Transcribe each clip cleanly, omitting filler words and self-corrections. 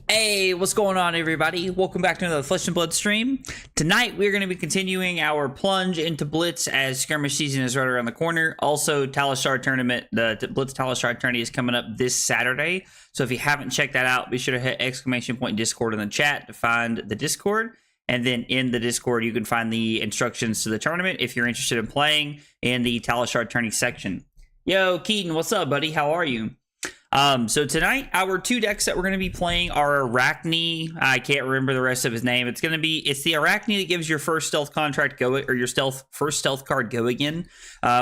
Hey, what's going on, everybody? Welcome back to another Flesh and Blood stream. Tonight, we're going to be continuing our plunge into Blitz as skirmish season is right around the corner. Also, Talishar tournament, the Blitz Talishar tourney is coming up this Saturday. So if you haven't checked that out, be sure to hit ! Discord in the chat to find the Discord. And then in the Discord, you can find the instructions to the tournament if you're interested in playing in the Talishar tourney section. Yo, Keaton, what's up, buddy? How are you? So tonight, our two decks that we're going to be playing are Arakni. I can't remember the rest of his name. It's the Arakni that gives your first stealth contract go, or your first stealth card go again,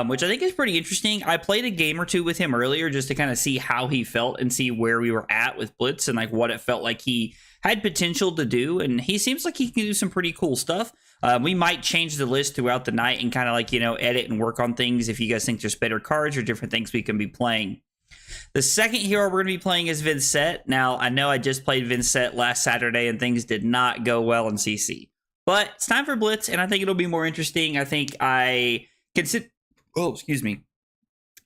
which I think is pretty interesting. I played a game or two with him earlier just to kind of see how he felt and see where we were at with Blitz and like what it felt like he had potential to do. And he seems like he can do some pretty cool stuff. We might change the list throughout the night and kind of like, edit and work on things if you guys think there's better cards or different things we can be playing. The second hero we're going to be playing is Vynnset. Now, I know I just played Vynnset last Saturday and things did not go well in CC. But it's time for Blitz, and I think it'll be more interesting. I think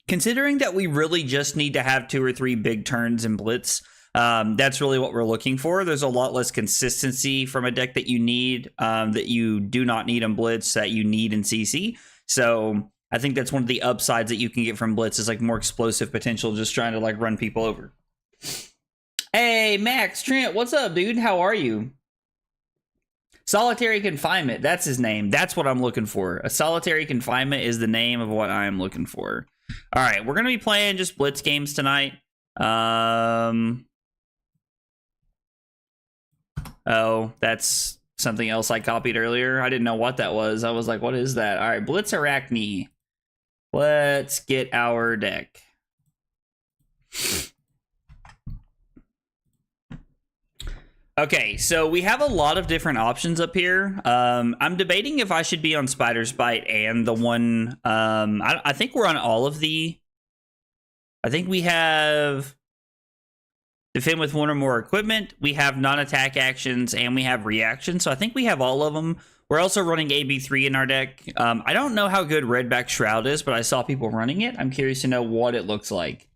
considering that we really just need to have 2 or 3 big turns in Blitz, that's really what we're looking for. There's a lot less consistency from a deck that you need, that you do not need in Blitz, that you need in CC. So I think that's one of the upsides that you can get from Blitz is like more explosive potential, just trying to like run people over. Hey, Max, Trent, what's up, dude? How are you? Solitary Confinement, that's his name. That's what I'm looking for. A Solitary Confinement is the name of what I am looking for. All right, we're going to be playing just Blitz games tonight. Oh, that's something else I copied earlier. I didn't know what that was. I was like, what is that? All right, Blitz Arakni. Let's get our deck. Okay, so we have a lot of different options up here. I'm debating if I should be on Spider's Bite and the one... I think we're on all of the... I think we have Defend with 1 or more equipment. We have non-attack actions, and we have reactions. So I think we have all of them. We're also running AB3 in our deck. I don't know how good Redback Shroud is, but I saw people running it. I'm curious to know what it looks like.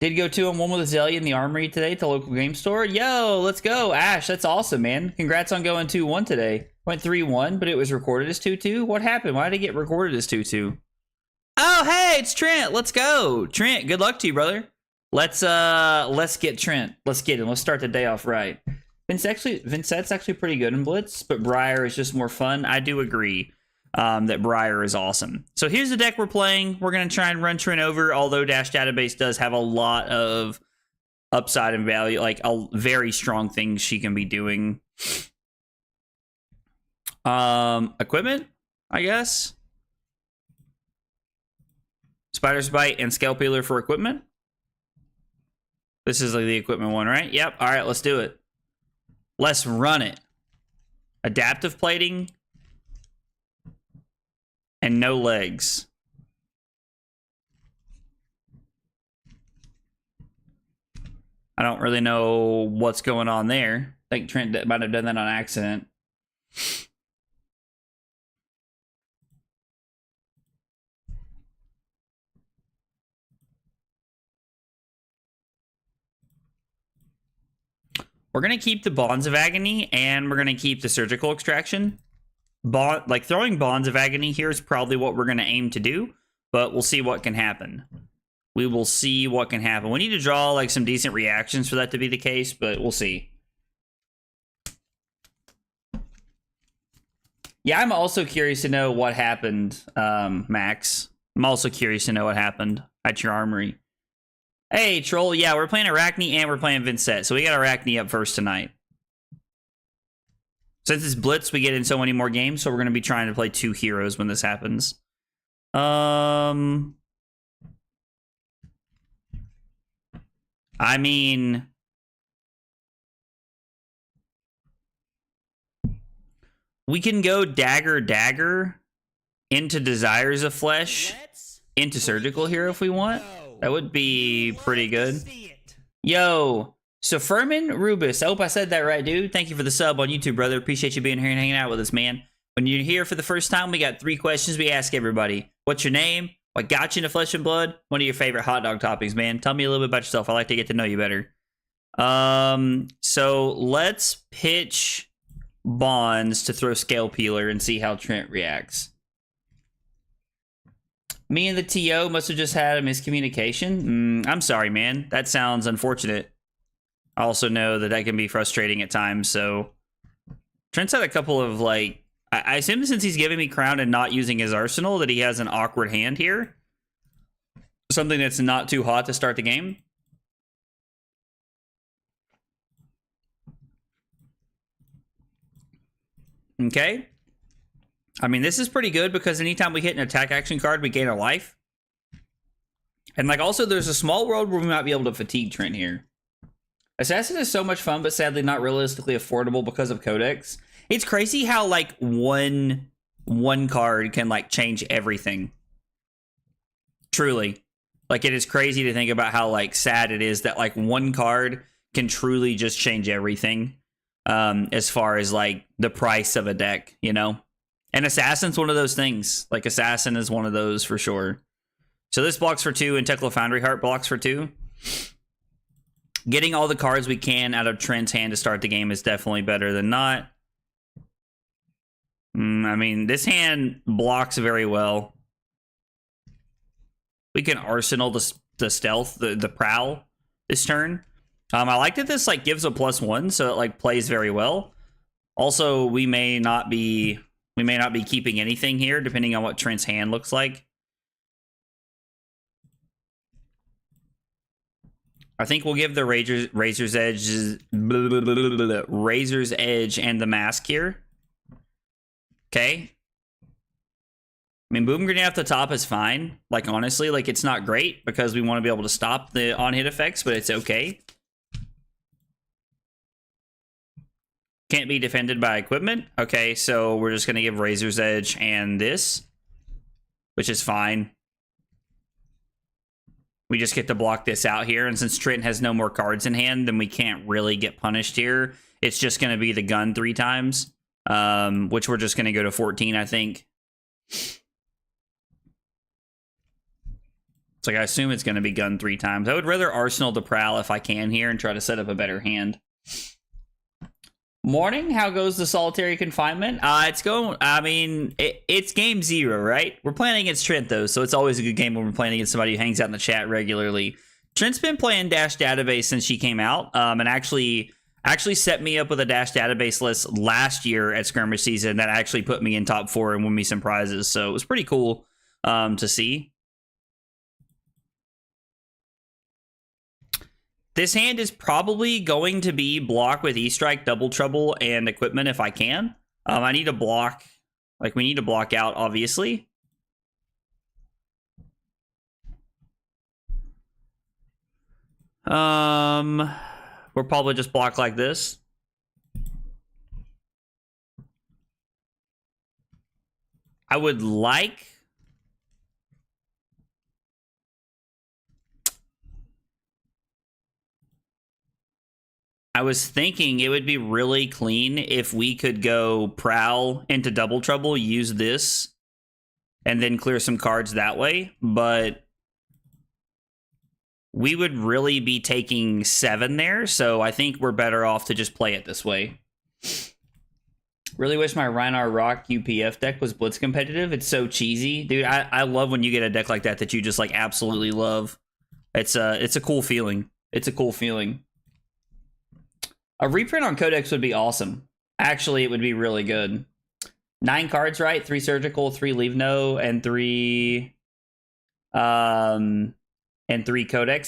Did go 2-on-1 with Azalea in the Armory today at the local game store. Yo, let's go. Ash, that's awesome, man. Congrats on going 2-1 today. Went 3-1, but it was recorded as 2-2. What happened? Why did it get recorded as 2-2? Oh, hey, it's Trent. Let's go. Trent, good luck to you, brother. Let's get Trent. Let's get him. Let's start the day off right. Vynnset's actually pretty good in Blitz, but Briar is just more fun. I do agree that Briar is awesome. So here's the deck we're playing. We're going to try and run Trent over, although Dash Database does have a lot of upside and value, like very strong things she can be doing. Equipment, I guess. Spider's Bite and Scale Peeler for equipment. This is like the equipment one, right? Yep. All right, let's do it. Let's run it. Adaptive plating. And no legs. I don't really know what's going on there. I think Trent might have done that on accident. We're going to keep the Bonds of Agony, and we're going to keep the Surgical Extraction. Throwing Bonds of Agony here is probably what we're going to aim to do, but we'll see what can happen. We will see what can happen. We need to draw like some decent reactions for that to be the case, but we'll see. Yeah, I'm also curious to know what happened, Max. I'm also curious to know what happened at your armory. Hey, Troll. Yeah, we're playing Arakni and we're playing Vynnset. So we got Arakni up first tonight. Since it's Blitz, we get in so many more games. So we're going to be trying to play 2 heroes when this happens. I mean... we can go Dagger into Desires of Flesh into Surgical here if we want. That would be pretty good. Yo, so Furman Rubus. I hope I said that right, dude. Thank you for the sub on YouTube, brother. Appreciate you being here and hanging out with us, man. When you're here for the first time, we got 3 questions we ask everybody. What's your name? What got you into Flesh and Blood? One of your favorite hot dog toppings, man. Tell me a little bit about yourself. I like to get to know you better. So let's pitch Bonds to throw Scale Peeler and see how Trent reacts. Me and the TO must have just had a miscommunication. I'm sorry, man. That sounds unfortunate. I also know that can be frustrating at times, so... Trent's had a couple of, like... I assume since he's giving me Crown and not using his Arsenal, that he has an awkward hand here. Something that's not too hot to start the game. Okay. I mean, this is pretty good because anytime we hit an attack action card, we gain a life. And, like, also, there's a small world where we might be able to fatigue Trent here. Assassin is so much fun, but sadly not realistically affordable because of Codex. It's crazy how, like, one card can, like, change everything. Truly. Like, it is crazy to think about how, like, sad it is that, like, one card can truly just change everything. As far as, like, the price of a deck, you know? And Assassin's one of those things. Like, Assassin is one of those for sure. So this blocks for 2, and Tekla Foundry Heart blocks for 2. Getting all the cards we can out of Trent's hand to start the game is definitely better than not. I mean, this hand blocks very well. We can Arsenal the Stealth, the Prowl this turn. I like that this, like, gives a +1, so it, like, plays very well. Also, we may not be keeping anything here, depending on what Trent's hand looks like. I think we'll give the Razor's Edge and the Mask here. Okay. I mean, Boom Grenade off the top is fine. Like, honestly, like, it's not great because we want to be able to stop the on-hit effects, but it's okay. Can't be defended by equipment. Okay, so we're just going to give Razor's Edge and this, which is fine. We just get to block this out here, and since Trent has no more cards in hand, then we can't really get punished here. It's just going to be the gun 3 times, which we're just going to go to 14, I think. It's like, I assume it's going to be gun 3 times. I would rather Arsenal the Prowl if I can here and try to set up a better hand. Morning, how goes the solitary confinement? It's going, I mean, it's game 0, right? We're playing against Trent, though, so it's always a good game when we're playing against somebody who hangs out in the chat regularly. Trent's been playing Dash Database since she came out, and actually set me up with a Dash Database list last year at Skirmish Season that actually put me in top 4 and won me some prizes, so it was pretty cool to see. This hand is probably going to be block with E-Strike, Double Trouble, and Equipment if I can. I need to block, like, we need to block out, obviously. We'll probably just block like this. I would like... I was thinking it would be really clean if we could go Prowl into Double Trouble, use this, and then clear some cards that way, but we would really be taking 7 there, so I think we're better off to just play it this way. Really wish my Rhinar Rock UPF deck was Blitz competitive. It's so cheesy. Dude, I love when you get a deck like that you just, like, absolutely love. It's a cool feeling. It's a cool feeling. A reprint on Codex would be awesome. Actually, it would be really good. 9 cards, right? 3 Surgical, 3 Leave No, and 3 Codex.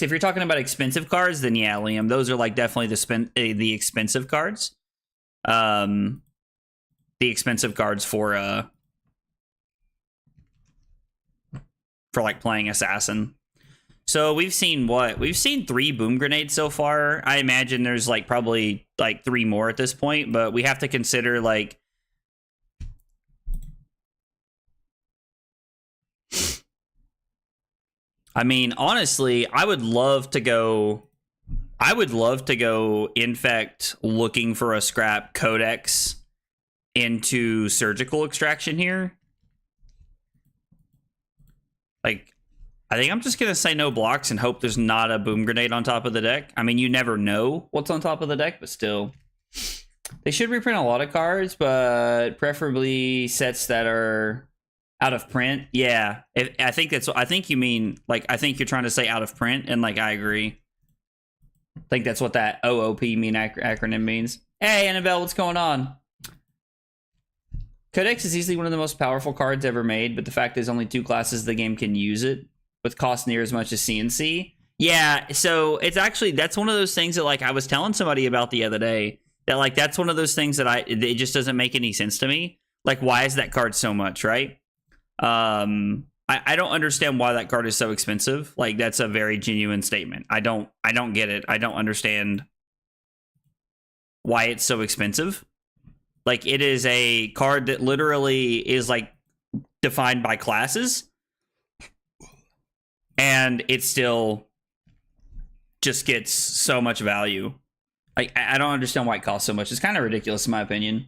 If you're talking about expensive cards, then yeah, Liam, those are, like, definitely the expensive cards. The expensive cards for like playing Assassin. So we've seen what? We've seen 3 Boom Grenades so far. I imagine there's, like, probably, like, 3 more at this point, but we have to consider, like... I mean, honestly, I would love to go Infect looking for a scrap Codex into Surgical Extraction here. Like... I think I'm just going to say no blocks and hope there's not a boom grenade on top of the deck. I mean, you never know what's on top of the deck, but still. They should reprint a lot of cards, but preferably sets that are out of print. Yeah, I think you mean, like, I think you're trying to say out of print, and, like, I agree. I think that's what that OOP acronym means. Hey, Annabelle, what's going on? Codex is easily one of the most powerful cards ever made, but the fact is only 2 classes of the game can use it, with cost near as much as CNC. Yeah, so it's actually, that's one of those things that, like, I was telling somebody about the other day, that, like, that's one of those things that it just doesn't make any sense to me. Like, why is that card so much, right? I don't understand why that card is so expensive. Like, that's a very genuine statement. I don't get it. I don't understand why it's so expensive. Like, it is a card that literally is, like, defined by classes, and it still just gets so much value. Like, I don't understand why it costs so much. It's kind of ridiculous in my opinion.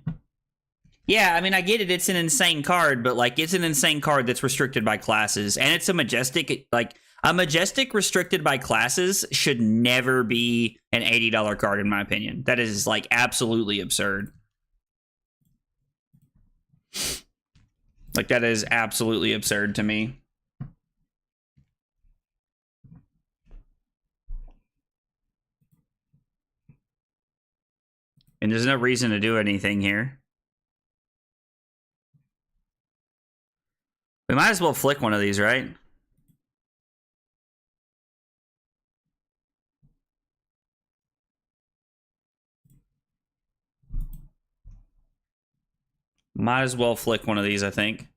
Yeah, I mean, I get it. It's an insane card, but, like, it's an insane card that's restricted by classes, and it's a majestic, like, a majestic restricted by classes should never be an $80 card in my opinion. That is, like, absolutely absurd. Like, that is absolutely absurd to me. And there's no reason to do anything here. We might as well flick one of these, right? Might as well flick one of these, I think.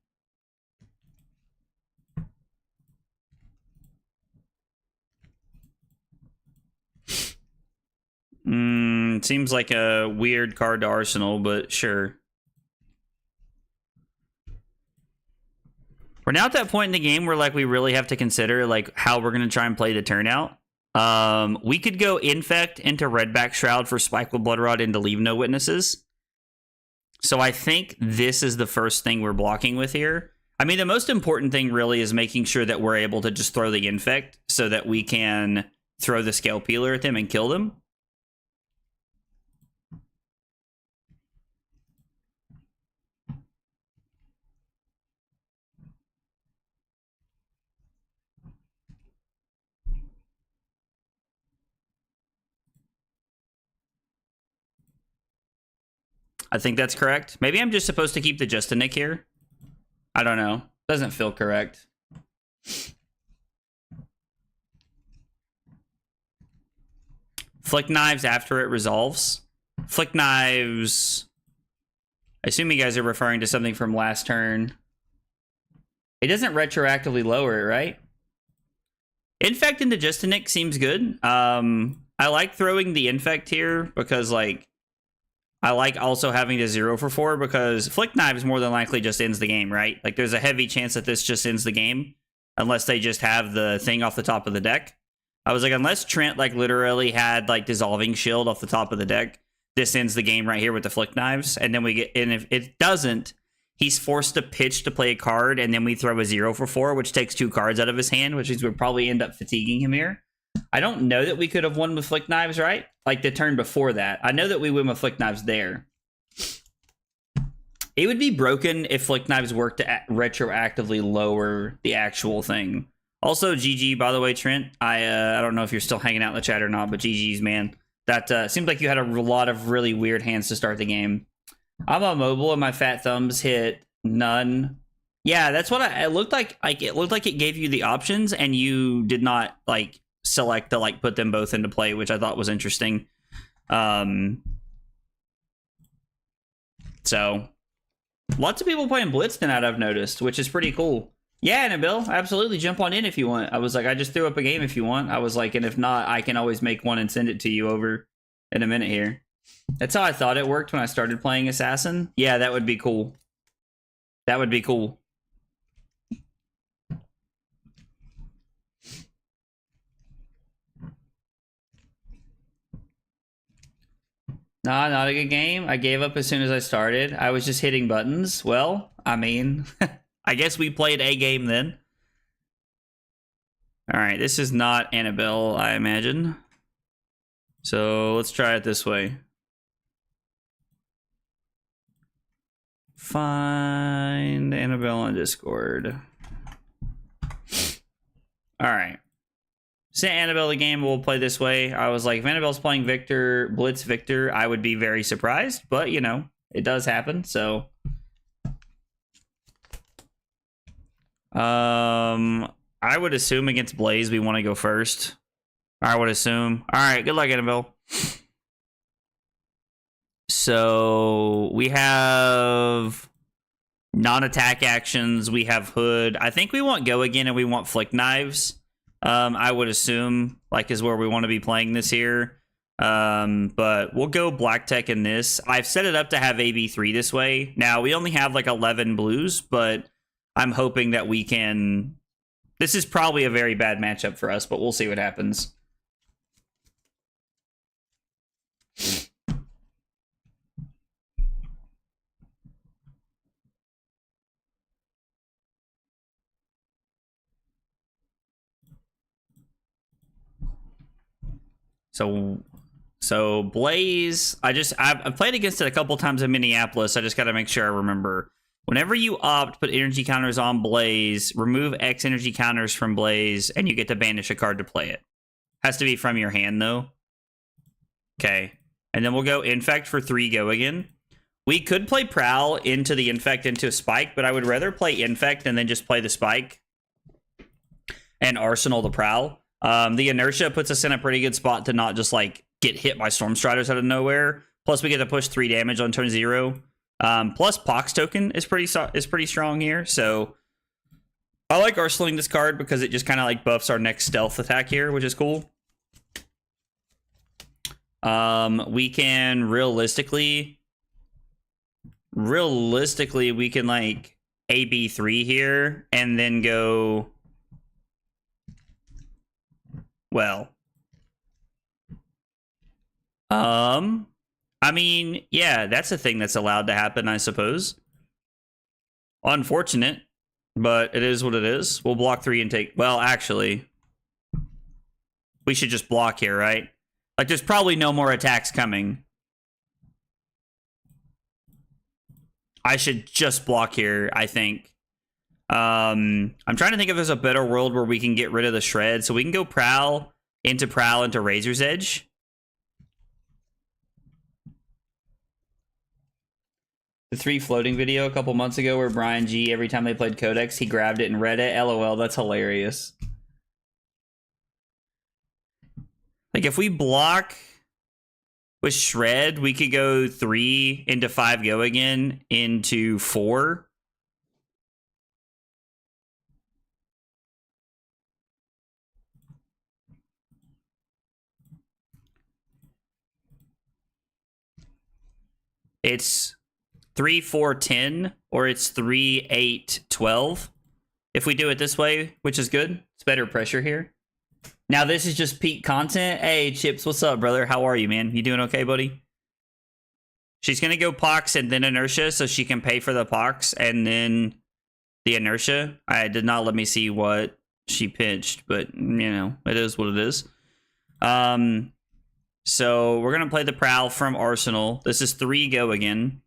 Seems like a weird card to Arsenal, but sure. We're now at that point in the game where, like, we really have to consider, like, how we're going to try and play the turnout. We could go Infect into Redback Shroud for Spike with Blood Rod into Leave No Witnesses. So I think this is the first thing we're blocking with here. I mean, the most important thing really is making sure that we're able to just throw the Infect so that we can throw the Scale Peeler at them and kill them. I think that's correct. Maybe I'm just supposed to keep the Justinic here. I don't know. Doesn't feel correct. Flick Knives after it resolves. Flick Knives. I assume you guys are referring to something from last turn. It doesn't retroactively lower it, right? Infect into Justinic seems good. I like throwing the Infect here because, like, I like also having to 0 for 4 because Flick Knives more than likely just ends the game, right? Like, there's a heavy chance that this just ends the game unless they just have the thing off the top of the deck. I was like, unless Trent, like, literally had, like, Dissolving Shield off the top of the deck, this ends the game right here with the Flick Knives. And then we get, and if it doesn't, he's forced to pitch to play a card, and then we throw a 0 for 4, which takes 2 cards out of his hand, which means we'd probably end up fatiguing him here. I don't know that we could have won with Flick Knives, right? Like the turn before that. I know that we win with Flick Knives there. It would be broken if Flick Knives worked to retroactively lower the actual thing. Also, GG, by the way, Trent. I don't know if you're still hanging out in the chat or not, but GG's, man. That seems like you had a lot of really weird hands to start the game. I'm on mobile and my fat thumbs hit none. Yeah, that's what it looked like. Like, it looked like it gave you the options and you did not, like, select to, like, put them both into play, which I thought was interesting. So lots of people playing Blitz tonight, I've noticed, which is pretty cool. Yeah, Annabelle, absolutely, jump on in if you want. I was like, I just threw up a game if you want. I was like, and if not, I can always make one and send it to you over in a minute here. That's how I thought it worked when I started playing Assassin. Yeah, that would be cool. That would be cool. Nah, not a good game. I gave up as soon as I started. I was just hitting buttons. Well, I mean, I guess we played a game then. All right, this is not Annabelle, I imagine. So let's try it this way. Find Annabelle on Discord. All right. Sent Annabelle the game. We'll play this way. I was like, if Annabelle's playing Victor, Blitz Victor, I would be very surprised. But, you know, it does happen. So, I would assume against Blaze we want to go first. I would assume. All right, good luck, Annabelle. So we have non-attack actions. We have Hood. I think we want Go Again and we want Flick Knives. I would assume like is where we want to be playing this here. But we'll go Black Tech in this. I've set it up to have AB3 this way. Now we only have like 11 blues, but I'm hoping that we can. This is probably a very bad matchup for us, but we'll see what happens. So Blaze, I've played against it a couple times in Minneapolis. I just got to make sure I remember. Whenever you opt, put energy counters on Blaze, remove X energy counters from Blaze, and you get to banish a card to play it. Has to be from your hand, though. Okay. And then we'll go Infect for 3 Go Again. We could play Prowl into the Infect into a Spike, but I would rather play Infect and then just play the Spike and Arsenal the Prowl. The Inertia puts us in a pretty good spot to not just, like, get hit by Storm Striders out of nowhere. Plus, we get to push 3 damage on turn 0. Plus Pox token is pretty strong here, so I like arsenaling this card because it just kind of like buffs our next stealth attack here, which is cool. We can realistically we can like AB3 here and then go well. I mean, yeah, that's a thing that's allowed to happen, I suppose. Unfortunate, but it is what it is. We'll block 3 and take... Well, actually, we should just block here, right? Like, there's probably no more attacks coming. I should just block here, I think. I'm trying to think if there's a better world where we can get rid of the Shred. So we can go Prowl into Razor's Edge. The 3 floating video a couple months ago where Brian G, every time they played Codex, he grabbed it and read it. LOL, that's hilarious. Like, if we block with Shred, we could go 3 into 5 Go Again into 4. It's 3, 4, 10, or it's 3, 8, 12. If we do it this way, which is good. It's better pressure here. Now, this is just peak content. Hey, Chips, what's up, brother? How are you, man? You doing okay, buddy? She's going to go Pox and then Inertia, so she can pay for the Pox and then the Inertia. I did not let me see what she pitched, but, you know, it is what it is. So we're going to play the Prowl from Arsenal. This is 3 Go Again.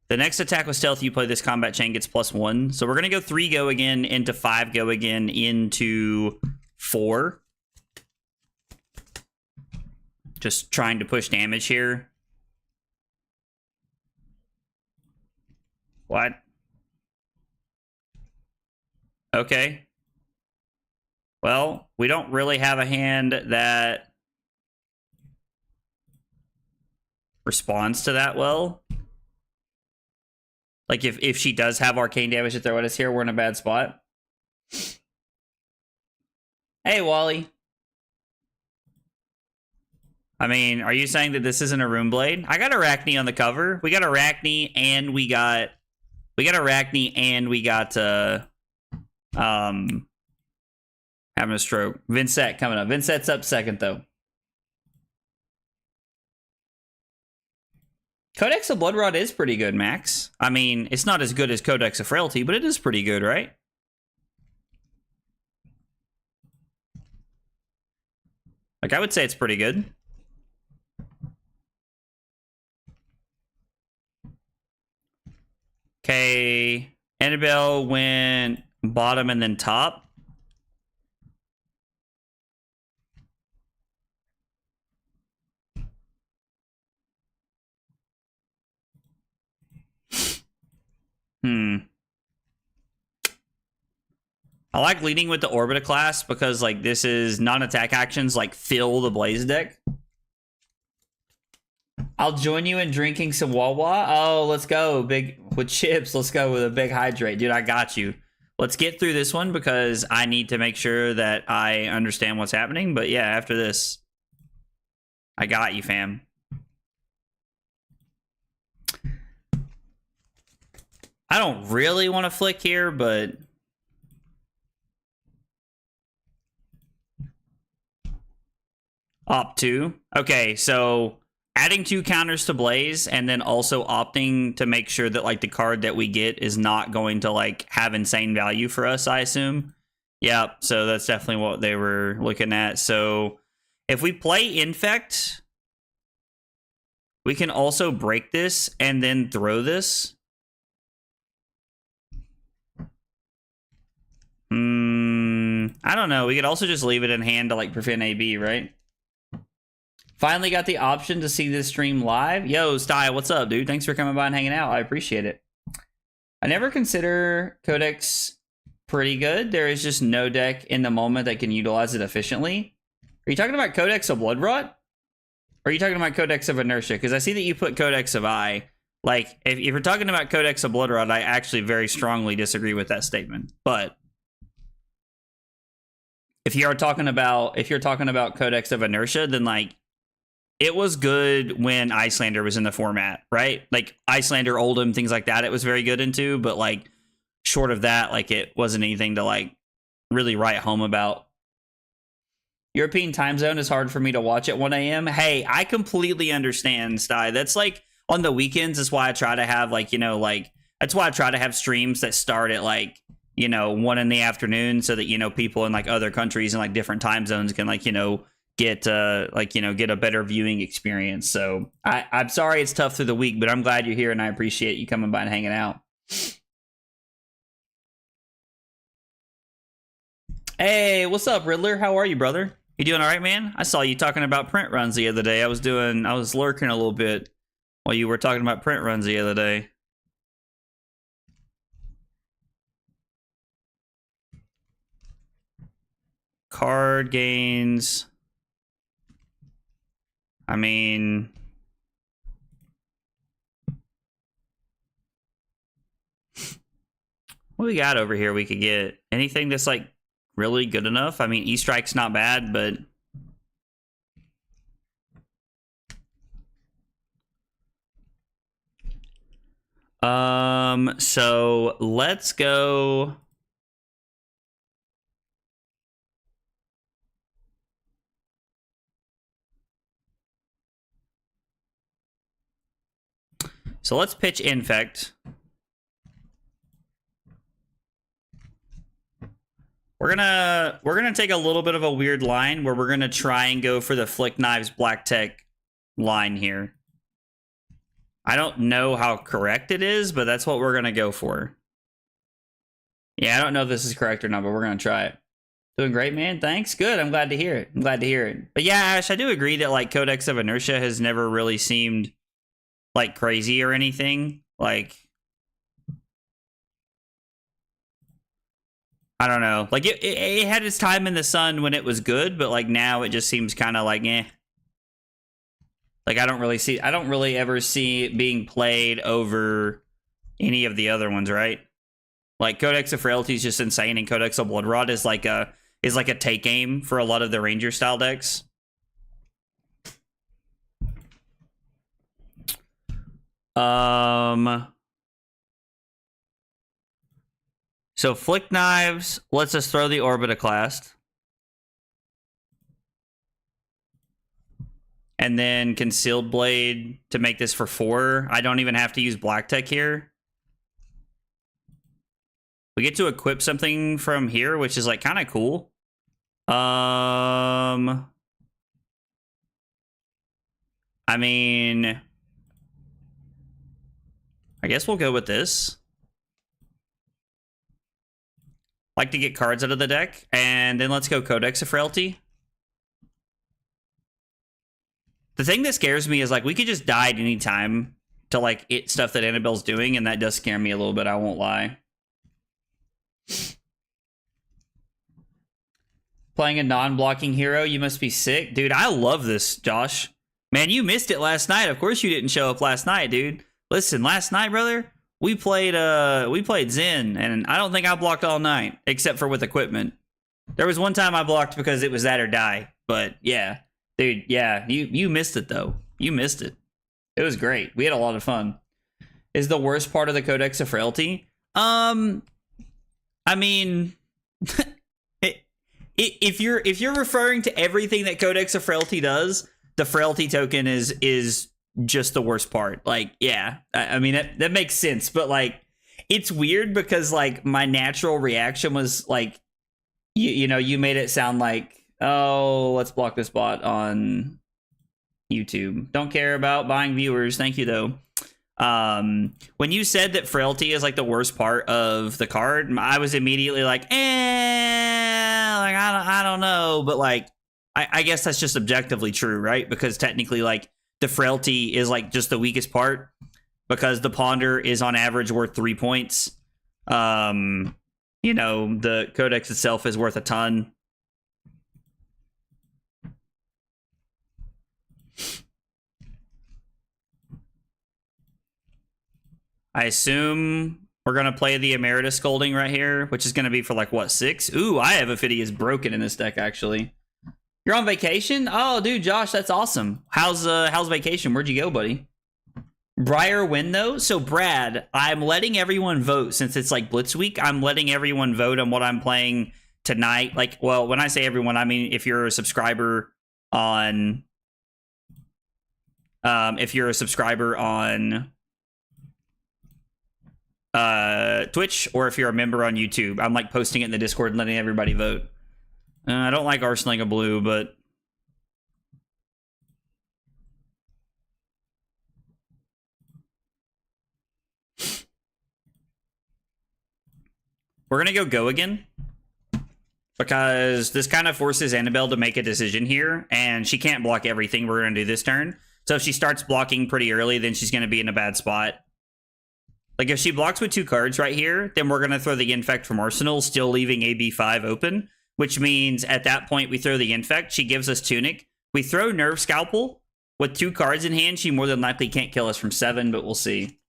The next attack with Stealth, you play this combat chain, gets +1. So we're going to go 3 Go Again into 5 Go Again into 4. Just trying to push damage here. What? Okay. Well, we don't really have a hand that responds to that well. Like, if she does have arcane damage to throw at us here, we're in a bad spot. Hey, Wally. I mean, are you saying that this isn't a Rune Blade? I got Arakni on the cover. We got Arakni and we got Arakni and we got having a stroke. Vynnset coming up. Vynnset's up second though. Codex of Bloodrot is pretty good, Max. I mean, it's not as good as Codex of Frailty, but it is pretty good, right? Like, I would say it's pretty good. Okay, Annabelle went bottom and then top. I like leading with the Orbita class because, like, this is non-attack actions, like, fill the Blaze deck. I'll join you in drinking some Wawa. Oh, let's go. Big with chips. Let's go with a big hydrate. Dude, I got you. Let's get through this one because I need to make sure that I understand what's happening. But yeah, after this, I got you, fam. I don't really want to flick here, but... Opt 2. Okay, so adding 2 counters to Blaze and then also opting to make sure that, like, the card that we get is not going to, like, have insane value for us, I assume. Yep, so that's definitely what they were looking at. So if we play Infect, we can also break this and then throw this. I don't know. We could also just leave it in hand to, like, prevent AB, right? Finally got the option to see this stream live. Yo, Sty, what's up, dude? Thanks for coming by and hanging out. I appreciate it. I never consider Codex pretty good. There is just no deck in the moment that can utilize it efficiently. Are you talking about Codex of Bloodrot? Or are you talking about Codex of Inertia? Because I see that you put Codex of Eye. Like, if you're talking about Codex of Bloodrot, I actually very strongly disagree with that statement. But if you're talking about Codex of Inertia, then, like, it was good when Icelander was in the format, right? Like, Icelander, Oldhim, things like that, it was very good into, but, like, short of that, like, it wasn't anything to, like, really write home about. European time zone is hard for me to watch at 1 a.m. Hey, I completely understand, Sty. That's, like, on the weekends, that's why I try to have, like, you know, like, that's why I try to have streams that start at, like, you know, 1 in the afternoon so that, you know, people in, like, other countries and, like, different time zones can, like, you know, get like, you know, get a better viewing experience. So I'm sorry it's tough through the week, but I'm glad you're here and I appreciate you coming by and hanging out. Hey, what's up, Riddler? How are you, brother? You doing all right, man? I saw you talking about print runs the other day. I was lurking a little bit while you were talking about print runs the other day. Card gains. I mean, what we got over here we could get? Anything that's, like, really good enough? I mean, E-Strike's not bad, but... So let's go... So let's pitch Infect. We're gonna take a little bit of a weird line where we're gonna try and go for the Flick Knives Black Tech line here. I don't know how correct it is, but that's what we're gonna go for. Yeah, I don't know if this is correct or not, but we're gonna try it. Doing great, man. Thanks. Good. I'm glad to hear it. I'm glad to hear it. But yeah, Ash, I do agree that, like, Codex of Inertia has never really seemed, like, crazy or anything. Like, I don't know. Like, it had its time in the sun when it was good, but, like, now it just seems kind of like, eh. Like, I don't really ever see it being played over any of the other ones, right? Like, Codex of Frailty is just insane, and Codex of Bloodrot is like a take aim for a lot of the Ranger style decks. So Flick Knives lets us throw the Orbitoclast. And then Concealed Blade to make this for 4. I don't even have to use Black Tech here. We get to equip something from here, which is, like, kind of cool. I mean, I guess we'll go with this. Like to get cards out of the deck, and then let's go Codex of Frailty. The thing that scares me is like we could just die at any time to like it stuff that Annabelle's doing, and that does scare me a little bit, I won't lie. Playing a non-blocking hero, you must be sick. Dude, I love this, Josh. Man, you missed it last night. Of course you didn't show up last night, dude. Listen, last night, brother, we played Zen, and I don't think I blocked all night, except for with equipment. There was one time I blocked because it was that or die. But yeah, dude, yeah, you missed it though. You missed it. It was great. We had a lot of fun. Is the worst part of the Codex of Frailty? I mean, if you're referring to everything that Codex of Frailty does, the Frailty token is just the worst part. Like, yeah, I mean that makes sense, but like it's weird because like my natural reaction was like, you know, you made it sound like, oh, let's block this bot on YouTube. Don't care about buying viewers. Thank you though. When you said that Frailty is like the worst part of the card, I was immediately like, like I don't know, but like I guess that's just objectively true, right? Because technically, like the Frailty is like just the weakest part because the Ponder is on average worth 3 points. You know, the Codex itself is worth a ton. I assume we're going to play the Emeritus Scolding right here, which is going to be for like, what, 6? Ooh, I have Ophidius Broken in this deck, actually. You're on vacation? Oh, dude, Josh, that's awesome. How's vacation? Where'd you go, buddy? Briar win, though? So, Brad, I'm letting everyone vote since it's like Blitz Week. I'm letting everyone vote on what I'm playing tonight. Like, well, when I say everyone, I mean if you're a subscriber on... Twitch, or if you're a member on YouTube. I'm like posting it in the Discord and letting everybody vote. I don't like arsenaling a blue, but we're gonna go again because this kind of forces Annabelle to make a decision here, and she can't block everything we're gonna do this turn. So if she starts blocking pretty early, then she's gonna be in a bad spot. Like, if she blocks with 2 cards right here, then we're going to throw the Infect from Arsenal, still leaving AB5 open, which means at that point we throw the Infect. She gives us Tunic. We throw Nerve Scalpel. With 2 cards in hand, she more than likely can't kill us from 7, but we'll see.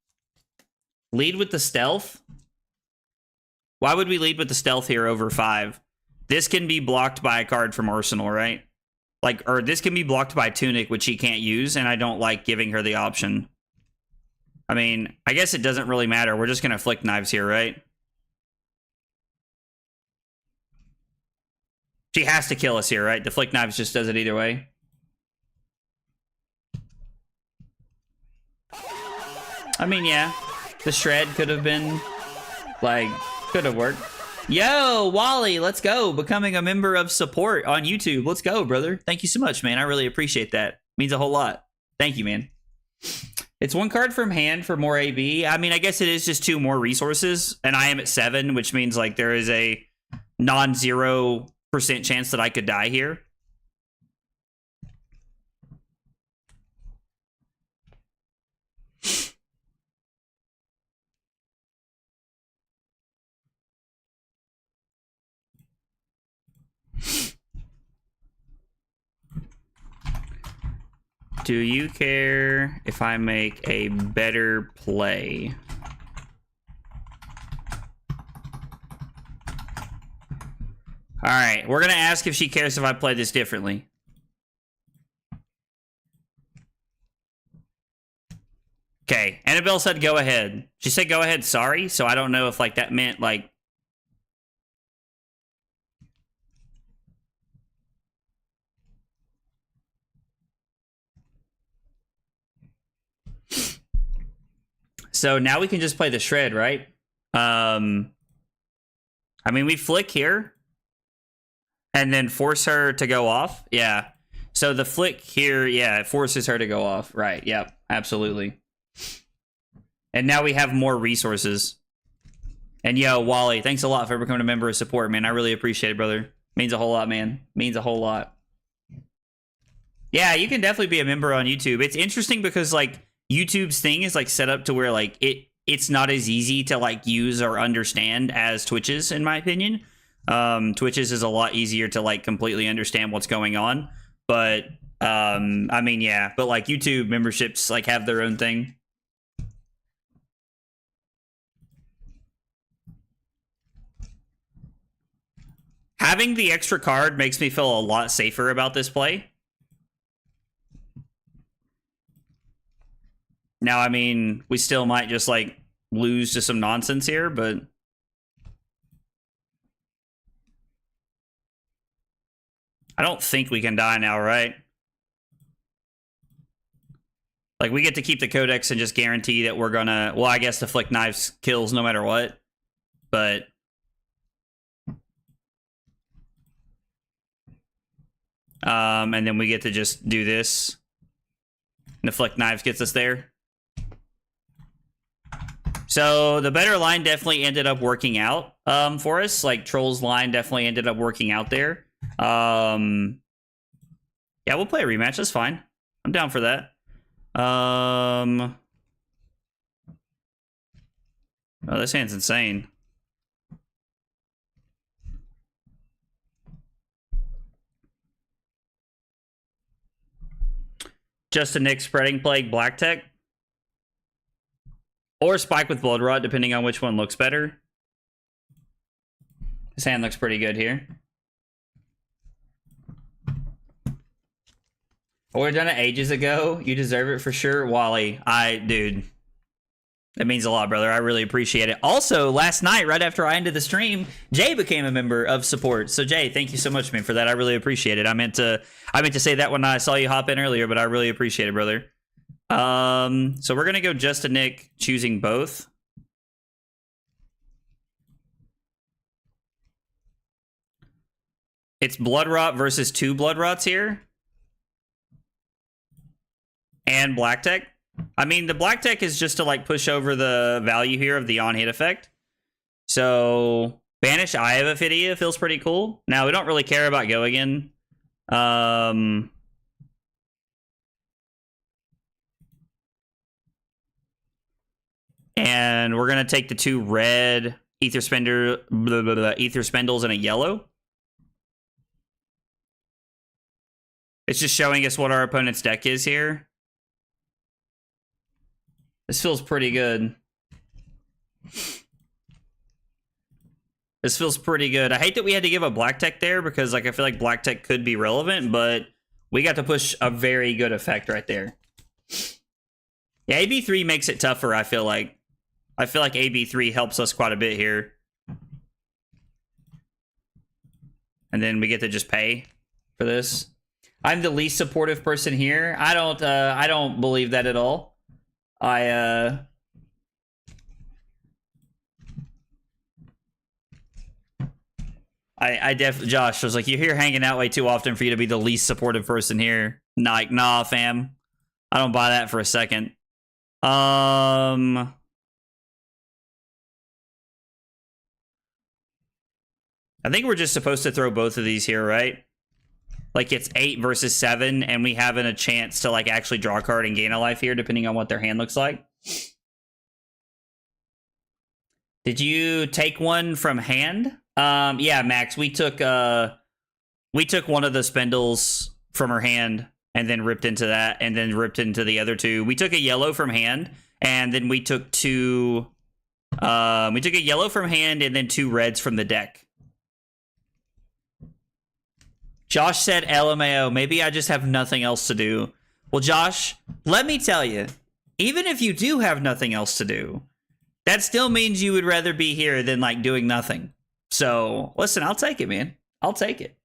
Lead with the Stealth. Why would we lead with the Stealth here over 5? This can be blocked by a card from Arsenal, right? Like, or this can be blocked by Tunic, which she can't use, and I don't like giving her the option. I mean, I guess it doesn't really matter. We're just going to flick knives here, right? She has to kill us here, right? The flick knives just does it either way. I mean, yeah. The shred could have been, like, could have worked. Yo, Wally, let's go. Becoming a member of support on YouTube. Let's go, brother. Thank you so much, man. I really appreciate that. Means a whole lot. Thank you, man. It's 1 card from hand for more AB. I mean, I guess it is just 2 more resources, and I am at 7, which means like there is a non-0% chance that I could die here. Do you care if I make a better play? All right, we're going to ask if she cares if I play this differently. Okay, Annabelle said go ahead. She said go ahead, sorry, so I don't know if like that meant like... So now we can just play the shred, right? I mean, we flick here and then force her to go off. Yeah. So the flick here, yeah, it forces her to go off. Right, yep, absolutely. And now we have more resources. And yo, Wally, thanks a lot for becoming a member of support, man. I really appreciate it, brother. Means a whole lot, man. Means a whole lot. Yeah, you can definitely be a member on YouTube. It's interesting because like YouTube's thing is like set up to where like it's not as easy to like use or understand as Twitch's, in my opinion. Twitch's is a lot easier to like completely understand what's going on. But I mean, yeah, but like YouTube memberships like have their own thing. Having the extra card makes me feel a lot safer about this play. Now, I mean, we still might just like lose to some nonsense here, but I don't think we can die now, right? Like, we get to keep the codex and just guarantee that we're gonna... Well, I guess the flick knives kills no matter what, but... and then we get to just do this. And the flick knives gets us there. So the better line definitely ended up working out for us. Like, Troll's line definitely ended up working out there. Yeah, we'll play a rematch. That's fine. I'm down for that. Oh, this hand's insane. Just a Nick spreading plague black tech. Or spike with blood rot, depending on which one looks better. This hand looks pretty good here. I would have done it ages ago. You deserve it for sure, Wally. Dude, that means a lot, brother. I really appreciate it. Also, last night, right after I ended the stream, Jay became a member of support. So, Jay, thank you so much, man, for that. I really appreciate it. I meant to say that when I saw you hop in earlier, but I really appreciate it, brother. So we're gonna go just a Nick, choosing both. It's blood rot versus 2 blood rots here. And black tech. I mean, the black tech is just to like push over the value here of the on-hit effect. So Banish Eye of Ophidia feels pretty cool. Now we don't really care about go again. And we're gonna take the 2 red ether spenders and a yellow. It's just showing us what our opponent's deck is here. This feels pretty good. This feels pretty good. I hate that we had to give up black tech there because like I feel like black tech could be relevant, but we got to push a very good effect right there. Yeah, AB3 makes it tougher, I feel like. I feel like AB3 helps us quite a bit here. And then we get to just pay for this. I'm the least supportive person here. I don't believe that at all. I definitely, Josh was like, you're here hanging out way too often for you to be the least supportive person here. Like, nah, fam. I don't buy that for a second. I think we're just supposed to throw both of these here, right? Like, it's 8 versus 7, and we have a chance to, like, actually draw a card and gain a life here, depending on what their hand looks like. Did you take one from hand? Yeah, Max, we took one of the spindles from her hand, and then ripped into that, and then ripped into the other 2. We took a yellow from hand, and then we took 2... we took a yellow from hand, and then 2 reds from the deck. Josh said LMAO, maybe I just have nothing else to do. Well, Josh, let me tell you, even if you do have nothing else to do, that still means you would rather be here than, like, doing nothing. So, listen, I'll take it, man. I'll take it.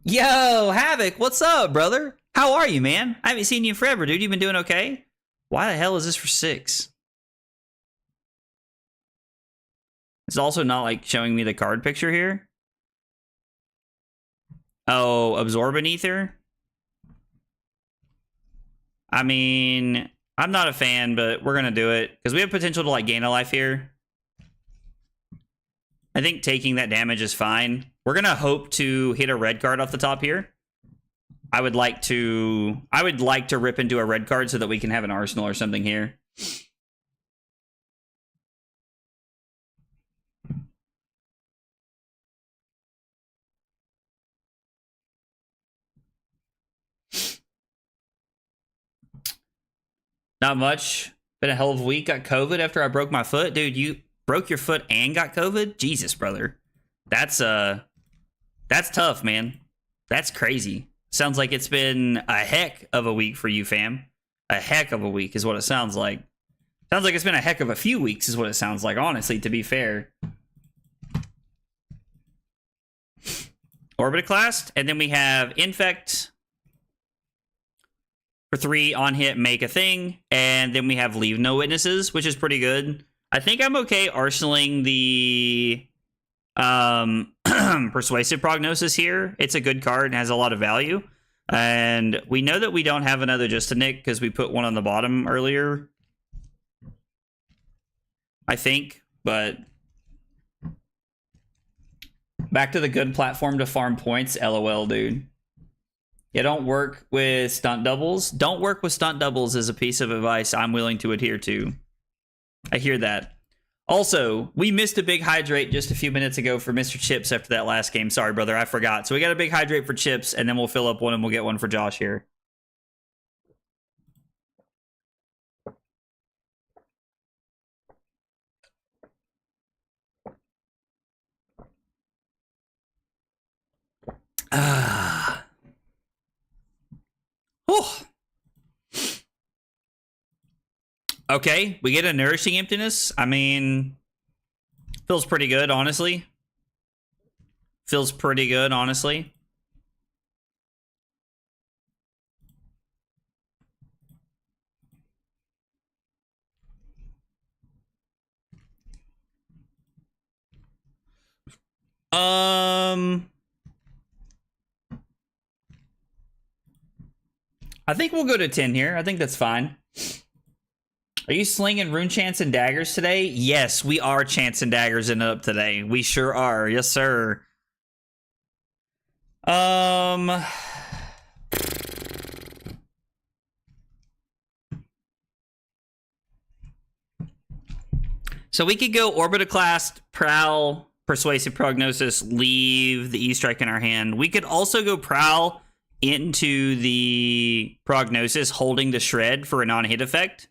Yo, Havoc, what's up, brother? How are you, man? I haven't seen you in forever, dude. You been doing okay? Why the hell is this for 6? It's also not, like, showing me the card picture here. Oh, Absorbent Ether? I mean, I'm not a fan, but we're going to do it. Because we have potential to, like, gain a life here. I think taking that damage is fine. We're going to hope to hit a red card off the top here. I would like to rip into a red card so that we can have an arsenal or something here. Not much. Been a hell of a week. Got COVID after I broke my foot. Dude, you broke your foot and got COVID? Jesus, brother. That's tough, man. That's crazy. Sounds like it's been a heck of a week for you, fam. A heck of a week is what it sounds like. Sounds like it's been a heck of a few weeks is what it sounds like, honestly, to be fair. Orbitoclast, and then we have Infect. For 3 on hit, make a thing, and then we have Leave No Witnesses, which is pretty good. I think I'm okay arsenaling the Persuasive Prognosis here. It's a good card and has a lot of value. And we know that we don't have another Justinic because we put one on the bottom earlier. I think, but back to the good platform to farm points. LOL, dude. Yeah, don't work with stunt doubles. Don't work with stunt doubles is a piece of advice I'm willing to adhere to. I hear that. Also, we missed a big hydrate just a few minutes ago for Mr. Chips after that last game. Sorry, brother, I forgot. So we got a big hydrate for Chips, and then we'll fill up one and we'll get one for Josh here. Oh. Okay, we get a Nourishing Emptiness. I mean, feels pretty good, honestly. Feels pretty good, honestly. I think we'll go to 10 here. I think that's fine. Are you slinging Rune Chants and Daggers today? Yes, we are Chants and Daggers in up today. We sure are. Yes, sir. So we could go Orbitoclast, Prowl, Persuasive Prognosis, leave the E-Strike in our hand. We could also go Prowl into the Prognosis, holding the Shred for a non-hit effect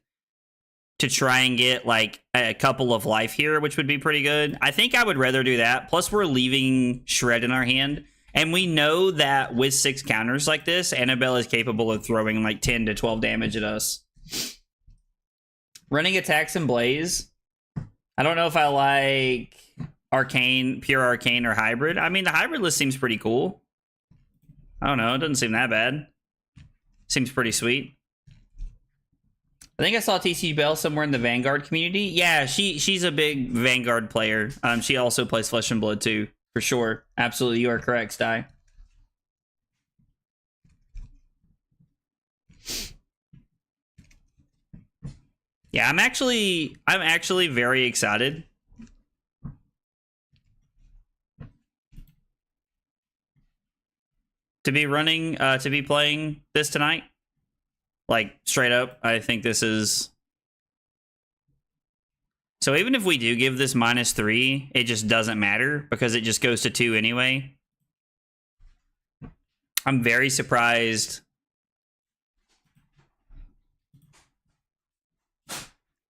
to try and get like a couple of life here, which would be pretty good. I think I would rather do that. Plus, we're leaving Shred in our hand. And we know that with 6 counters like this, Annabelle is capable of throwing like 10 to 12 damage at us. Running attacks and Blaze. I don't know if I like Arcane, Pure Arcane, or Hybrid. I mean, the Hybrid list seems pretty cool. I don't know. It doesn't seem that bad. Seems pretty sweet. I think I saw TC Bell somewhere in the Vanguard community. Yeah, she's a big Vanguard player. She also plays Flesh and Blood too, for sure. Absolutely, you are correct, Sty. Yeah, I'm actually very excited. To be playing this tonight. Like, straight up, I think this is... So even if we do give this -3, it just doesn't matter, because it just goes to 2 anyway. I'm very surprised...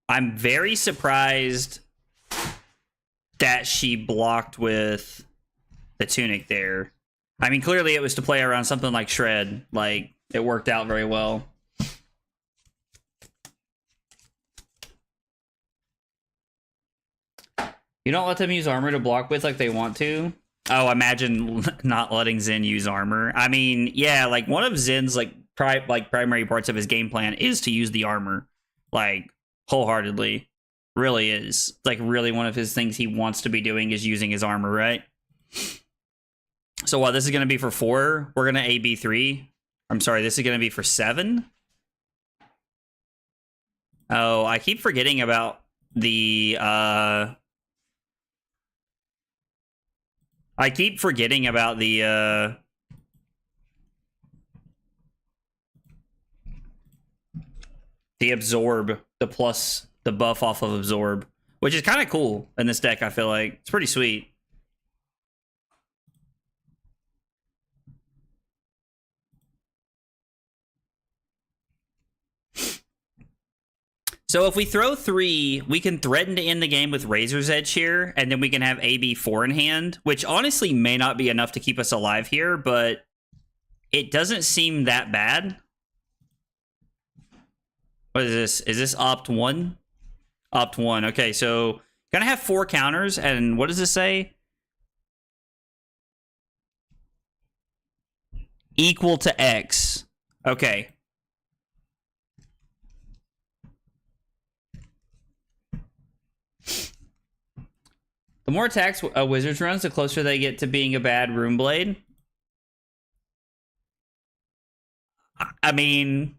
I'm very surprised that she blocked with the Tunic there. I mean, clearly it was to play around something like Shred. Like, it worked out very well. You don't let them use armor to block with like they want to? Oh, imagine not letting Zen use armor. I mean, yeah, like one of Zen's like primary parts of his game plan is to use the armor. Like, wholeheartedly. Really is. Like, really one of his things he wants to be doing is using his armor, right? So while this is going to be for 4, we're going to AB 3. I'm sorry, this is going to be for 7. Oh, I keep forgetting about the I keep forgetting about the absorb, the buff off of absorb, which is kind of cool in this deck. I feel like it's pretty sweet. So if we throw 3, we can threaten to end the game with Razor's Edge here, and then we can have AB 4 in hand, which honestly may not be enough to keep us alive here, but it doesn't seem that bad. What is this? Is this Opt 1? Opt 1. Okay, so gonna have 4 counters, and what does this say? Equal to X. Okay. The more attacks a wizard runs, the closer they get to being a bad Rune Blade. I mean,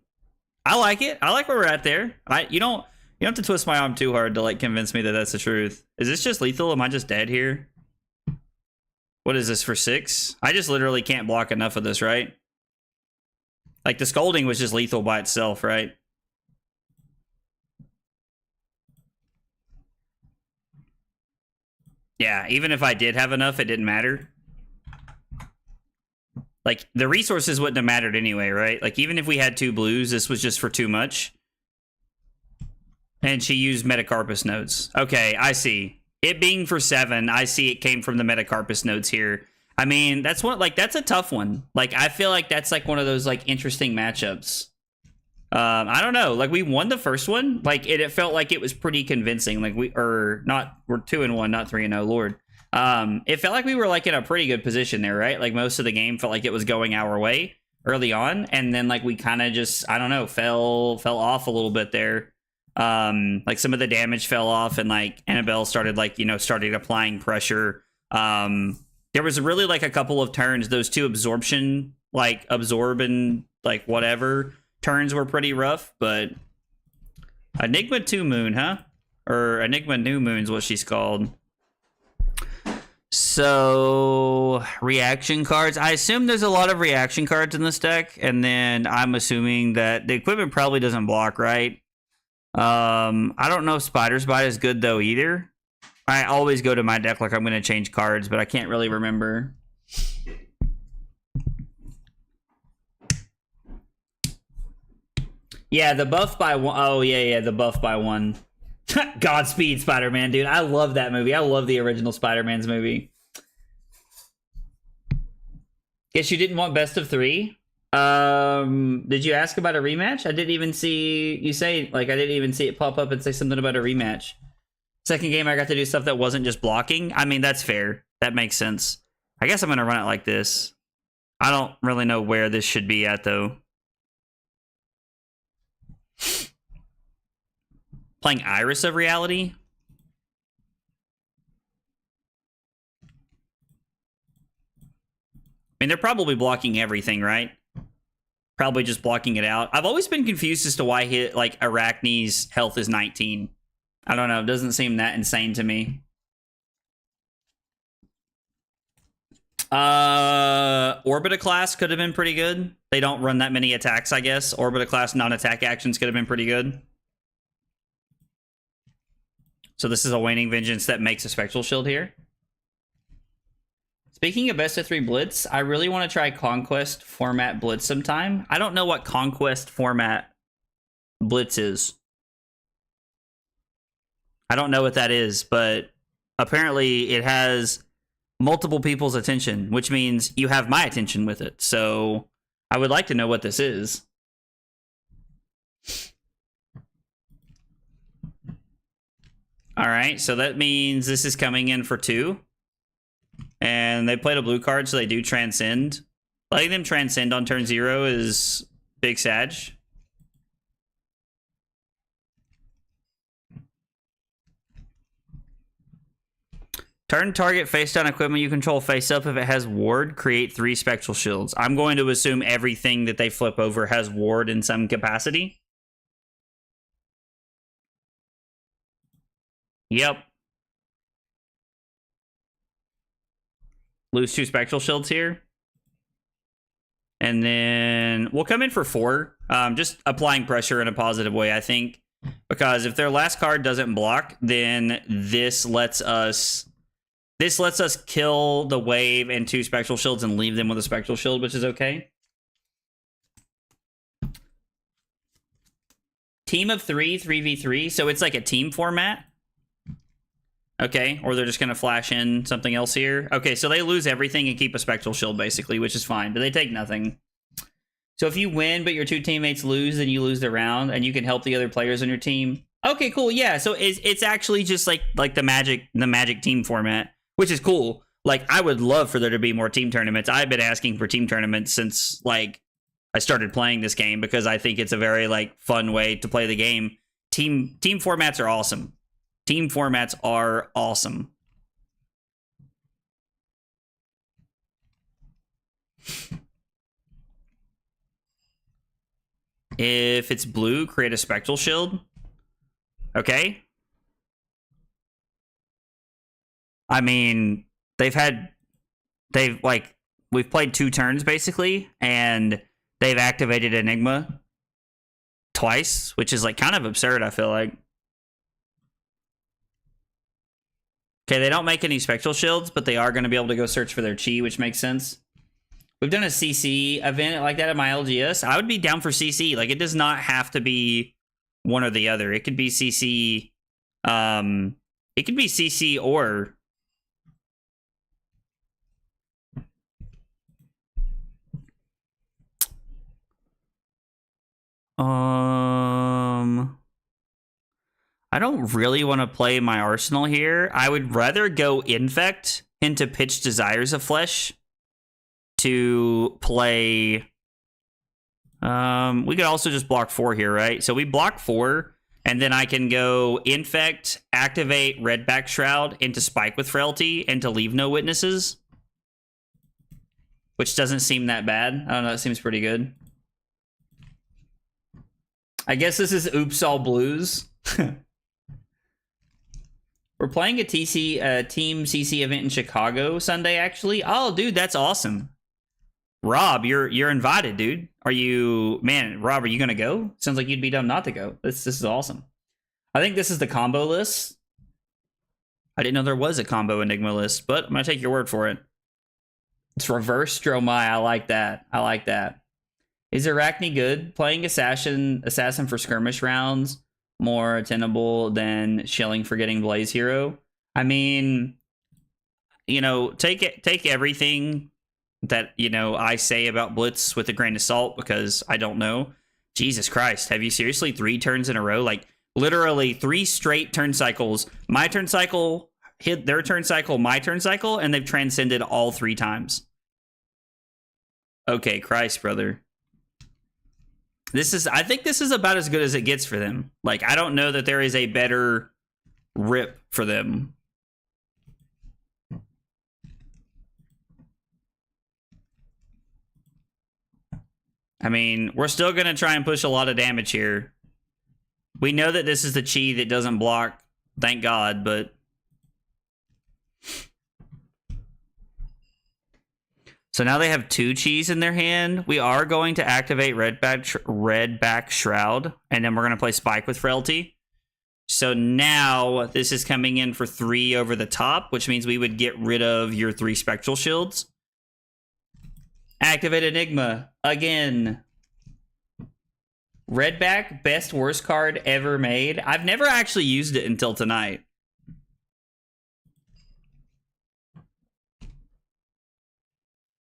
I like it. I like where we're at there. You don't have to twist my arm too hard to like convince me that that's the truth. Is this just lethal? Am I just dead here? What is this for 6? I just literally can't block enough of this, right? Like the Scolding was just lethal by itself, right? Yeah, even if I did have enough, it didn't matter. Like, the resources wouldn't have mattered anyway, right? Like, even if we had 2 blues, this was just for too much. And she used Metacarpus notes. Okay, I see. It being for 7, I see it came from the Metacarpus notes here. I mean, that's a tough one. Like, I feel like that's like one of those like interesting matchups. I don't know. Like, we won the first one. Like, it felt like it was pretty convincing. Like, we're 2-1, not 3-0. Lord. It felt like we were like in a pretty good position there, right? Like, most of the game felt like it was going our way early on, and then like we kind of just, I don't know, fell off a little bit there. Like some of the damage fell off, and like Annabelle started started applying pressure. There was really like a couple of turns. Those 2 absorb and like whatever turns were pretty rough, but Enigma 2 Moon, huh? Or Enigma New Moon's what she's called. So, reaction cards. I assume there's a lot of reaction cards in this deck, and then I'm assuming that the equipment probably doesn't block, right? I don't know if Spider's Bite is good, though, either. I always go to my deck like I'm going to change cards, but I can't really remember. Yeah, the buff by 1. Oh, yeah, the buff by 1. Godspeed, Spider-Man, dude. I love that movie. I love the original Spider-Man's movie. Guess you didn't want best of 3? Did you ask about a rematch? I didn't even see you say, like, I didn't even see it pop up and say something about a rematch. Second game, I got to do stuff that wasn't just blocking. I mean, that's fair. That makes sense. I guess I'm going to run it like this. I don't really know where this should be at, though. Playing Iris of Reality. I mean, they're probably blocking everything, right? Probably just blocking it out. I've always been confused as to why Arakni's health is 19. I don't know. It doesn't seem that insane to me. Orbita class could have been pretty good. They don't run that many attacks, I guess. Orbita class non-attack actions could have been pretty good. So this is a Waning Vengeance that makes a Spectral Shield here. Speaking of best of 3 Blitz, I really want to try Conquest format Blitz sometime. I don't know what Conquest format Blitz is. I don't know what that is, but apparently it has multiple people's attention, which means you have my attention with it. So I would like to know what this is. All right, so that means this is coming in for 2. And they played a blue card, so they do Transcend. Letting them Transcend on turn 0 is big Sag. Turn target face down equipment you control face up. If it has ward, create 3 spectral shields. I'm going to assume everything that they flip over has ward in some capacity. Yep. Lose 2 spectral shields here. And then we'll come in for 4. Just applying pressure in a positive way, I think. Because if their last card doesn't block, then this lets us kill the wave and 2 spectral shields and leave them with a spectral shield, which is okay. Team of 3, 3v3. So it's like a team format. Okay, or they're just going to flash in something else here. Okay, so they lose everything and keep a spectral shield, basically, which is fine. But they take nothing. So if you win, but your 2 teammates lose, then you lose the round, and you can help the other players on your team. Okay, cool. Yeah, so it's actually just like the Magic team format, which is cool. Like, I would love for there to be more team tournaments. I've been asking for team tournaments since, like, I started playing this game because I think it's a very, like, fun way to play the game. Team formats are awesome. Team formats are awesome. If it's blue, create a spectral shield. Okay. I mean, we've played 2 turns basically, and they've activated Enigma twice, which is like kind of absurd, I feel like. Okay, they don't make any spectral shields, but they are going to be able to go search for their chi, which makes sense. We've done a CC event like that at my LGS. I would be down for CC. Like, it does not have to be one or the other. It could be CC. It could be CC or... I don't really want to play my arsenal here. I would rather go Infect into Pitch Desires of Flesh to play... we could also just block 4 here, right? So we block 4, and then I can go Infect, activate Redback Shroud into Spike with Frailty, and to leave no witnesses. Which doesn't seem that bad. I don't know, that seems pretty good. I guess this is Oops All Blues. We're playing a Team CC event in Chicago Sunday, actually. Oh, dude, that's awesome. Rob, you're invited, dude. Rob, are you gonna go? Sounds like you'd be dumb not to go. This is awesome. I think this is the combo list. I didn't know there was a combo Enigma list, but I'm gonna take your word for it. It's reverse Stromae. I like that. I like that. Is Arakni good? Playing assassin for skirmish rounds more attainable than shilling for getting Blaze Hero? I mean, you know, take everything that, you know, I say about Blitz with a grain of salt, because I don't know. Jesus Christ, have you seriously 3 turns in a row? Like, literally 3 straight turn cycles. My turn cycle hit their turn cycle, my turn cycle, and they've transcended all 3 times. Okay, Christ, brother. I think this is about as good as it gets for them. Like, I don't know that there is a better rip for them. I mean, we're still going to try and push a lot of damage here. We know that this is the chi that doesn't block, thank God, but... So now they have 2 chis in their hand. We are going to activate Redback Shroud, and then we're going to play Spike with Frailty. So now this is coming in for 3 over the top, which means we would get rid of your 3 Spectral Shields. Activate Enigma again. Redback, best worst card ever made. I've never actually used it until tonight.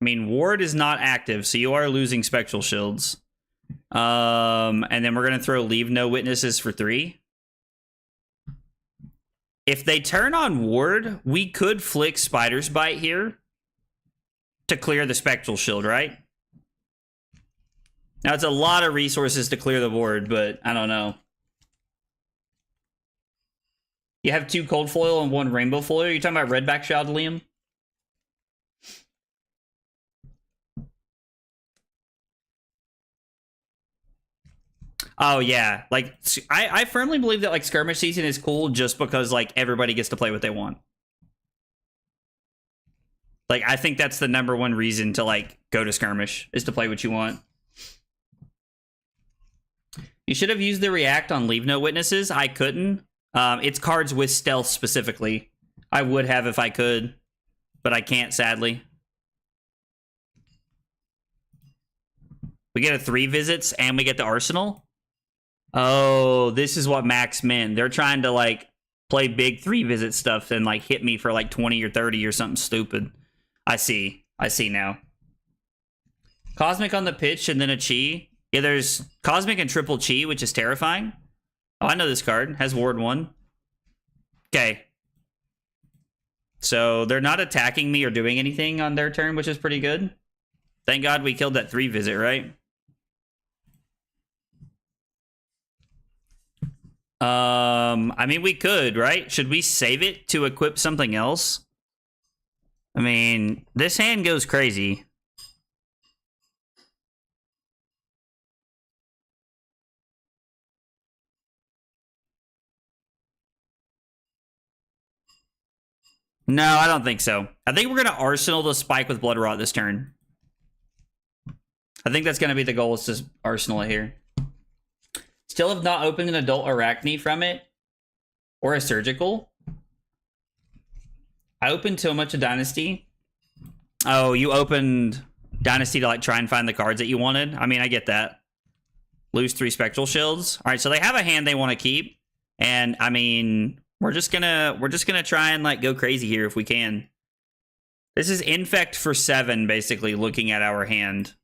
I mean, Ward is not active, so you are losing Spectral Shields. And then we're going to throw Leave No Witnesses for 3. If they turn on Ward, we could flick Spider's Bite here to clear the Spectral Shield, right? Now, it's a lot of resources to clear the board, but I don't know. You have 2 cold foil and 1 rainbow foil. Are you talking about Redback Shroud, Liam? Oh yeah, like I firmly believe that like skirmish season is cool just because like everybody gets to play what they want. Like I think that's the #1 reason to like go to skirmish is to play what you want. You should have used the react on Leave No Witnesses. I couldn't. It's cards with stealth specifically. I would have if I could, but I can't sadly. We get a 3 visits and we get the arsenal. Oh, this is what Max meant. They're trying to like play big 3 visit stuff and like hit me for like 20 or 30 or something stupid. I see. I see now. Cosmic on the pitch and then a Chi. Yeah, there's Cosmic and triple Chi, which is terrifying. Oh, I know this card. Has Ward 1. Okay. So they're not attacking me or doing anything on their turn, which is pretty good. Thank God we killed that 3 visit, right? I mean, we could, right? Should we save it to equip something else? I mean, this hand goes crazy. No, I don't think so. I think we're going to Arsenal the Spike with Blood Rot this turn. I think that's going to be the goal, is to Arsenal it here. Still have not opened an adult Arakni from it. Or a surgical. I opened so much of Dynasty. Oh, you opened Dynasty to like try and find the cards that you wanted? I mean, I get that. Lose 3 Spectral Shields. All right, so they have a hand they want to keep. And I mean, we're just gonna try and like go crazy here if we can. This is Infect for 7, basically, looking at our hand.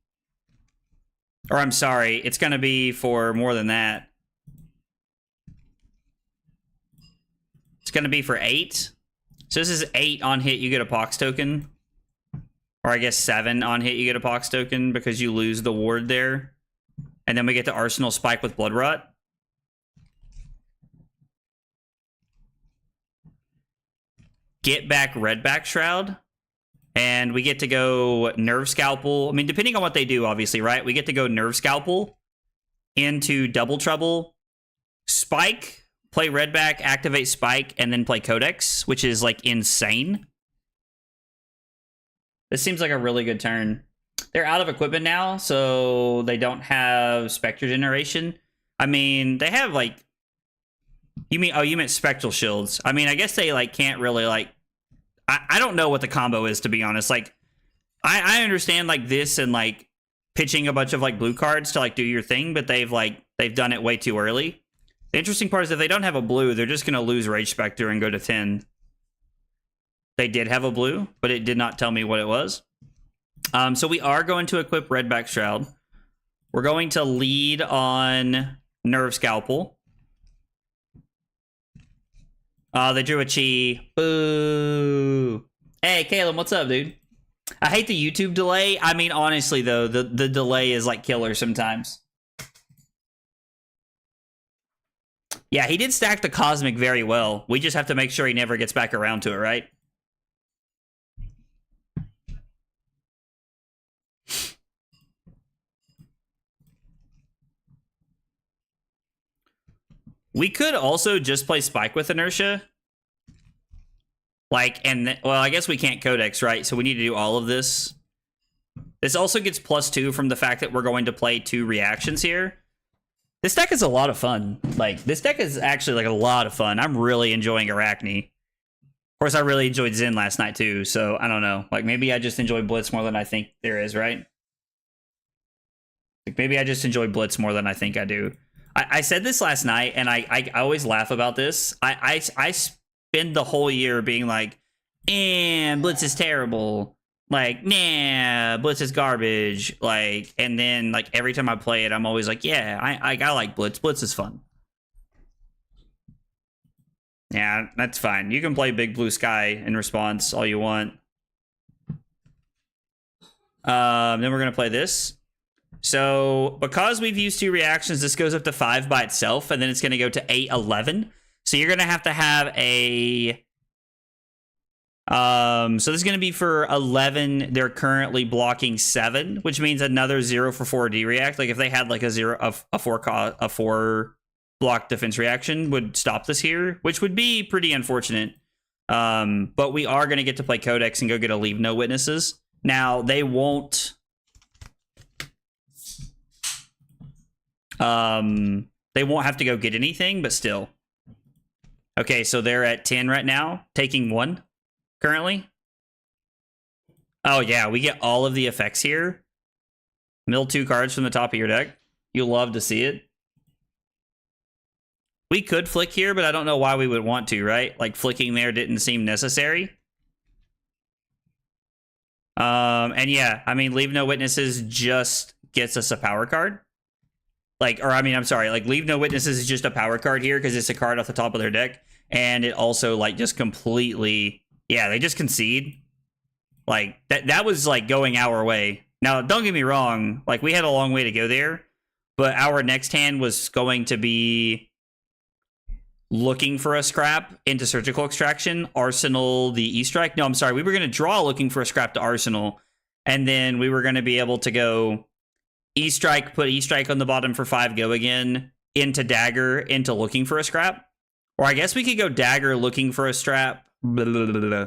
Or I'm sorry, it's gonna be for more than that. It's gonna be for 8. So this is 8 on hit, you get a Pox token. Or I guess 7 on hit, you get a Pox token because you lose the ward there. And then we get the Arsenal Spike with Blood Rot. Get back Redback Shroud. And we get to go Nerve Scalpel. I mean, depending on what they do, obviously, right? We get to go Nerve Scalpel into Double Trouble. Spike, play Redback, activate Spike, and then play Codex, which is, like, insane. This seems like a really good turn. They're out of equipment now, so they don't have Spectre Generation. I mean, they have, like... You meant Spectral Shields. I mean, I guess they, like, can't really, like... I don't know what the combo is, to be honest. Like, I understand, like, this and, like, pitching a bunch of, like, blue cards to, like, do your thing, but they've done it way too early. The interesting part is if they don't have a blue, they're just going to lose Rage Spectre and go to 10. They did have a blue, but it did not tell me what it was. So we are going to equip Redback Shroud. We're going to lead on Nerve Scalpel. They drew a Chi. Boo. Hey, Caleb, what's up, dude? I hate the YouTube delay. I mean, honestly, though, the delay is, like, killer sometimes. Yeah, he did stack the Cosmic very well. We just have to make sure he never gets back around to it, right? We could also just play Spike with Inertia. Like, well, I guess we can't Codex, right? So we need to do all of this. This also gets +2 from the fact that we're going to play 2 reactions here. This deck is a lot of fun. Like, this deck is actually, like, a lot of fun. I'm really enjoying Arakni. Of course, I really enjoyed Zen last night, too. So, I don't know. Like, maybe I just enjoy Blitz more than I think there is, right? Like, maybe I just enjoy Blitz more than I think I do. I said this last night, and I always laugh about this. I spend the whole year being like, Blitz is terrible. Like, nah, Blitz is garbage. Like, and then, like, every time I play it, I'm always like, yeah, I like Blitz. Blitz is fun. Yeah, that's fine. You can play Big Blue Sky in response all you want. Then we're going to play this. So, because we've used 2 reactions, this goes up to 5 by itself, and then it's going to go to 8, 11. So you're gonna have to have a so this is gonna be for 11. They're currently blocking 7, which means another 0 for 4 D react. Like if they had like a 4 block defense reaction would stop this here, which would be pretty unfortunate. But we are gonna get to play Codex and go get a Leave No Witnesses. Now they won't have to go get anything, but still. Okay, so they're at 10 right now, taking 1 currently. Oh yeah, we get all of the effects here. Mill 2 cards from the top of your deck. You'll love to see it. We could flick here, but I don't know why we would want to, right? Like flicking there didn't seem necessary. And yeah, I mean, Leave No Witnesses just gets us a power card. Like, or I mean, I'm sorry, like Leave No Witnesses is just a power card here because it's a card off the top of their deck. And it also like just completely, yeah, they just concede. Like that was like going our way. Now, don't get me wrong, like we had a long way to go there, but our next hand was going to be looking for a scrap into Surgical Extraction, Arsenal, the E-Strike. No, I'm sorry, we were going to draw looking for a scrap to Arsenal, and then we were going to be able to go E-Strike, put E-Strike on the bottom for 5, go again, into Dagger, into looking for a scrap. Or I guess we could go Dagger, looking for a strap. Blah, blah, blah, blah.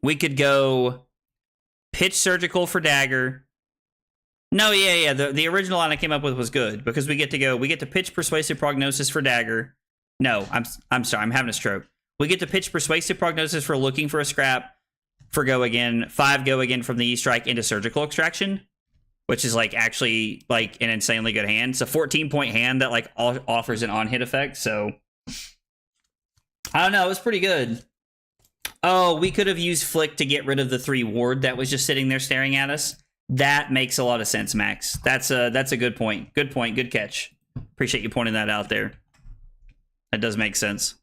We could go pitch Surgical for Dagger. No, yeah. The original line I came up with was good because we get to pitch Persuasive Prognosis for Dagger. No, I'm sorry, I'm having a stroke. We get to pitch Persuasive Prognosis for looking for a scrap for go again, 5 go again from the E-Strike into Surgical Extraction, which is like actually like an insanely good hand. It's a 14-point hand that like offers an on-hit effect. So I don't know, it was pretty good. Oh, we could have used Flick to get rid of the 3 ward that was just sitting there staring at us. That makes a lot of sense, Max. That's a good point. Good point. Good catch. Appreciate you pointing that out there. That does make sense.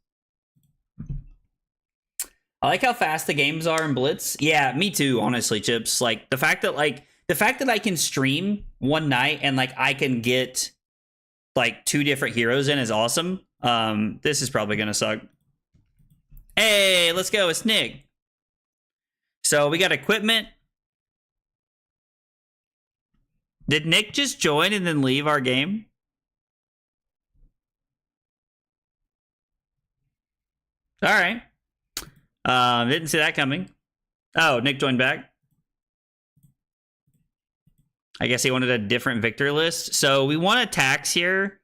I like how fast the games are in Blitz. Yeah, me too, honestly, Chips. Like the fact that I can stream one night and like I can get like 2 different heroes in is awesome. This is probably gonna suck. Hey, let's go. It's Nick. So we got equipment. Did Nick just join and then leave our game? All right. Didn't see that coming. Oh, Nick joined back. I guess he wanted a different victor list. So we want a tax here.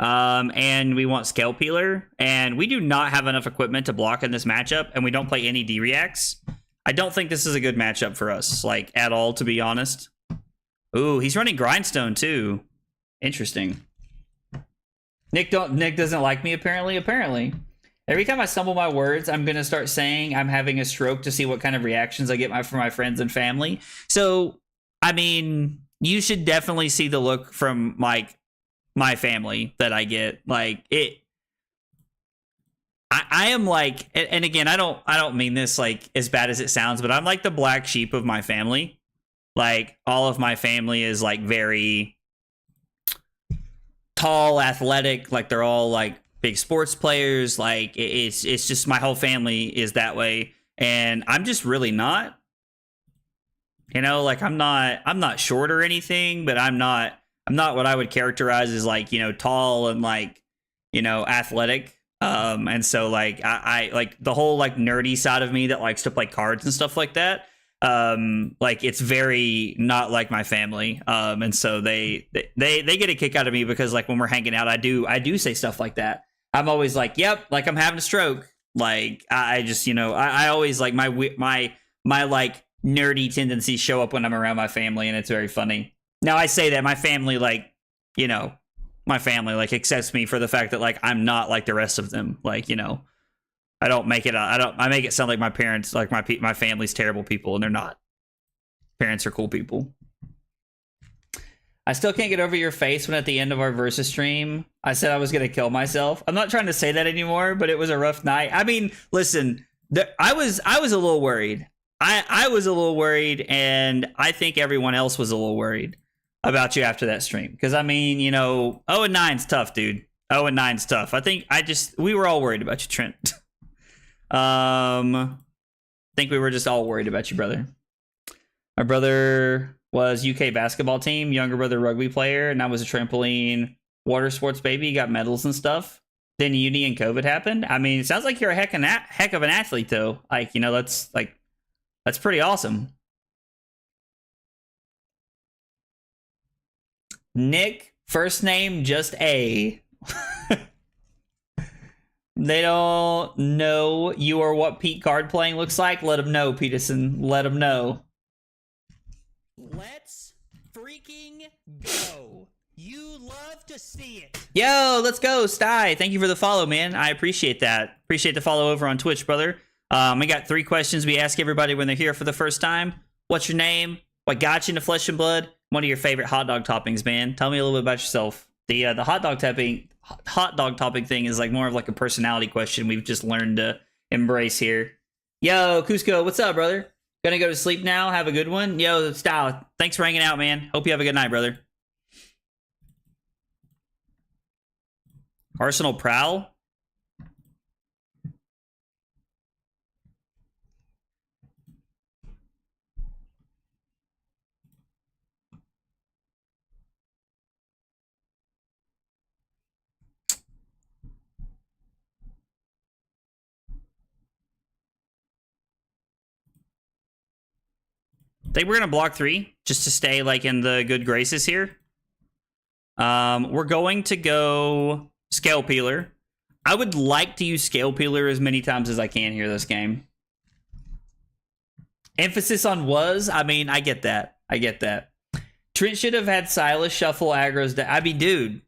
And we want Scale Peeler. And we do not have enough equipment to block in this matchup. And we don't play any D-Reacts. I don't think this is a good matchup for us, like, at all, to be honest. Ooh, he's running Grindstone, too. Interesting. Nick doesn't like me, apparently. Every time I stumble my words, I'm going to start saying I'm having a stroke to see what kind of reactions I get from my friends and family. So, I mean, you should definitely see the look from, like, my family that I get. Like, I am like, and again, I don't mean this, like, as bad as it sounds, but I'm like the black sheep of my family. Like, all of my family is, like, very tall, athletic. Like, they're all, like, big sports players. Like, it's just my whole family is that way. And I'm just really not. You know, like, I'm not short or anything, but I'm not what I would characterize as, like, you know, tall and, like, you know, athletic. And so, like, I like the whole, like, nerdy side of me that likes to play cards and stuff like that. Like, it's very not like my family. And so they get a kick out of me because, like, when we're hanging out, I do say stuff like that. I'm always like, yep, like, I'm having a stroke. Like, I just, you know, I always, like, my like nerdy tendencies show up when I'm around my family, and it's very funny. Now, I say that my family, like, you know, my family, like, accepts me for the fact that, like, I'm not like the rest of them. Like, you know, I make it sound like my parents, like, my family's terrible people, and they're not. Parents are cool people. I still can't get over your face when at the end of our Versus stream, I said I was going to kill myself. I'm not trying to say that anymore, but it was a rough night. I mean, listen, I was a little worried. I was a little worried, and I think everyone else was a little worried about you after that stream. Because, I mean, you know, 0-9's tough, dude. 0-9's tough. I think we were all worried about you, Trent. I think we were just all worried about you, brother. My brother was UK basketball team, younger brother rugby player, and I was a trampoline water sports baby. Got medals and stuff. Then uni and COVID happened. I mean, it sounds like you're a heck of an athlete, though. Like, you know, that's pretty awesome. Nick, first name just A. They don't know you or what Pete card playing looks like. Let them know, Peterson. Let them know. Let's freaking go. You love to see it. Yo, let's go, Sty. Thank you for the follow, man. I appreciate that. Appreciate the follow over on Twitch, brother. We got 3 questions we ask everybody when they're here for the first time. What's your name? What got you into Flesh and Blood? One of your favorite hot dog toppings, man. Tell me a little bit about yourself. The hot dog topping thing is like more of like a personality question we've just learned to embrace here. Yo, Cusco, what's up, brother? Gonna go to sleep now. Have a good one. Yo, Style, thanks for hanging out, man. Hope you have a good night, brother. Arsenal Prowl. I think we're gonna block 3 just to stay like in the good graces here. We're going to go Scale Peeler. I would like to use Scale Peeler as many times as I can here this game. Emphasis on was. I mean, I get that. I get that. Trent should have had Silas shuffle aggro's. I mean, dude,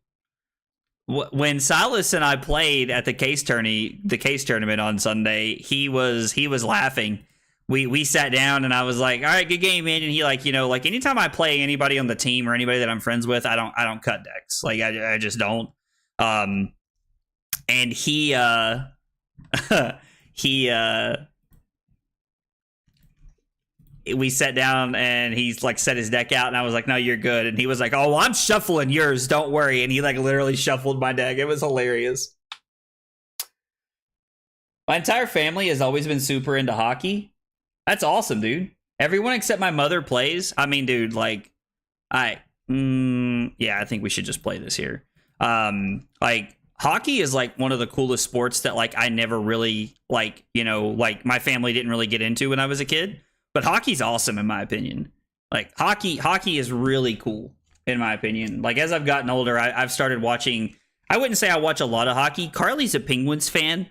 when Silas and I played at the case tournament on Sunday, he was laughing. We sat down and I was like, all right, good game, man. And he like, you know, like anytime I play anybody on the team or anybody that I'm friends with, I don't cut decks. Like I just don't. And he we sat down and he's like set his deck out and I was like, no, you're good. And he was like, oh, well, I'm shuffling yours, don't worry. And he like literally shuffled my deck. It was hilarious. My entire family has always been super into hockey. That's awesome, dude. Everyone except my mother plays. I mean, dude, like, yeah, I think we should just play this here. Like, hockey is like one of the coolest sports that like I never really like, you know, like my family didn't really get into when I was a kid. But hockey's awesome in my opinion. Like hockey is really cool in my opinion. Like as I've gotten older, I've started watching. I wouldn't say I watch a lot of hockey. Carly's a Penguins fan.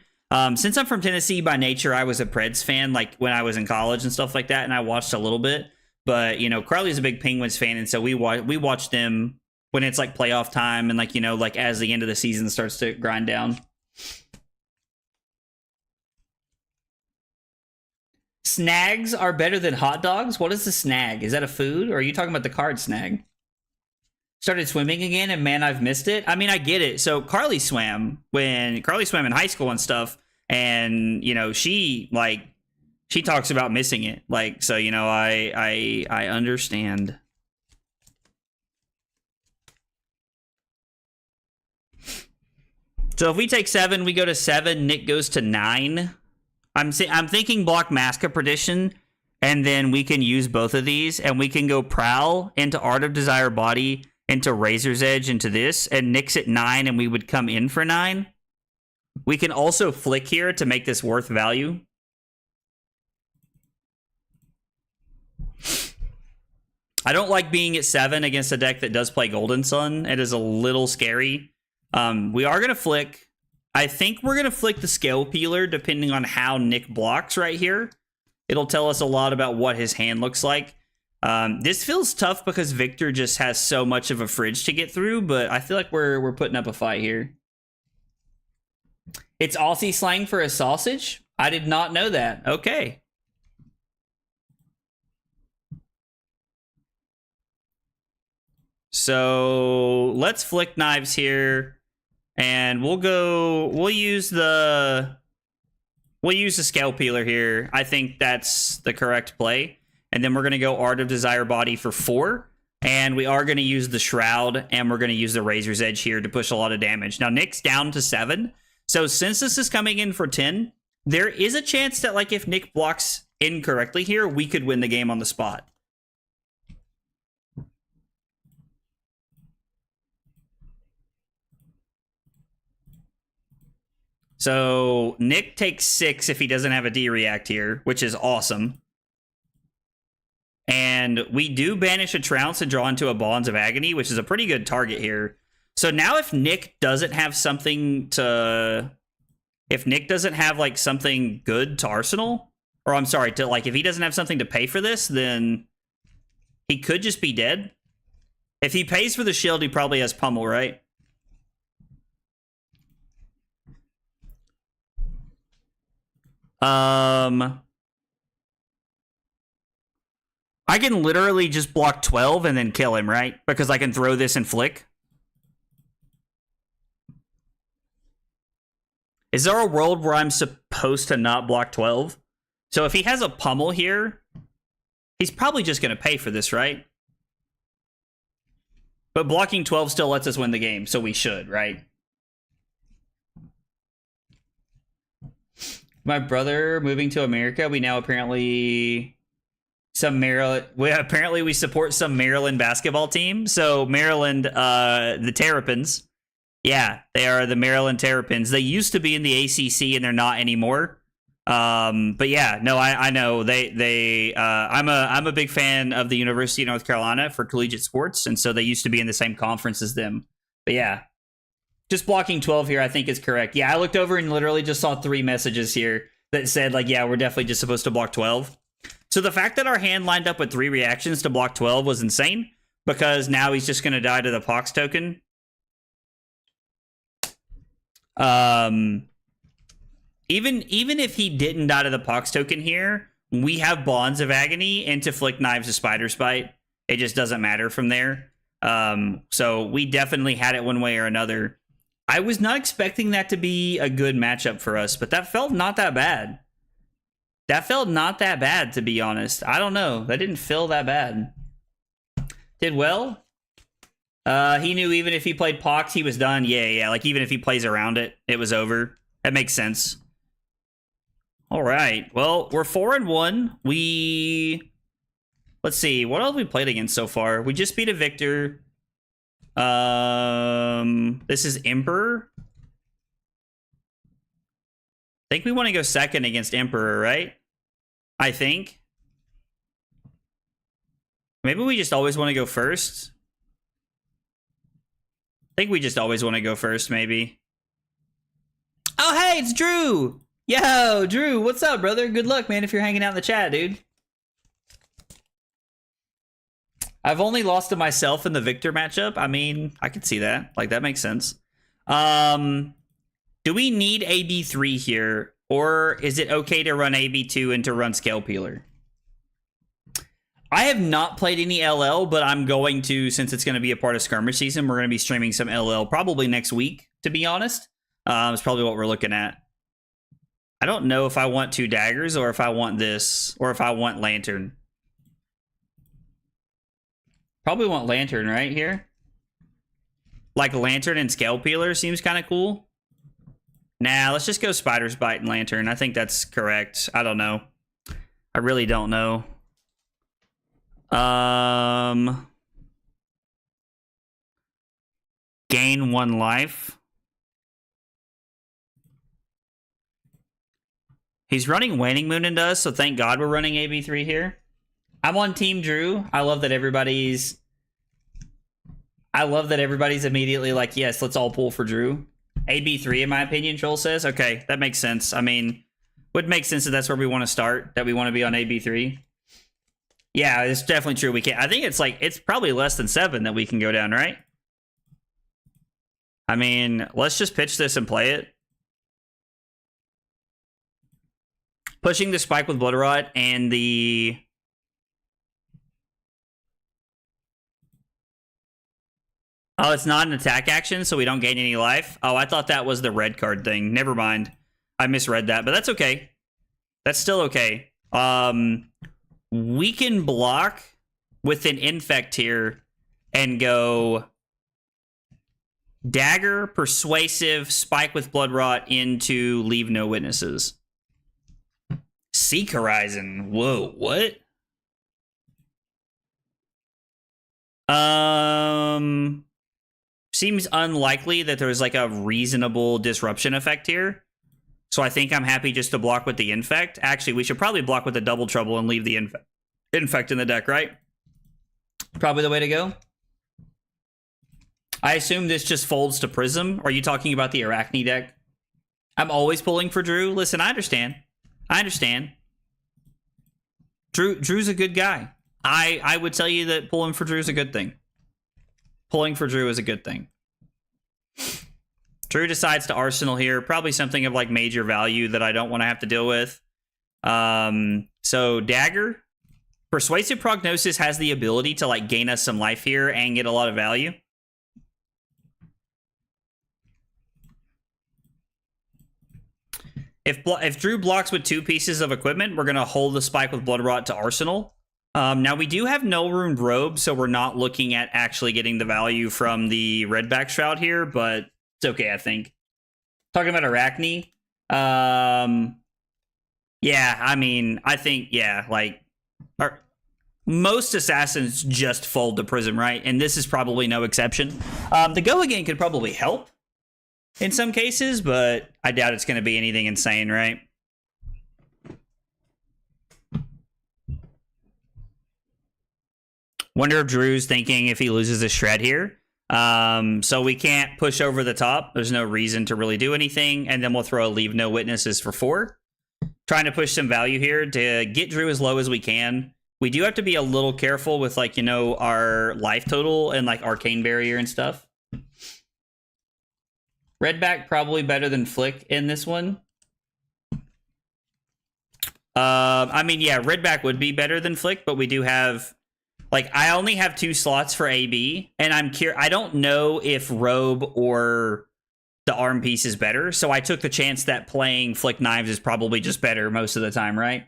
Since I'm from Tennessee by nature, I was a Preds fan, like when I was in college and stuff like that, and I watched a little bit. But you know, Carly's a big Penguins fan, and so we watch them when it's like playoff time, and like you know, like as the end of the season starts to grind down. Snags are better than hot dogs. What is the snag? Is that a food, or are you talking about the card snag? Started swimming again, and man, I've missed it. I mean, I get it. So Carly swam in high school and stuff, and you know, she talks about missing it. Like, so you know, I understand. So if we take 7, we go to 7. Nick goes to 9. I'm thinking block Mask of Perdition, and then we can use both of these, and we can go Prowl into Art of Desire Body, into Razor's Edge, into this, and Nick's at 9, and we would come in for 9. We can also flick here to make this worth value. I don't like being at 7 against a deck that does play Golden Sun. It is a little scary. We are going to flick. I think we're going to flick the Scale Peeler depending on how Nick blocks right here. It'll tell us a lot about what his hand looks like. This feels tough because Victor just has so much of a fridge to get through, but I feel like we're putting up a fight here. It's Aussie slang for a sausage? I did not know that. Okay. So let's flick knives here. And we'll use the Scale Peeler here. I think that's the correct play. And then we're going to go Art of Desire Body for 4. And we are going to use the Shroud, and we're going to use the Razor's Edge here to push a lot of damage. Now, Nick's down to 7. So since this is coming in for 10, there is a chance that, like, if Nick blocks incorrectly here, we could win the game on the spot. So Nick takes 6 if he doesn't have a D-React here, which is awesome. And we do banish a Trounce and draw into a Bonds of Agony, which is a pretty good target here. So now if Nick doesn't have something to... If Nick doesn't have, like, something good to Arsenal... Or, I'm sorry, to, like, if he doesn't have something to pay for this, then he could just be dead. If he pays for the shield, he probably has Pummel, right? I can literally just block 12 and then kill him, right? Because I can throw this and flick. Is there a world where I'm supposed to not block 12? So if he has a Pummel here, he's probably just going to pay for this, right? But blocking 12 still lets us win the game, so we should, right? My brother moving to America, we now apparently... apparently we support some Maryland basketball team. So Maryland, the Terrapins. Yeah, they are the Maryland Terrapins. They used to be in the ACC and they're not anymore. But yeah, no, I know I'm a big fan of the University of North Carolina for collegiate sports, and so they used to be in the same conference as them. But yeah, just blocking 12 here, I think is correct. Yeah, I looked over and literally just saw 3 messages here that said, like, yeah, we're definitely just supposed to block 12. So the fact that our hand lined up with 3 reactions to block 12 was insane, because now he's just going to die to the Pox token. Even if he didn't die to the Pox token here, we have Bonds of Agony and to flick Knives of Spider Spite. It just doesn't matter from there. So we definitely had it one way or another. I was not expecting that to be a good matchup for us, but that felt not that bad. That felt not that bad, to be honest. I don't know. That didn't feel that bad. Did well. He knew even if he played Pox, he was done. Yeah. Like, even if he plays around it, it was over. That makes sense. All right. Well, we're 4-1. Let's see. What else have we played against so far? We just beat a Victor. This is Emperor. I think we want to go second against Emperor, right? I think. Maybe we just always want to go first. I think we just always want to go first, maybe. Oh, hey, it's Drew! Yo, Drew, what's up, brother? Good luck, man, if you're hanging out in the chat, dude. I've only lost to myself in the Victor matchup. I mean, I can see that. Like, that makes sense. Do we need AB3 here? Or is it okay to run AB2 and to run Scale Peeler? I have not played any LL, but I'm going to, since it's going to be a part of Skirmish season, we're going to be streaming some LL probably next week, to be honest. It's probably what we're looking at. I don't know if I want 2 daggers or if I want this, or if I want Lantern. Probably want Lantern right here. Like Lantern and Scale Peeler seems kind of cool. Nah, let's just go Spider's Bite and Lantern. I think that's correct. I don't know. I really don't know. Gain 1 life. He's running Waning Moon into us, so thank God we're running AB3 here. I'm on Team Drew. I love that everybody's immediately like, yes, let's all pull for Drew. AB3, in my opinion, Troll says. Okay, that makes sense. I mean, would make sense that that's where we want to start, that we want to be on AB3. Yeah, it's definitely true. We can't. I think it's probably less than 7 that we can go down, right? I mean, let's just pitch this and play it. Pushing the Spike with Blood Rot and the... Oh, it's not an attack action, so we don't gain any life. Oh, I thought that was the red card thing. Never mind. I misread that, but that's okay. That's still okay. We can block with an Infect here and go Dagger, Persuasive, Spike with Blood Rot into Leave No Witnesses. Seek Horizon. Whoa, what? Seems unlikely that there's like a reasonable disruption effect here. So I think I'm happy just to block with the Infect. Actually, we should probably block with the Double Trouble and leave the Infect in the deck, right? Probably the way to go. I assume this just folds to Prism. Are you talking about the Arakni deck? I'm always pulling for Drew. Listen, I understand. I understand. Drew's a good guy. I would tell you that pulling for Drew is a good thing. Pulling for Drew is a good thing. Drew decides to Arsenal here. Probably something of like major value that I don't want to have to deal with. So Dagger. Persuasive Prognosis has the ability to like gain us some life here and get a lot of value. If Drew blocks with 2 pieces of equipment, we're going to hold the Spike with Blood Rot to Arsenal. Now, we do have Null Ruined Robe, so we're not looking at actually getting the value from the Redback Shroud here, but it's okay, I think. Talking about Arakni. Yeah, I mean, I think, yeah, like, most Assassins just fold to Prism, right? And this is probably no exception. The Go Again could probably help in some cases, but I doubt it's going to be anything insane, right? Wonder if Drew's thinking if he loses a Shred here. So we can't push over the top. There's no reason to really do anything. And then we'll throw a Leave No Witnesses for 4. Trying to push some value here to get Drew as low as we can. We do have to be a little careful with, like, you know, our life total and, like, Arcane Barrier and stuff. Redback probably better than Flick in this one. I mean, yeah, Redback would be better than Flick, but we do have, like, I only have 2 slots for AB, and I don't know if Robe or the arm piece is better, so I took the chance that playing Flick Knives is probably just better most of the time, right?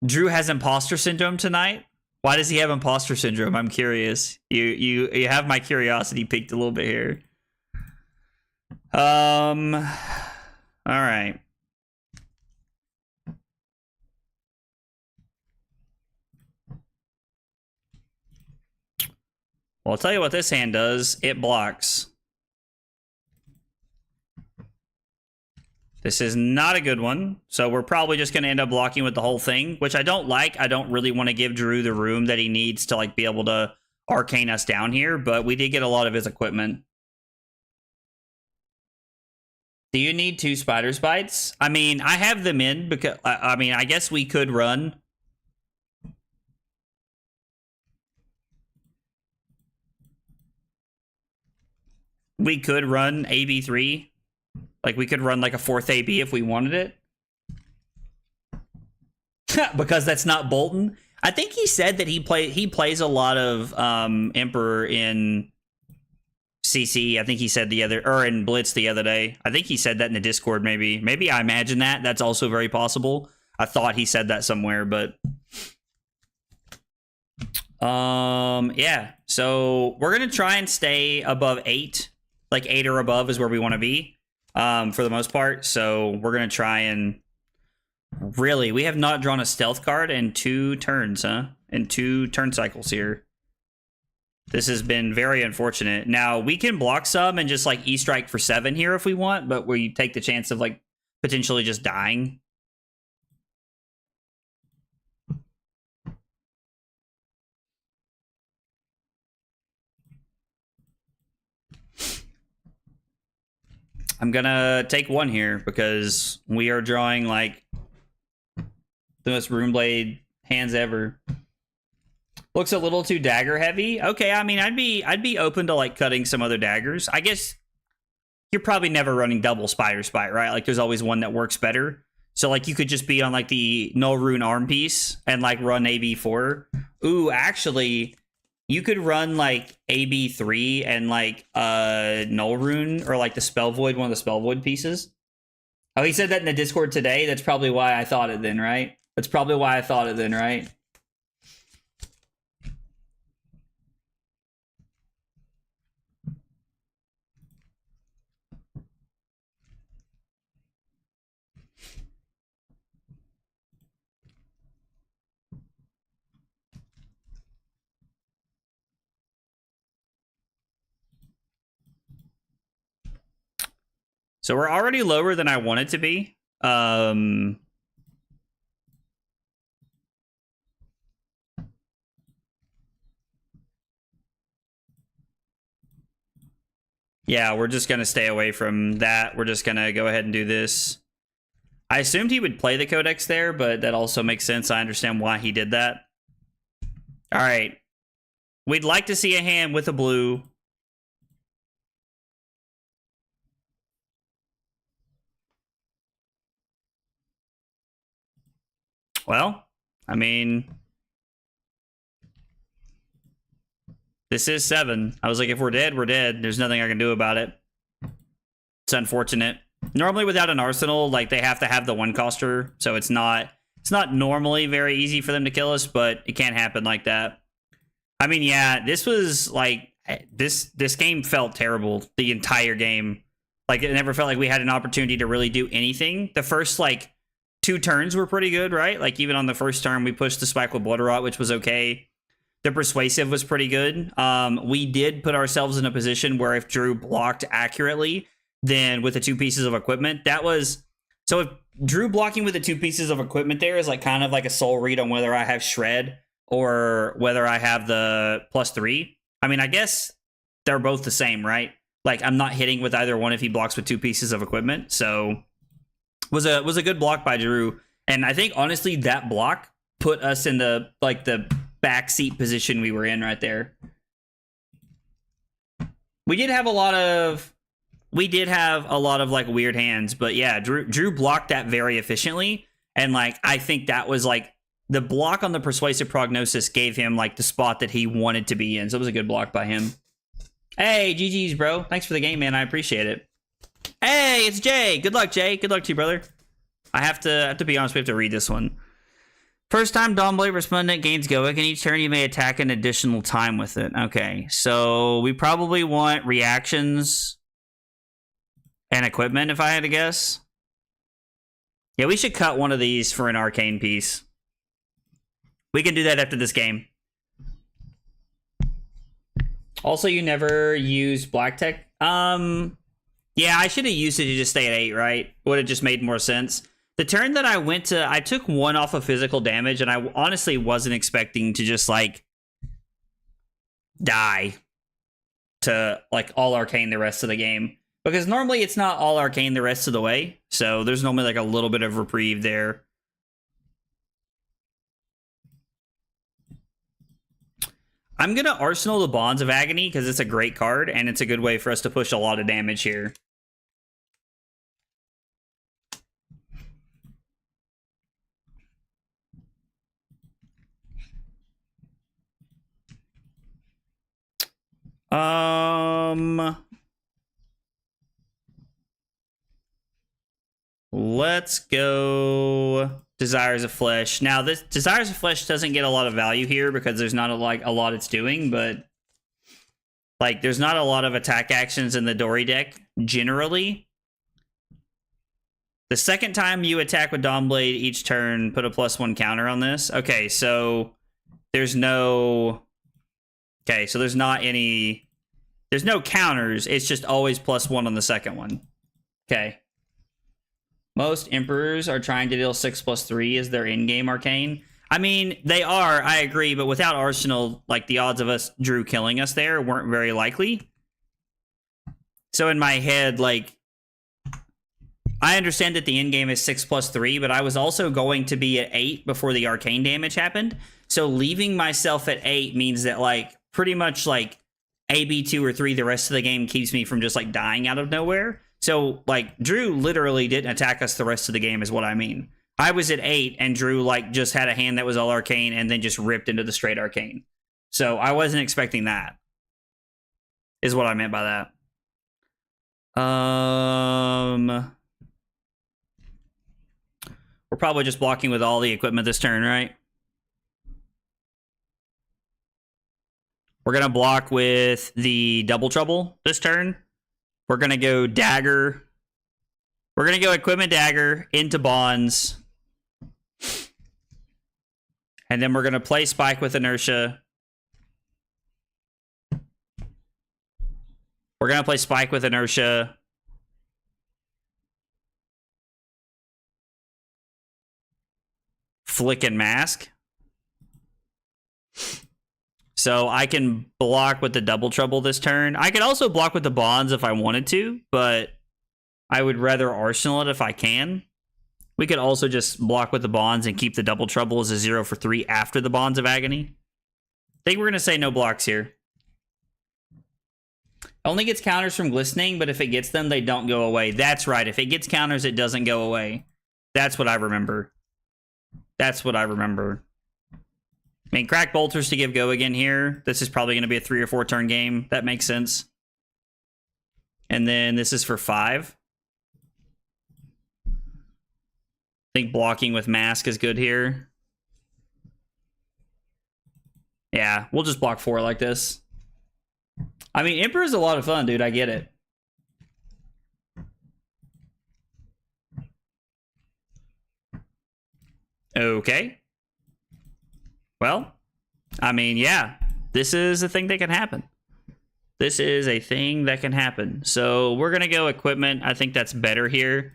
Drew has imposter syndrome tonight. Why does he have imposter syndrome? I'm curious. You have my curiosity piqued a little bit here. All right. Well, I'll tell you what this hand does. It blocks. This is not a good one, so we're probably just going to end up blocking with the whole thing, which I don't like. I don't really want to give Drew the room that he needs to, like, be able to arcane us down here, but we did get a lot of his equipment. Do you need 2 Spider's Bites? I mean, I have them in because, I mean, I guess we could run. We could run AB3. Like, we could run, like, a 4th AB if we wanted it. Because that's not Bolton. I think he said that he plays a lot of Emperor in CC. I think he said in Blitz the other day. I think he said that in the Discord, maybe. Maybe I imagine that. That's also very possible. I thought he said that somewhere, but... yeah. So, we're going to try and stay above 8. Like, 8 or above is where we want to be. For the most part, so we're gonna try and really, we have not drawn a stealth card in 2 turns, huh? In 2 turn cycles here. This has been very unfortunate. Now we can block some and just like E-strike for 7 here if we want, but we take the chance of like potentially just dying. I'm gonna take 1 here because we are drawing like the most Runeblade hands ever. Looks a little too dagger heavy. Okay, I mean, I'd be open to like cutting some other daggers. I guess you're probably never running double Spider Spite, right? Like there's always one that works better. So like you could just be on like the Null Rune arm piece and like run AB4. Ooh, actually, you could run like AB3 and like Null Rune or like the Spell Void, one of the Spell Void pieces. Oh, he said that in the Discord today. That's probably why I thought it then, right? That's probably why I thought it then, right? So we're already lower than I want it to be. Yeah, we're just going to stay away from that. We're just going to go ahead and do this. I assumed he would play the Codex there, but that also makes sense. I understand why he did that. All right. We'd like to see a hand with a blue. Well, I mean, this is 7. I was like, if we're dead, we're dead. There's nothing I can do about it. It's unfortunate. Normally without an arsenal, like they have to have the 1-coster, so it's not normally very easy for them to kill us, but it can't happen like that. I mean, yeah, this was like this game felt terrible the entire game. Like it never felt like we had an opportunity to really do anything. The first like 2 turns were pretty good, right? Like even on the first turn we pushed the spike with Blood Rot, which was okay. The persuasive was pretty good. We did put ourselves in a position where if Drew blocked accurately, then with the 2 pieces of equipment, that was... So if Drew blocking with the 2 pieces of equipment there is like kind of like a soul read on whether I have Shred or whether I have the +3. I mean, I guess they're both the same, right? Like I'm not hitting with either one if he blocks with 2 pieces of equipment. So was a good block by Drew. And I think honestly that block put us in the backseat position we were in right there. We did have a lot of like weird hands, but yeah, Drew blocked that very efficiently, and like I think that was like the block on the persuasive prognosis gave him like the spot that he wanted to be in, so it was a good block by him. Hey, GG's, bro. Thanks for the game, man. I appreciate it. Hey, it's Jay. Good luck, Jay. Good luck to you, brother. I have to be honest. We have to read this one. First time Dawnblade Resplendent gains Goic, and each turn you may attack an additional time with it. Okay, so we probably want reactions and equipment, if I had to guess. Yeah, we should cut one of these for an arcane piece. We can do that after this game. Also, you never use Black Tech. Yeah, I should have used it to just stay at 8, right? Would have just made more sense. The turn that I went to, I took 1 off of physical damage, and I honestly wasn't expecting to just, like, die to, like, all arcane the rest of the game. Because normally it's not all arcane the rest of the way, so there's normally, like, a little bit of reprieve there. I'm going to Arsenal the Bonds of Agony, because it's a great card, and it's a good way for us to push a lot of damage here. Let's go Desires of Flesh. Now, this Desires of Flesh doesn't get a lot of value here because there's not a lot it's doing, but like there's not a lot of attack actions in the Dory deck generally. The second time you attack with Dawnblade each turn, put a +1 counter on this. Okay, so there's no... Okay, so there's not any... There's no counters. It's just always +1 on the second one. Okay. Most Emperors are trying to deal 6+3 as their in-game arcane. I mean, they are, I agree, but without Arsenal, like, the odds of us, Drew, killing us there weren't very likely. So in my head, like, I understand that the in-game is 6+3, but I was also going to be at 8 before the arcane damage happened. So leaving myself at 8 means that, like, pretty much, like, AB 2 or 3 the rest of the game keeps me from just, like, dying out of nowhere. So, like, Drew literally didn't attack us the rest of the game is what I mean. I was at 8, and Drew, like, just had a hand that was all arcane and then just ripped into the straight arcane. So I wasn't expecting that, is what I meant by that. We're probably just blocking with all the equipment this turn, right? We're going to block with the Double Trouble this turn. We're going to go Dagger. We're going to go Equipment Dagger into Bonds. And then we're going to play Spike with Inertia. We're going to play Spike with Inertia. Flick and Mask. So I can block with the Double Trouble this turn. I could also block with the Bonds if I wanted to, but I would rather Arsenal it if I can. We could also just block with the Bonds and keep the Double Trouble as a 0 for 3 after the Bonds of Agony. I think we're going to say no blocks here. Only gets counters from Glistening, but if it gets them, they don't go away. That's right. If it gets counters, it doesn't go away. That's what I remember. That's what I remember. I mean, crack Bolters to give go again here. This is probably going to be a 3 or 4 turn game. That makes sense. And then this is for 5. I think blocking with Mask is good here. Yeah, we'll just block 4 like this. I mean, Emperor is a lot of fun, dude. I get it. Okay. Well, I mean, yeah. This is a thing that can happen. This is a thing that can happen. So we're going to go equipment. I think that's better here.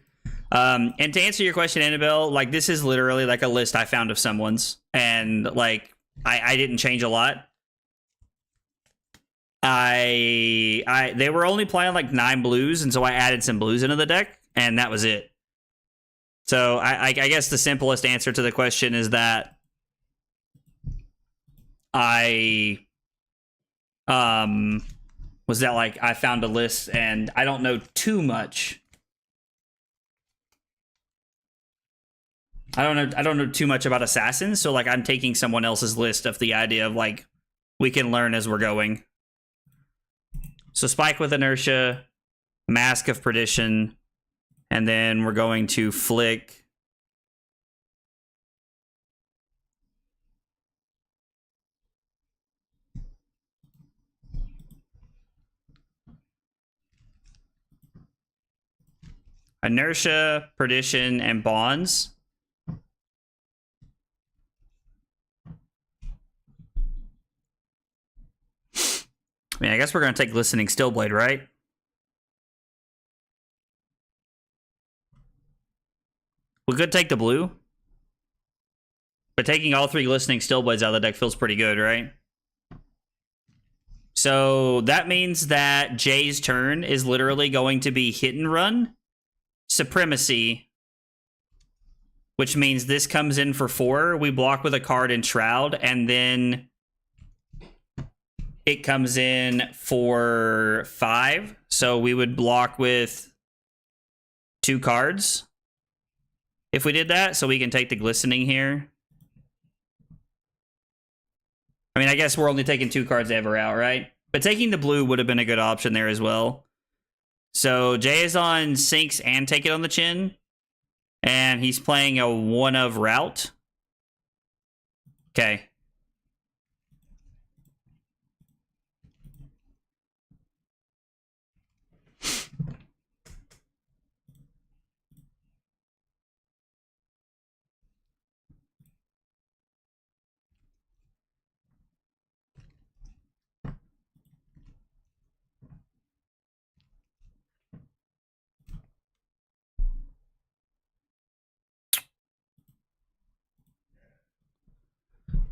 And to answer your question, Annabelle, like, this is literally like a list I found of someone's. And, like, I didn't change a lot. They were only playing like 9 blues, and so I added some blues into the deck, and that was it. So I guess the simplest answer to the question is that I found a list, and I don't know too much. I don't know too much about assassins, so like I'm taking someone else's list of the idea of like we can learn as we're going. So Spike with Inertia, Mask of Perdition, and then we're going to Flick. Inertia, Perdition, and Bonds. I mean, I guess we're going to take Glistening Stillblade, right? We could take the blue. But taking all 3 Glistening Stillblades out of the deck feels pretty good, right? So that means that Jay's turn is literally going to be Hit and Run, Supremacy, which means this comes in for 4. We block with a card in Shroud, and then it comes in for 5. So we would block with 2 cards if we did that. So we can take the Glistening here. I mean, I guess we're only taking 2 cards ever out, right? But taking the blue would have been a good option there as well. So Jay is on Sinks and Take It on the Chin. And he's playing a 1 of Route. Okay.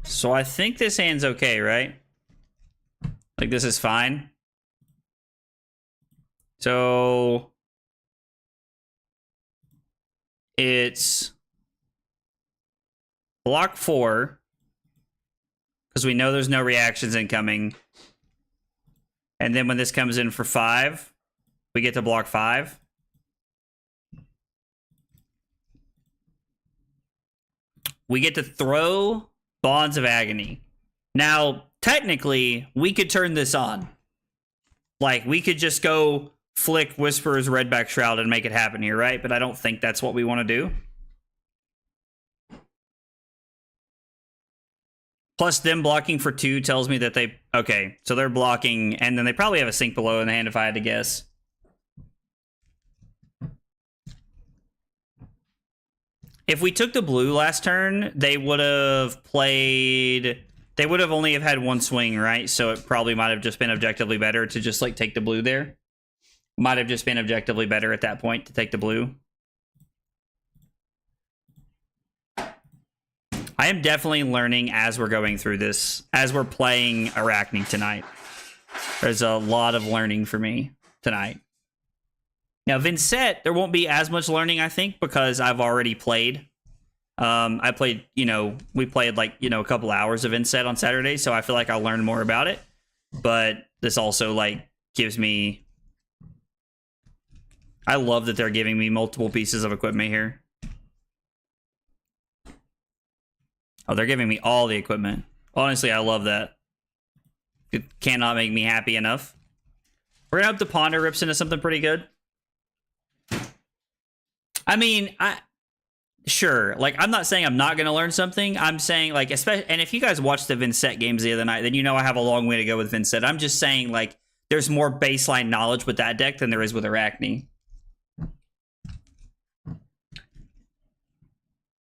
So I think this hand's okay, right? Like, this is fine. So it's block 4 because we know there's no reactions incoming. And then when this comes in for 5, we get to block 5. We get to throw Bonds of Agony. Now, technically, we could turn this on. Like, we could just go Flick, Whisper's, Redback Shroud and make it happen here, right? But I don't think that's what we want to do. Plus, them blocking for 2 tells me that they... Okay, so they're blocking, and then they probably have a Sink Below in the hand if I had to guess. If we took the blue last turn, they would have played... They would have only have had 1 swing, right? So it probably might have just been objectively better to just, like, take the blue there. Might have just been objectively better at that point to take the blue. I am definitely learning as we're going through this, as we're playing Arakni tonight. There's a lot of learning for me tonight. Now, Vynnset, there won't be as much learning, I think, because I've already played. I played, we played like, a couple hours of Vynnset on Saturday, so I feel like I'll learn more about it. But this also, like, gives me... I love that they're giving me multiple pieces of equipment here. Oh, they're giving me all the equipment. Honestly, I love that. It cannot make me happy enough. We're gonna hope the Ponder rips into something pretty good. I mean, sure. Like, I'm not saying I'm not gonna learn something. I'm saying, like, especially, and if you guys watched the Vynnset games the other night, then you know I have a long way to go with Vynnset. I'm just saying, like, there's more baseline knowledge with that deck than there is with Arakni.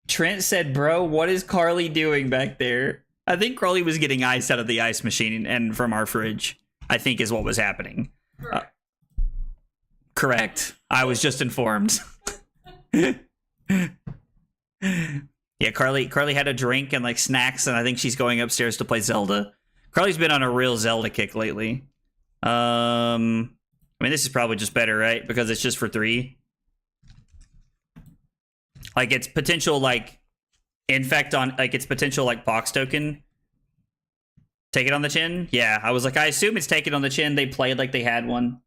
Trent said, bro, what is Carly doing back there? I think Carly was getting ice out of the ice machine and from our fridge, I think is what was happening. Correct. I was just informed. Yeah, Carly had a drink and like snacks, and I think she's going upstairs to play Zelda. Carly's been on a real Zelda kick lately. I mean, this is probably just better, right? Because it's just for 3. Like, it's potential, like, infect on, like, it's potential, like, Pox token. Take it on the chin? Yeah, I was like, I assume it's taken on the chin. They played like they had one.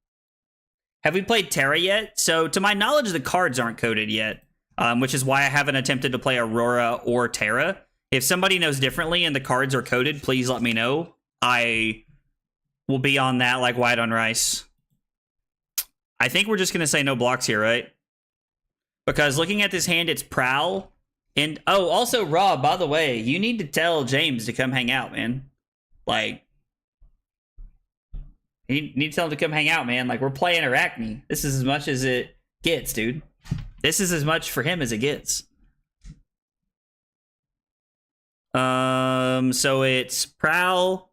Have we played Terra yet? So, to my knowledge, the cards aren't coded yet, which is why I haven't attempted to play Aurora or Terra. If somebody knows differently and the cards are coded, please let me know. I will be on that like white on rice. I think we're just going to say no blocks here, right? Because looking at this hand, it's Prowl. And, oh, also, Rob, by the way, you need to tell James to come hang out, man. Like, you need to tell him to come hang out, man. Like, we're playing Arakni. This is as much as it gets, dude. This is as much for him as it gets. So it's Prowl,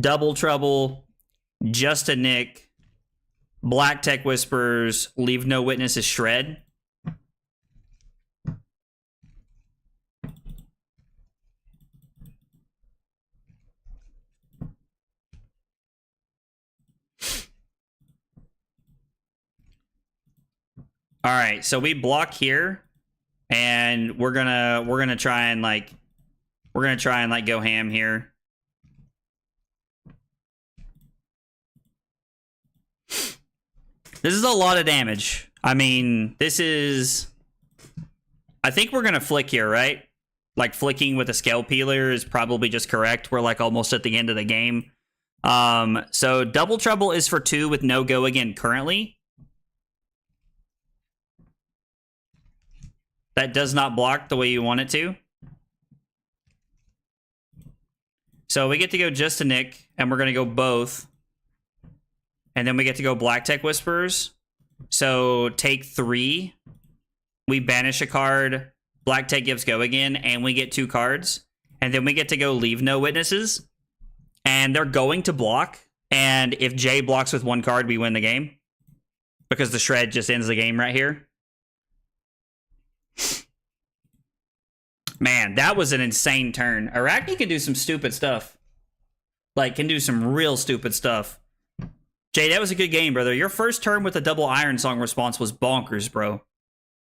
Double Trouble, Just a Nick, Black Tech Whispers, Leave No Witnesses, Shred. All right, so we block here, and we're gonna try and like go ham here. This is a lot of damage. I mean, this is. I think we're gonna flick here, right? Like, flicking with a scale peeler is probably just correct. We're like almost at the end of the game. So Double Trouble is for 2 with no go again currently. That does not block the way you want it to. So we get to go Just a Nick, and we're going to go both. And then we get to go Black Tech Whispers. So take 3. We banish a card. Black Tech gives go again, and we get 2 cards. And then we get to go Leave No Witnesses. And they're going to block. And if Jay blocks with 1 card, we win the game. Because the Shred just ends the game right here. Man, that was an insane turn. Arakni can do some stupid stuff. Like, can do some real stupid stuff. Jay, that was a good game, brother. Your first turn with a double Iron Song response was bonkers, bro.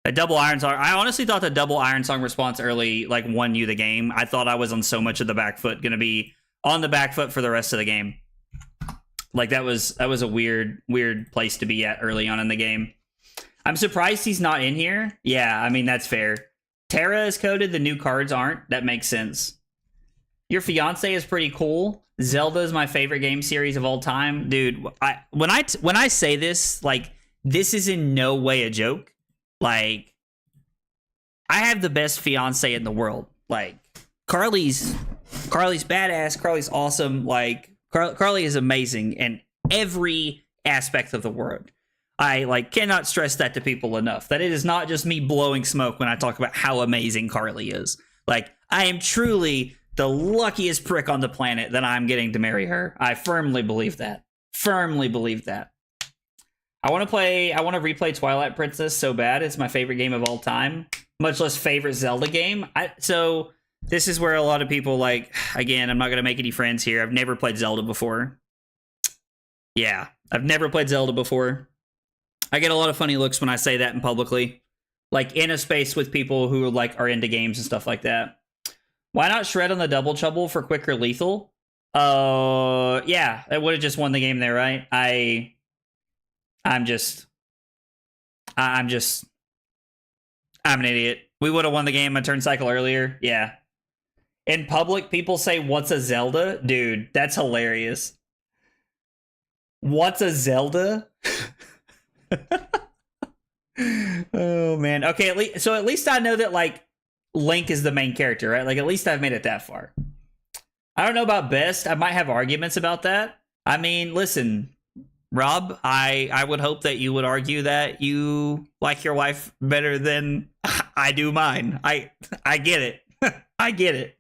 A double Iron Song. I honestly thought the double Iron Song response early, like, won you the game. I thought I was on so much of the back foot, gonna be on the back foot for the rest of the game. Like, that was a weird place to be at early on in the game. I'm surprised he's not in here. Yeah, I mean, that's fair. Terra is coded, the new cards aren't. That makes sense. Your fiance is pretty cool. Zelda is my favorite game series of all time. Dude, when I say this, like, this is in no way a joke. Like, I have the best fiance in the world. Like, Carly's badass. Carly's awesome. Like, Carly is amazing in every aspect of the world. I, like, cannot stress that to people enough. That it is not just me blowing smoke when I talk about how amazing Carly is. Like, I am truly the luckiest prick on the planet that I'm getting to marry her. I firmly believe that. Firmly believe that. I want to replay Twilight Princess so bad. It's my favorite game of all time. Much less favorite Zelda game. So This is where a lot of people, like, again, I'm not going to make any friends here. I've never played Zelda before. Yeah, I've never played Zelda before. I get a lot of funny looks when I say that in publicly. Like, in a space with people who, like, are into games and stuff like that. Why not shred on the double trouble for quicker lethal? Yeah, it would have just won the game there, right? I'm an idiot. We would have won the game a turn cycle earlier. Yeah. In public, people say, "What's a Zelda?" Dude, that's hilarious. What's a Zelda? Oh, man. Okay, at least I know that, like, Link is the main character, right? Like, at least I've made it that far. I don't know about best. I might have arguments about that. I mean, listen, Rob, I would hope that you would argue that you like your wife better than I do mine. I get it. I get it.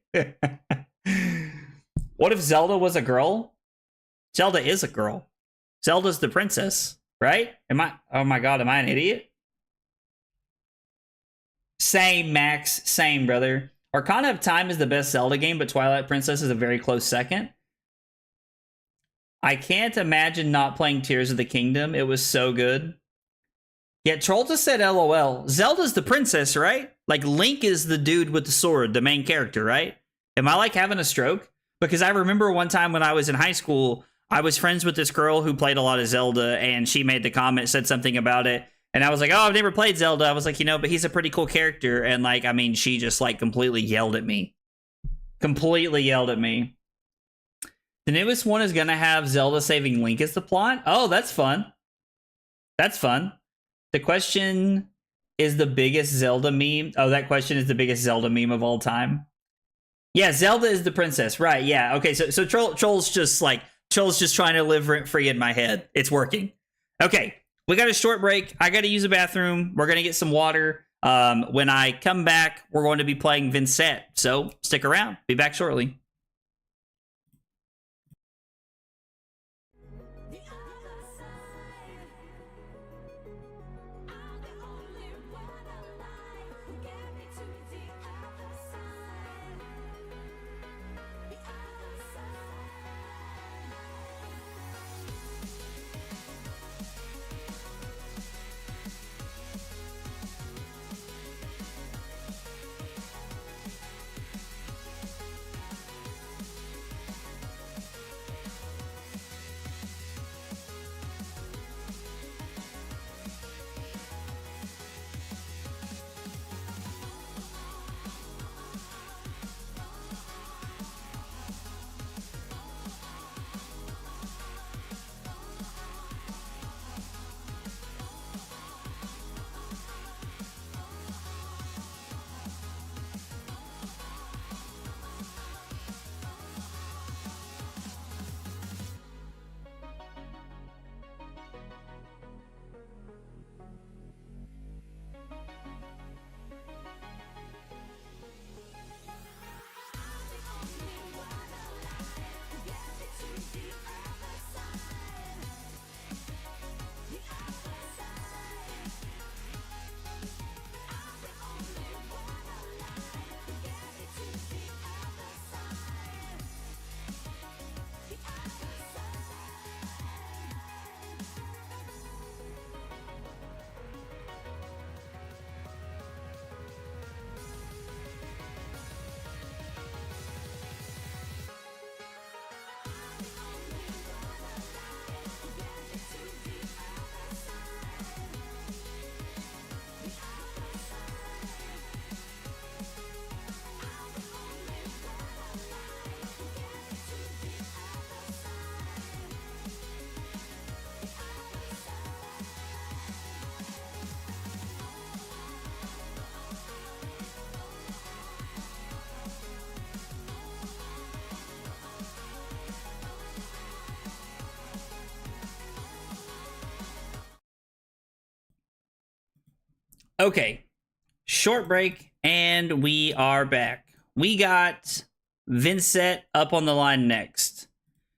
What if Zelda was a girl? Zelda is a girl. Zelda's the princess, right? Oh my god, am I an idiot? Same, Max. Same, brother. Arcana of Time is the best Zelda game, but Twilight Princess is a very close second. I can't imagine not playing Tears of the Kingdom. It was so good. Yeah, Troll just said LOL. Zelda's the princess, right? Like, Link is the dude with the sword, the main character, right? Am I, like, having a stroke? Because I remember one time when I was in high school, I was friends with this girl who played a lot of Zelda, and she made the comment, said something about it. And I was like, oh, I've never played Zelda. I was like, but he's a pretty cool character. And, like, I mean, she just, like, completely yelled at me. Completely yelled at me. The newest one is going to have Zelda saving Link as the plot. Oh, that's fun. That's fun. The question is the biggest Zelda meme. Oh, that question is the biggest Zelda meme of all time. Yeah, Zelda is the princess. Right, yeah. Okay, so Troll's just trying to live rent-free in my head. It's working. Okay, we got a short break. I got to use a bathroom. We're going to get some water. When I come back, we're going to be playing Vynnset. So stick around. Be back shortly. Okay, short break, and we are back. We got Vynnset up on the line next.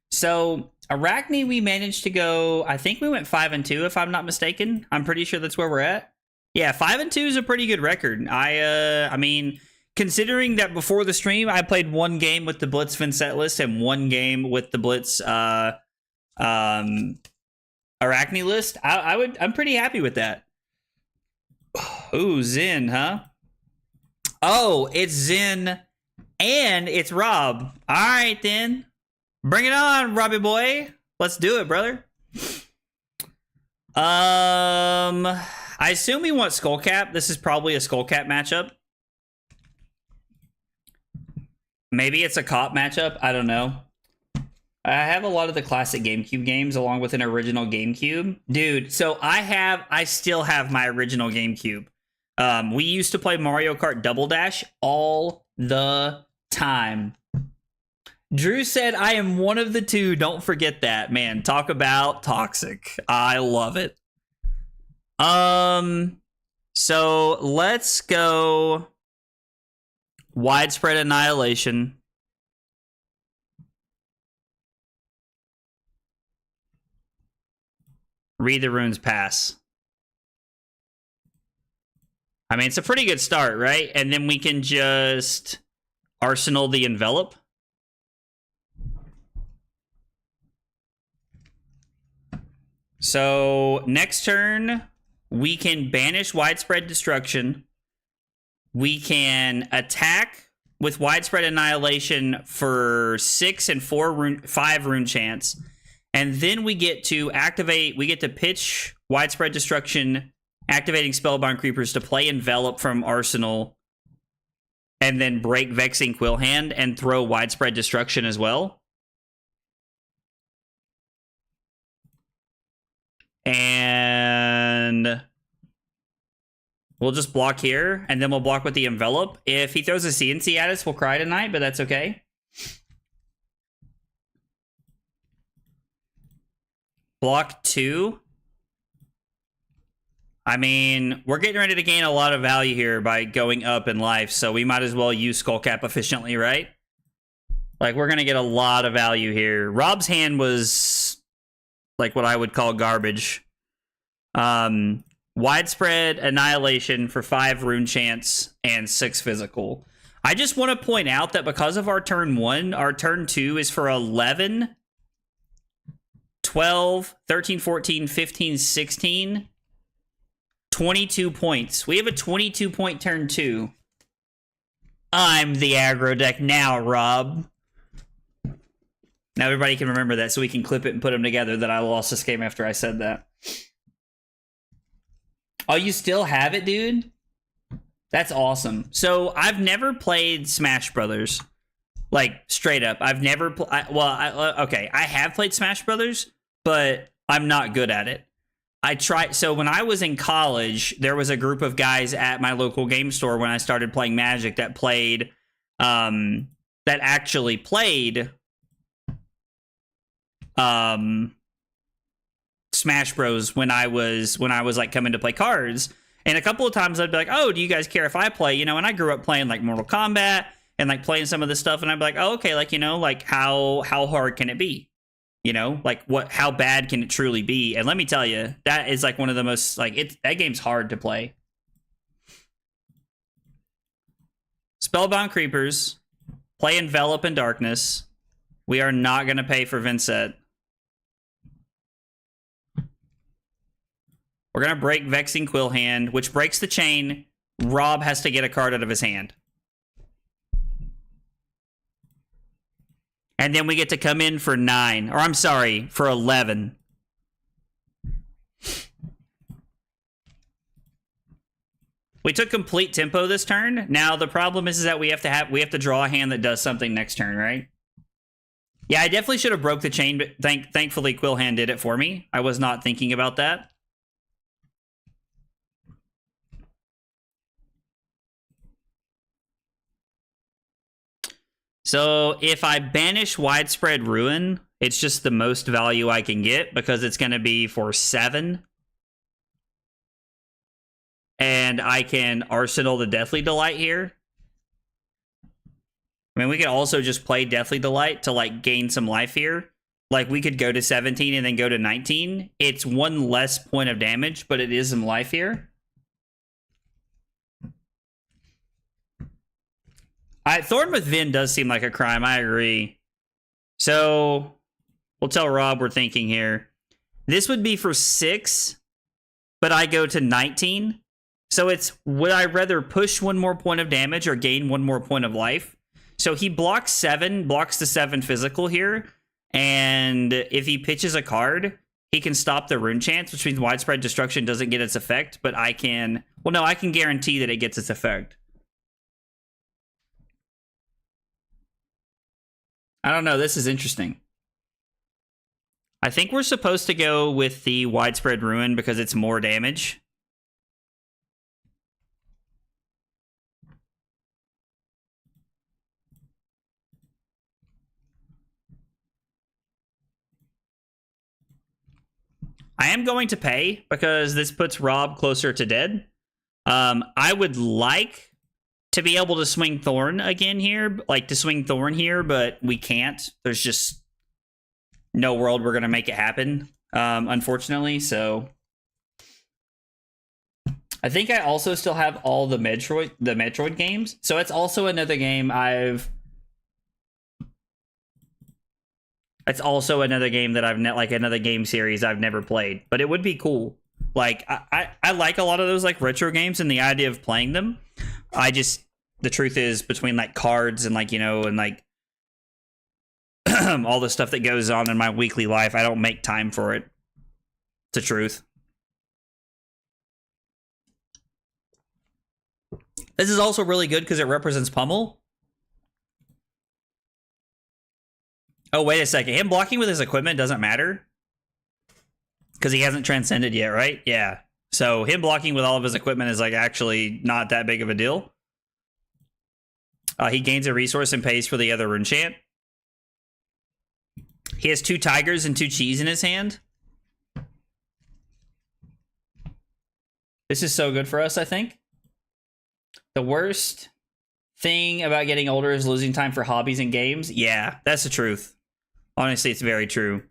So, Arakni, we managed to go, I think we went 5-2, if I'm not mistaken. I'm pretty sure that's where we're at. Yeah, 5-2 is a pretty good record. I mean, considering that before the stream, I played one game with the Blitz Vynnset list and one game with the Blitz Arakni list, I'm pretty happy with that. Ooh, Zen, huh? Oh, it's Zen and it's Rob. All right, then. Bring it on, Robbie boy. Let's do it, brother. I assume we want Skullcap. This is probably a Skullcap matchup. Maybe it's a cop matchup. I don't know. I have a lot of the classic GameCube games along with an original GameCube. Dude, so I still have my original GameCube. We used to play Mario Kart Double Dash all the time. Drew said, I am one of the two. Don't forget that, man. Talk about toxic. I love it. So let's go Widespread Annihilation. Read the runes, pass. I mean, it's a pretty good start, right? And then we can just Arsenal the Envelop. So next turn, we can banish Widespread Destruction. We can attack with Widespread Annihilation for 6 and 5 rune chance. And then we get to activate, we get to pitch Widespread Destruction, activating Spellbound Creepers to play Envelop from Arsenal, and then break Vexing Quillhand and throw Widespread Destruction as well. And we'll just block here, and then we'll block with the Envelop. If he throws a CNC at us, we'll cry tonight, but that's okay. Block 2. I mean, we're getting ready to gain a lot of value here by going up in life, so we might as well use Skullcap efficiently, right? Like, we're going to get a lot of value here. Rob's hand was like what I would call garbage. Widespread Annihilation for 5 rune chance and 6 physical. I just want to point out that because of our turn 1, our turn 2 is for 11, 12, 13, 14, 15, 16, 22 points. We have a 22-point turn 2. I'm the aggro deck now, Rob. Now everybody can remember that so we can clip it and put them together that I lost this game after I said that. Oh, you still have it, dude? That's awesome. So I've never played Smash Brothers. Like, straight up. I've never... okay, I have played Smash Brothers, but I'm not good at it. I tried... So when I was in college, there was a group of guys at my local game store when I started playing Magic that played... that actually played... Smash Bros when I was like coming to play cards, and a couple of times I'd be like, oh, do you guys care if I play, you know? And I grew up playing like Mortal Kombat and like playing some of this stuff, and I'd be like, oh, okay, like, you know, like how hard can it be, you know, like how bad can it truly be? And let me tell you, that is like one of the most, like, that game's hard to play. Spellbound Creepers, play Envelop in Darkness. We are not going to pay for Vynnset. We're going to break Vexing Quillhand, which breaks the chain. Rob has to get a card out of his hand. And then we get to come in for 9. Or I'm sorry, for 11. We took complete tempo this turn. Now the problem is that we have to draw a hand that does something next turn, right? Yeah, I definitely should have broke the chain, but thankfully Quillhand did it for me. I was not thinking about that. So if I banish Widespread Ruin, it's just the most value I can get because it's going to be for 7. And I can Arsenal the Deathly Delight here. I mean, we could also just play Deathly Delight to like gain some life here. Like we could go to 17 and then go to 19. It's 1 less point of damage, but it is some life here. Thorn with Vin does seem like a crime. I agree. So we'll tell Rob we're thinking here. This would be for 6, but I go to 19. So it's, would I rather push 1 more point of damage or gain 1 more point of life? So he blocks 7, blocks the 7 physical here. And if he pitches a card, he can stop the rune chance, which means widespread destruction doesn't get its effect. But I can, well, no, I can guarantee that it gets its effect. I don't know. This is interesting. I think we're supposed to go with the widespread ruin because it's more damage. I am going to pay because this puts Rob closer to dead. I would like to be able to swing Thorn again here, like to swing Thorn here, but we can't. There's just no world we're going to make it happen, unfortunately. So I think I also still have all the Metroid games. So it's also another game It's also another game that like another game series I've never played, but it would be cool. Like I like a lot of those like retro games and the idea of playing them. The truth is, between like cards and like, you know, and like all the stuff that goes on in my weekly life, I don't make time for it. It's the truth. This is also really good because it represents Pummel. Oh, wait a second. Him blocking with his equipment doesn't matter? Because he hasn't transcended yet, right? Yeah. So him blocking with all of his equipment is like actually not that big of a deal. He gains a resource and pays for the other rune chant. He has 2 tigers and 2 cheese in his hand. This is so good for us, I think. The worst thing about getting older is losing time for hobbies and games. Yeah, that's the truth. Honestly, it's very true.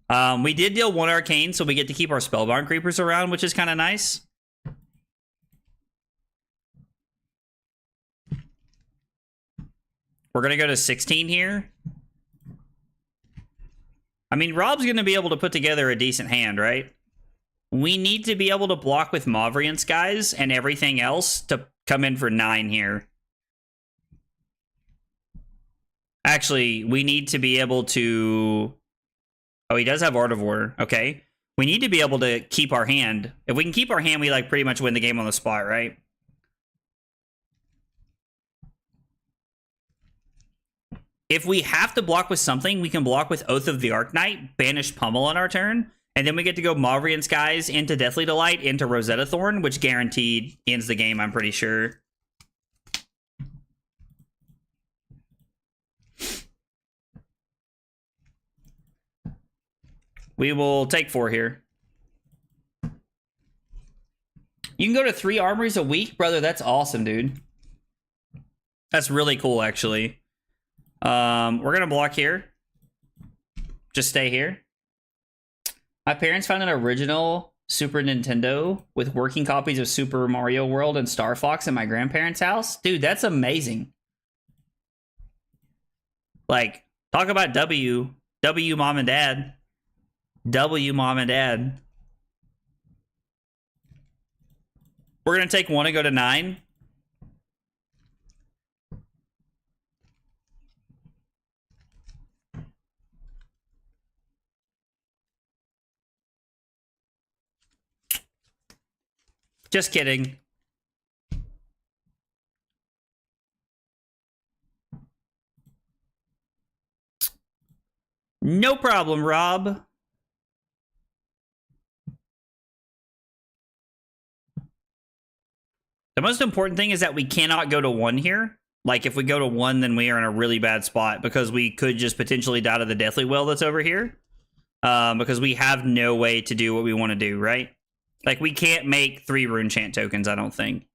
We did deal 1 arcane, so we get to keep our spellbound creepers around, which is kind of nice. We're going to go to 16 here. I mean, Rob's going to be able to put together a decent hand, right? We need to be able to block with Mauvrian Skies and everything else to come in for 9 here. Actually, we need to be able to... Oh, he does have Art of War. Okay. We need to be able to keep our hand. If we can keep our hand, we like pretty much win the game on the spot, right? If we have to block with something, we can block with Oath of the Arknight, banish Pummel on our turn, and then we get to go Mauvrian Skies into Deathly Delight into Rosetta Thorn, which guaranteed ends the game, I'm pretty sure. We will take 4 here. You can go to 3 armories a week? Brother, that's awesome, dude. That's really cool, actually. We're going to block here. Just stay here. My parents found an original Super Nintendo with working copies of Super Mario World and Star Fox in my grandparents' house. Dude, that's amazing. Like, talk about W, mom and dad. W, mom and dad. We're going to take 1 and go to 9. Just kidding. No problem, Rob. The most important thing is that we cannot go to 1 here. Like, if we go to 1, then we are in a really bad spot because we could just potentially die to the Deathly Well that's over here. Because we have no way to do what we want to do, right? Like, we can't make 3 rune chant tokens, I don't think.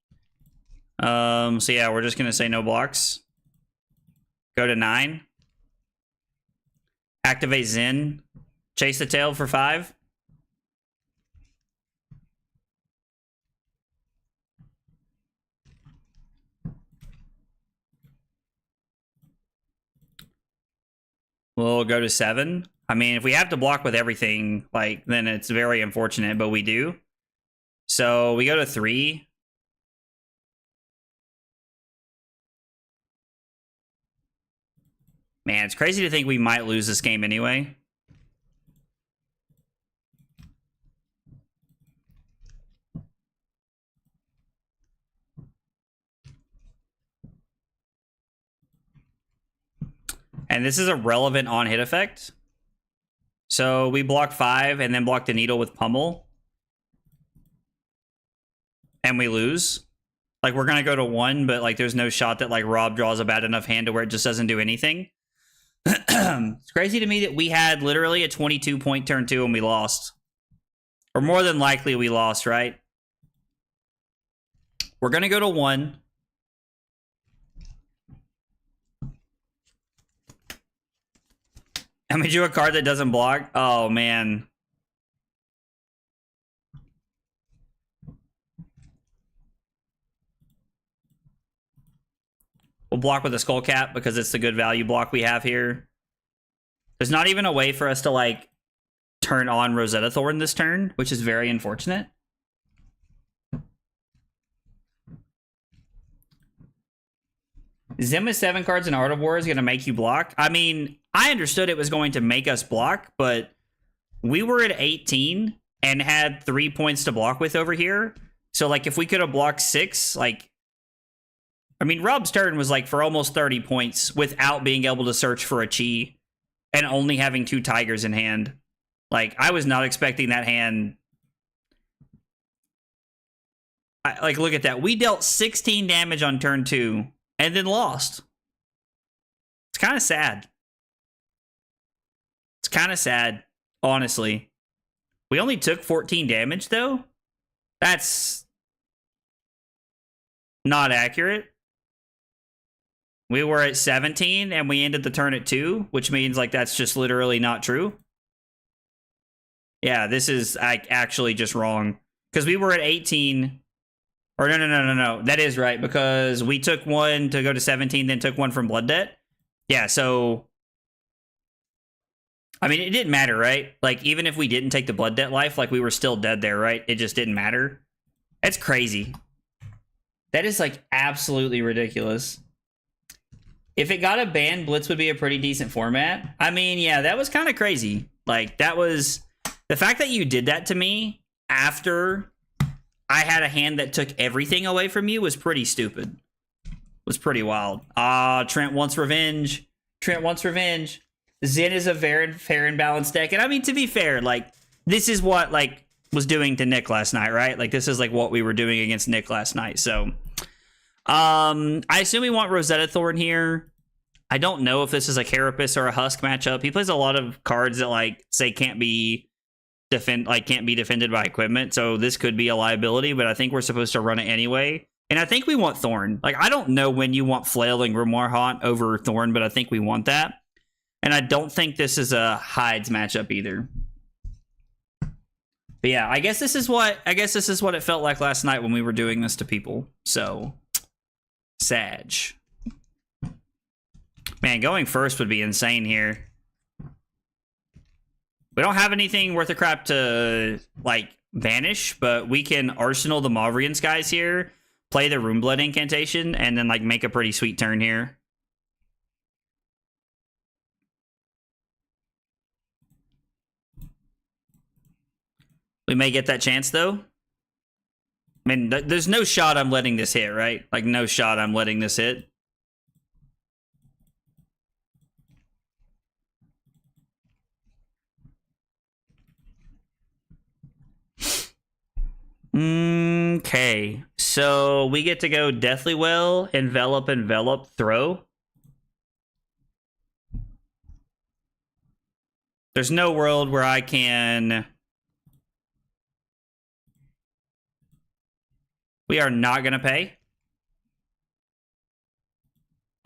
So yeah, we're just going to say no blocks. Go to 9. Activate Zen. Chase the tail for 5. We'll go to 7. I mean, if we have to block with everything, like, then it's very unfortunate, but we do. So we go to 3. Man, it's crazy to think we might lose this game anyway. And this is a relevant on-hit effect. So we block 5 and then block the needle with pummel. And we lose. Like, we're going to go to 1, but, like, there's no shot that, like, Rob draws a bad enough hand to where it just doesn't do anything. It's crazy to me that we had literally a 22-point turn 2 and we lost. Or more than likely we lost, right? We're going to go to 1. And we drew a card that doesn't block. Oh, man. We'll block with a skull cap because it's the good value block we have here. There's not even a way for us to, like, turn on Rosetta Thorn this turn, which is very unfortunate. Zim with 7 cards in Art of War is going to make you block. I mean, I understood it was going to make us block, but we were at 18 and had 3 points to block with over here. So, like, if we could have blocked 6, like, I mean, Rob's turn was, like, for almost 30 points without being able to search for a chi and only having 2 tigers in hand. Like, I was not expecting that hand. Like, look at that. We dealt 16 damage on turn 2 and then lost. It's kind of sad. It's kind of sad, honestly. We only took 14 damage, though. That's not accurate. We were at 17 and we ended the turn at 2, which means, like, that's just literally not true. Yeah, this is, like, actually just wrong. Because we were at 18. Or no. That is right, because we took 1 to go to 17, then took 1 from Blood Debt. Yeah, so, I mean, it didn't matter, right? Like, even if we didn't take the Blood Debt life, like, we were still dead there, right? It just didn't matter. That's crazy. That is, like, absolutely ridiculous. If it got a ban, Blitz would be a pretty decent format. I mean, yeah, that was kind of crazy. Like, that was... The fact that you did that to me after I had a hand that took everything away from you was pretty stupid. Was pretty wild. Trent wants revenge. Trent wants revenge. Zen is a very fair and balanced deck. And I mean, to be fair, like, this is what, like, was doing to Nick last night, right? Like, this is, like, what we were doing against Nick last night. So, I assume we want Rosetta Thorn here. I don't know if this is a Carapace or a Husk matchup. He plays a lot of cards that, like, say can't be defended by equipment. So this could be a liability, but I think we're supposed to run it anyway. And I think we want Thorn. Like, I don't know when you want Flailing Grimoire Haunt over Thorn, but I think we want that. And I don't think this is a Hides matchup either. But yeah, I guess this is what it felt like last night when we were doing this to people. So, Sag. Man, going first would be insane here. We don't have anything worth a crap to, like, banish, but we can Arsenal the Mavrian Skies here, play the Runeblood incantation, and then, like, make a pretty sweet turn here. We may get that chance, though. I mean, there's no shot I'm letting this hit, right? Like, no shot I'm letting this hit. Okay, so we get to go Deathly Well, Envelop, Throw. There's no world where I can... We are not going to pay.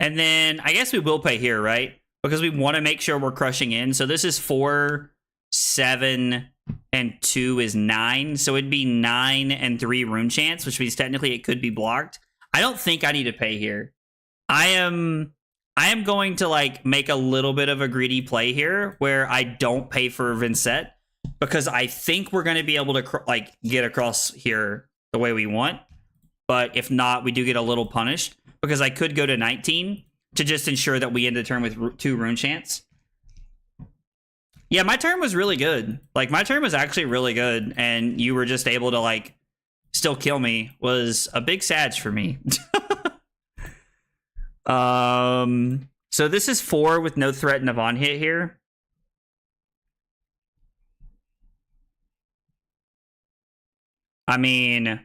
And then I guess we will pay here, right? Because we want to make sure we're crushing in. So this is 4, 7... and 2 is 9, so it'd be 9 and 3 rune chance, which means technically it could be blocked. I don't think I need to pay here. I I am going to like make a little bit of a greedy play here where I don't pay for Vynnset because I think we're going to be able to like get across here the way we want. But if not, we do get a little punished because I could go to 19 to just ensure that we end the turn with 2 rune chants. Yeah, my turn was really good. Like, my turn was actually really good, and you were just able to, like, still kill me. Was a big sadge for me. So this is 4 with no threat and a Von hit here. I mean,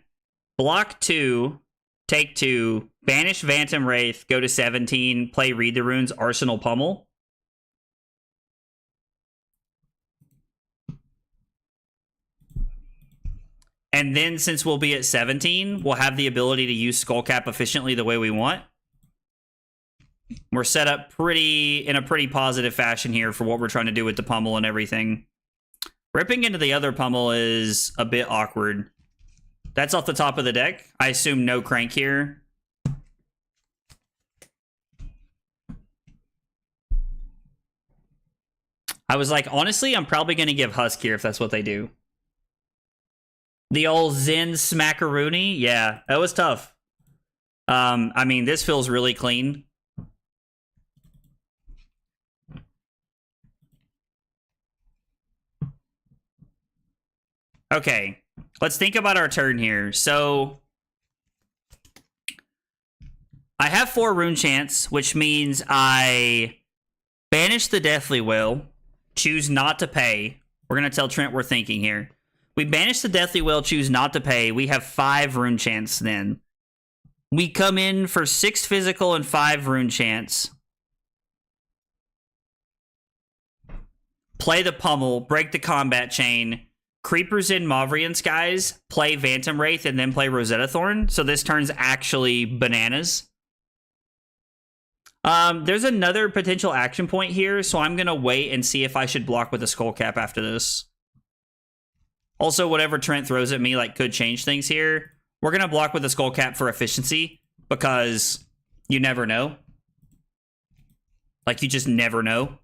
block 2, take 2, banish Phantom Wraith, go to 17, play Read the Runes, Arsenal Pummel. And then since we'll be at 17, we'll have the ability to use Skullcap efficiently the way we want. We're set up in a pretty positive fashion here for what we're trying to do with the pummel and everything. Ripping into the other pummel is a bit awkward. That's off the top of the deck. I assume no crank here. I was like, honestly, I'm probably going to give Husk here if that's what they do. The old Zen Smackaroony? Yeah, that was tough. I mean, this feels really clean. Okay, let's think about our turn here. So, I have 4 rune chants, which means I banish the Deathly Will, choose not to pay. We're going to tell Trent we're thinking here. We banish the Deathly Will, choose not to pay. We have 5 rune chants then. We come in for 6 physical and 5 rune chants. Play the pummel, break the combat chain. Creepers in Mavrian Skies, play Phantom Wraith, and then play Rosetta Thorn. So this turn's actually bananas. There's another potential action point here, so I'm going to wait and see if I should block with a Skullcap after this. Also, whatever Trent throws at me like could change things here. We're going to block with a Skullcap for efficiency, because you never know. Like, you just never know.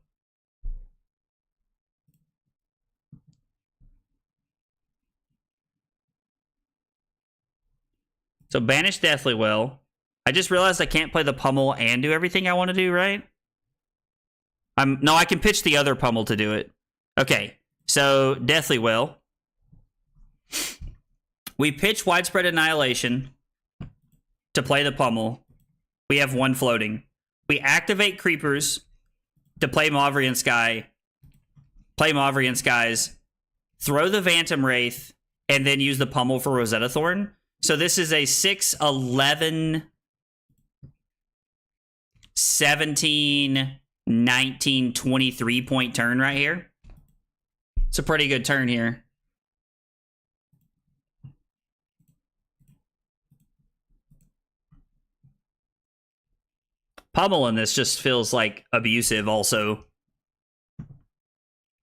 So banish Deathly Will. I just realized I can't play the pummel and do everything I want to do, right? No, I can pitch the other pummel to do it. Okay, so Deathly Will. We pitch Widespread Annihilation to play the pummel. We have 1 floating. We activate Creepers to play Mavrian Sky. Play Mavrian Skies. Throw the Phantom Wraith, and then use the pummel for Rosetta Thorn. So this is a 6, 11, 17, 19, 23 point turn right here. It's a pretty good turn here. Pummel in this just feels like abusive also.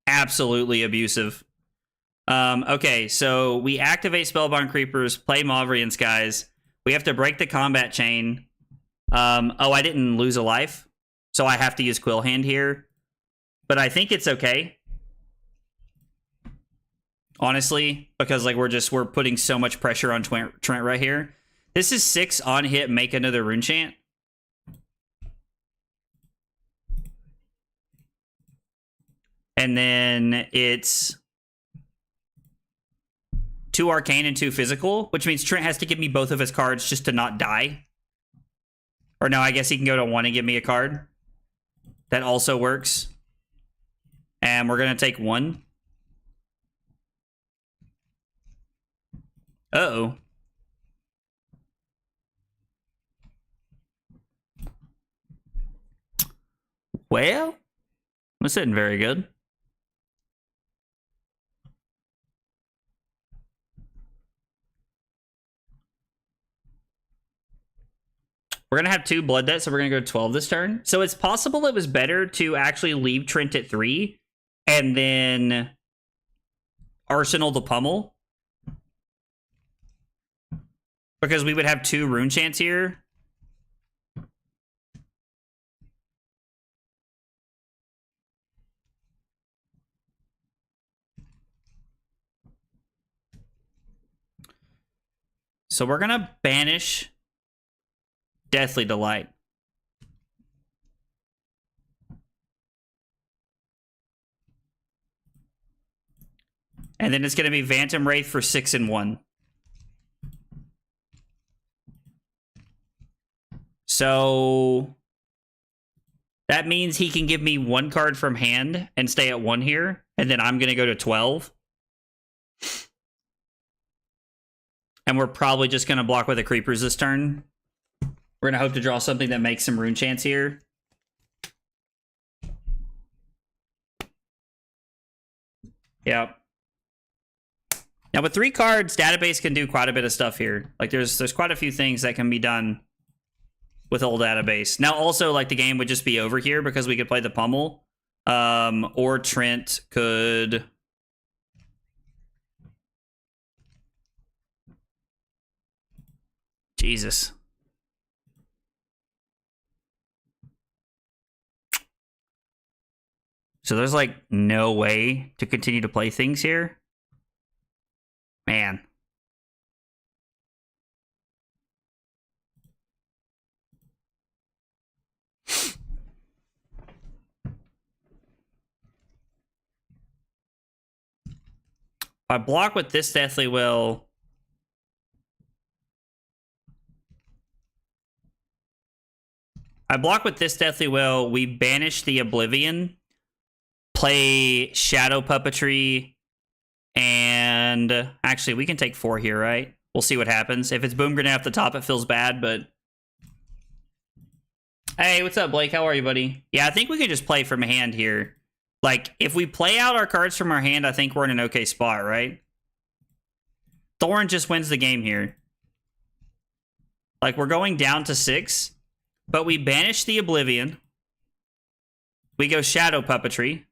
Absolutely abusive. Okay, so we activate Spellbound Creepers, play Mavrian Skies. We have to break the combat chain. Oh, I didn't lose a life, so I have to use Quill Hand here. But I think it's okay. Honestly, because like we're putting so much pressure on Trent right here. This is 6 on hit, make another rune chant. And then it's 2 arcane and 2 physical, which means Trent has to give me both of his cards just to not die. Or no, I guess he can go to 1 and give me a card. That also works. And we're going to take 1. Uh-oh. Well, this isn't very good. We're going to have 2 blood debts, so we're going to go 12 this turn. So it's possible it was better to actually leave Trent at 3 and then Arsenal the pummel. Because we would have 2 rune chants here. So we're gonna banish Deathly Delight. And then it's gonna be Phantom Wraith for 6 and 1. So that means he can give me 1 card from hand and stay at 1 here, and then I'm gonna go to 12. And we're probably just gonna block with the creepers this turn. We're gonna hope to draw something that makes some rune chance here. Yep. Now with 3 cards, database can do quite a bit of stuff here. Like there's quite a few things that can be done with old database. Now also like the game would just be over here because we could play the pummel. Or Trent could Jesus. So there's like no way to continue to play things here. Man. If I block with this Deathly Will, we banish the Oblivion, play Shadow Puppetry, and actually we can take 4 here, right? We'll see what happens. If it's Boom Grenade off the top, it feels bad, but... Hey, what's up, Blake? How are you, buddy? Yeah, I think we could just play from hand here. Like, if we play out our cards from our hand, I think we're in an okay spot, right? Thorn just wins the game here. Like, we're going down to 6, but we banish the Oblivion. We go Shadow Puppetry.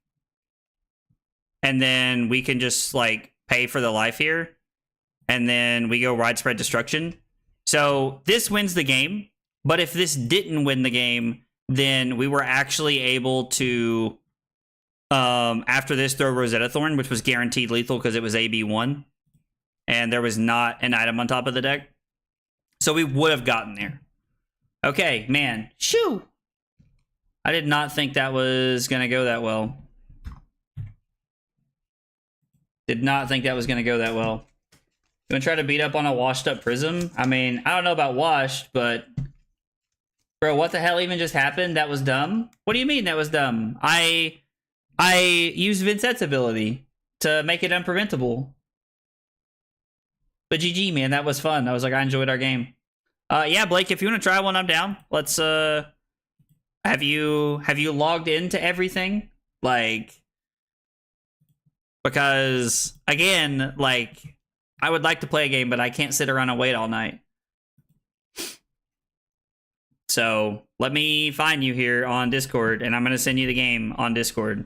And then we can just, like, pay for the life here. And then we go Widespread Destruction. So, this wins the game. But if this didn't win the game, then we were actually able to... after this, throw Rosetta Thorn, which was guaranteed lethal because it was AB1. And there was not an item on top of the deck. So we would have gotten there. Okay, man. Shoo! I did not think that was going to go that well. Did not think that was going to go that well. You want to try to beat up on a washed up Prism? I mean, I don't know about washed, but... Bro, what the hell even just happened? That was dumb? What do you mean that was dumb? I used Vynnset's ability to make it unpreventable. But GG, man, that was fun. I was like, I enjoyed our game. Yeah, Blake, if you want to try one, I'm down. Let's, have you logged into everything? Like, because, again, like, I would like to play a game, but I can't sit around and wait all night. So, let me find you here on Discord, and I'm going to send you the game on Discord.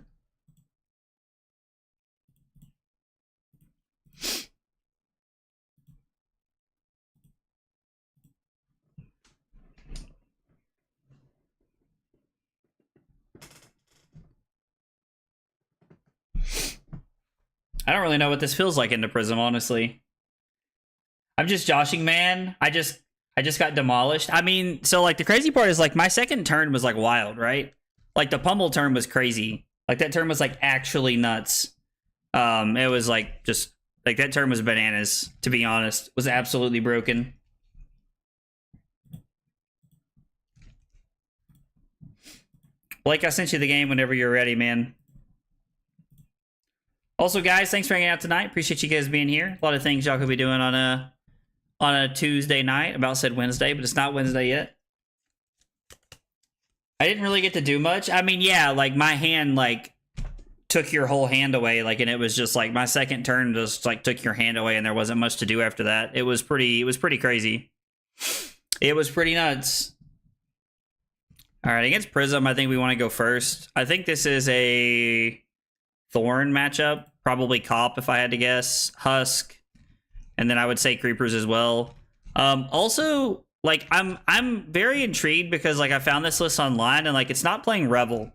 I don't really know what this feels like into Prism, honestly. I'm just joshing, man. I just got demolished. I mean, so like the crazy part is like my second turn was like wild, right? Like the pummel turn was crazy. Like that turn was like actually nuts. It was like just like that turn was bananas, to be honest. It was absolutely broken. Blake, I sent you the game whenever you're ready, man. Also, guys, thanks for hanging out tonight. Appreciate you guys being here. A lot of things y'all could be doing on a Tuesday night. About said Wednesday, but it's not Wednesday yet. I didn't really get to do much. I mean, yeah, like my hand like took your whole hand away, like, and it was just like my second turn just like took your hand away, and there wasn't much to do after that. It was pretty crazy. It was pretty nuts. All right, against Prism, I think we want to go first. I think this is a Thorn matchup, probably Cop if I had to guess, Husk, and then I would say Creepers as well. Also, like I'm very intrigued because like I found this list online and like it's not playing Revel,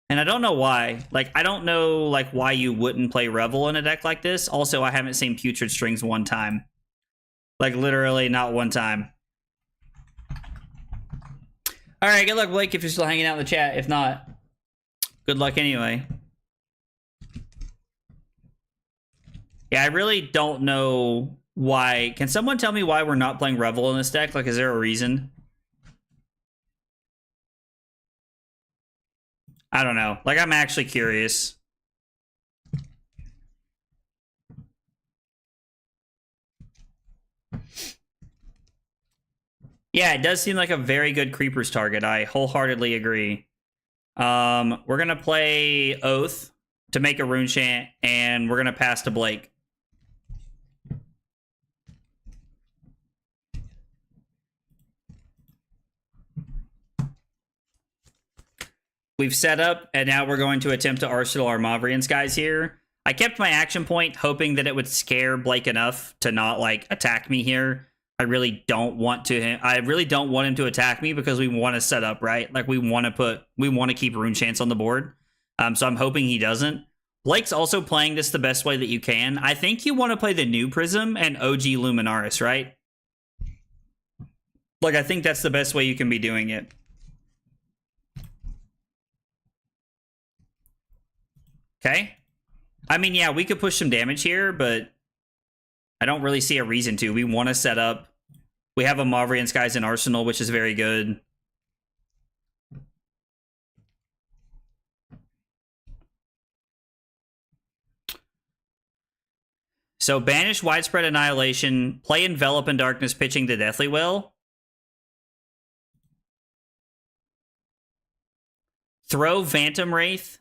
and I don't know why. Like I don't know like why you wouldn't play Revel in a deck like this. Also, I haven't seen Putrid Strings one time. Like, literally not one time. All right, good luck, Blake, if you're still hanging out in the chat. If not, good luck anyway. Yeah, I really don't know why. Can someone tell me why we're not playing Revel in this deck? Like, is there a reason? I don't know. Like, I'm actually curious. Yeah, it does seem like a very good Creepers target. I wholeheartedly agree. We're going to play Oath to make a Rune Chant, and we're going to pass to Blake. We've set up, and now we're going to attempt to Arsenal our Mavrian Skies here. I kept my action point, hoping that it would scare Blake enough to not, like, attack me here. I really don't want him to attack me because we want to set up, right? Like, we want to keep Rune Chants on the board. So I'm hoping he doesn't. Blake's also playing this the best way that you can. I think you want to play the new Prism and OG Luminaris, right? Like, I think that's the best way you can be doing it. Okay. I mean, yeah, we could push some damage here, but I don't really see a reason to. We want to set up. We have a Mavrian Skies in Arsenal, which is very good. So banish Widespread Annihilation, play Envelop in Darkness, pitching to Deathly Will. Throw Phantom Wraith.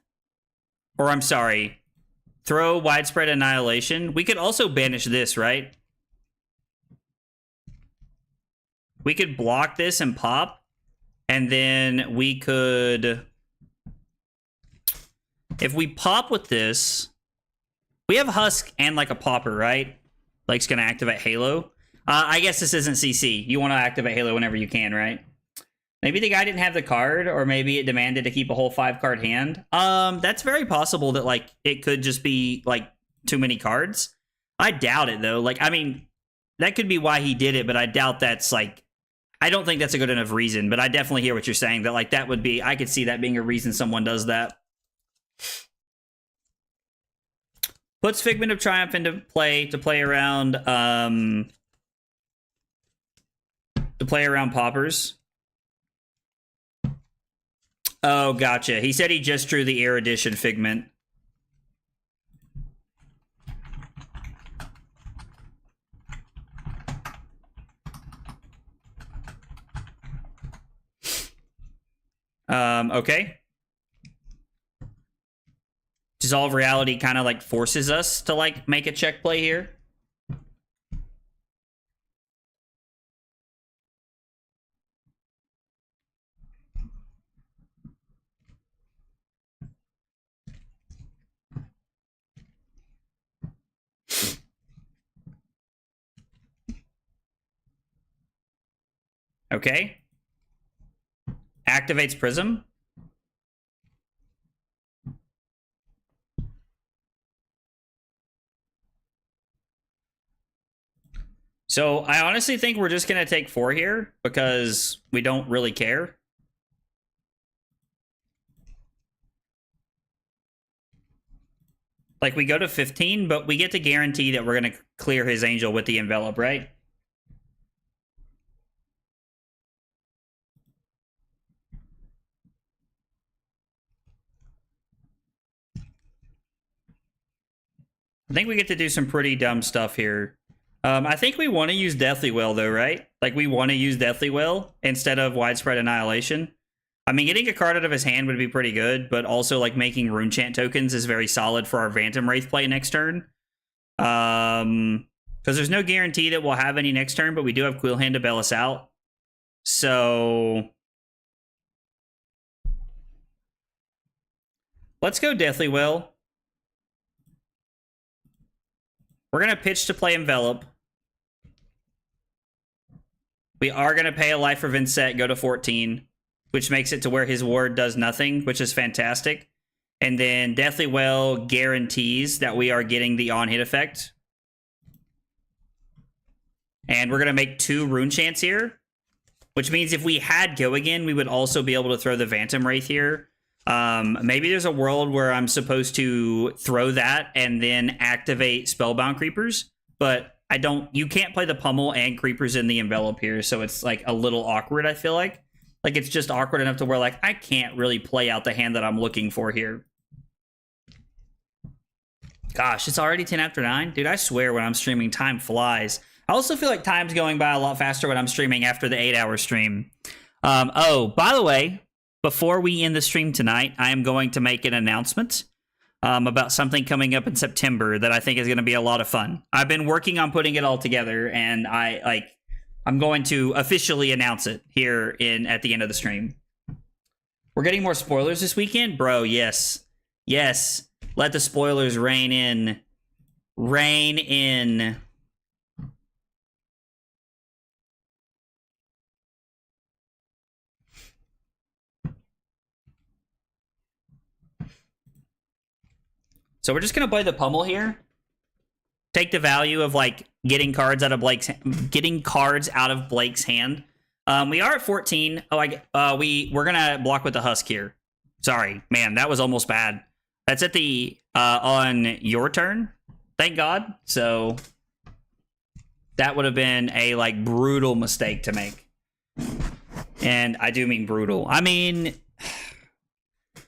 Or I'm sorry. Throw Widespread Annihilation. We could also banish this, right? We could block this and pop. And then we could... If we pop with this... We have Husk and, like, a popper, right? Blake's going to activate Halo. I guess this isn't CC. You want to activate Halo whenever you can, right? Maybe the guy didn't have the card, or maybe it demanded to keep a whole 5-card hand. That's very possible that, like, it could just be, like, too many cards. I doubt it, though. Like, I mean, that could be why he did it, but I doubt that's, like... I don't think that's a good enough reason, but I definitely hear what you're saying, that, like, that would be... I could see that being a reason someone does that. Puts Figment of Triumph into play to play around, poppers. Oh, gotcha. He said he just drew the Erudition Figment. Okay. Dissolve Reality kind of, like, forces us to, like, make a check play here. Okay. Activates Prism. So I honestly think we're just going to take 4 here because we don't really care. Like, we go to 15, but we get to guarantee that we're going to clear his Angel with the Envelop, right? I think we get to do some pretty dumb stuff here. I think we want to use Deathly Will, though, right? Like, we want to use Deathly Will instead of Widespread Annihilation. I mean, getting a card out of his hand would be pretty good, but also, like, making Rune Chant tokens is very solid for our Phantom Wraith play next turn. Because there's no guarantee that we'll have any next turn, but we do have Quillhand to bail us out. So... let's go Deathly Will. We're going to pitch to play Envelop. We are going to pay a life for Vynnset, go to 14, which makes it to where his ward does nothing, which is fantastic. And then Deathly Will guarantees that we are getting the on-hit effect. And we're going to make 2 Rune Chants here, which means if we had Go Again, we would also be able to throw the Phantom Wraith here. Maybe there's a world where I'm supposed to throw that and then activate Spellbound Creepers, but you can't play the Pummel and Creepers in the Envelop here, so it's like a little awkward, I feel like. Like, it's just awkward enough to where, like, I can't really play out the hand that I'm looking for here. Gosh, it's already 10 after 9? Dude, I swear when I'm streaming, time flies. I also feel like time's going by a lot faster when I'm streaming after the 8-hour stream. Oh, by the way, before we end the stream tonight, I am going to make an announcement about something coming up in September that I think is going to be a lot of fun. I've been working on putting it all together, and I'm going to officially announce it here at the end of the stream. We're getting more spoilers this weekend? Bro, yes. Yes. Let the spoilers rain in. Rain in. So we're just going to play the Pummel here. Take the value of, like, getting cards out of Blake's hand. We are at 14. Oh, we're going to block with the Husk here. Sorry, man, that was almost bad. That's at the on your turn. Thank God. So that would have been a, like, brutal mistake to make. And I do mean brutal. I mean,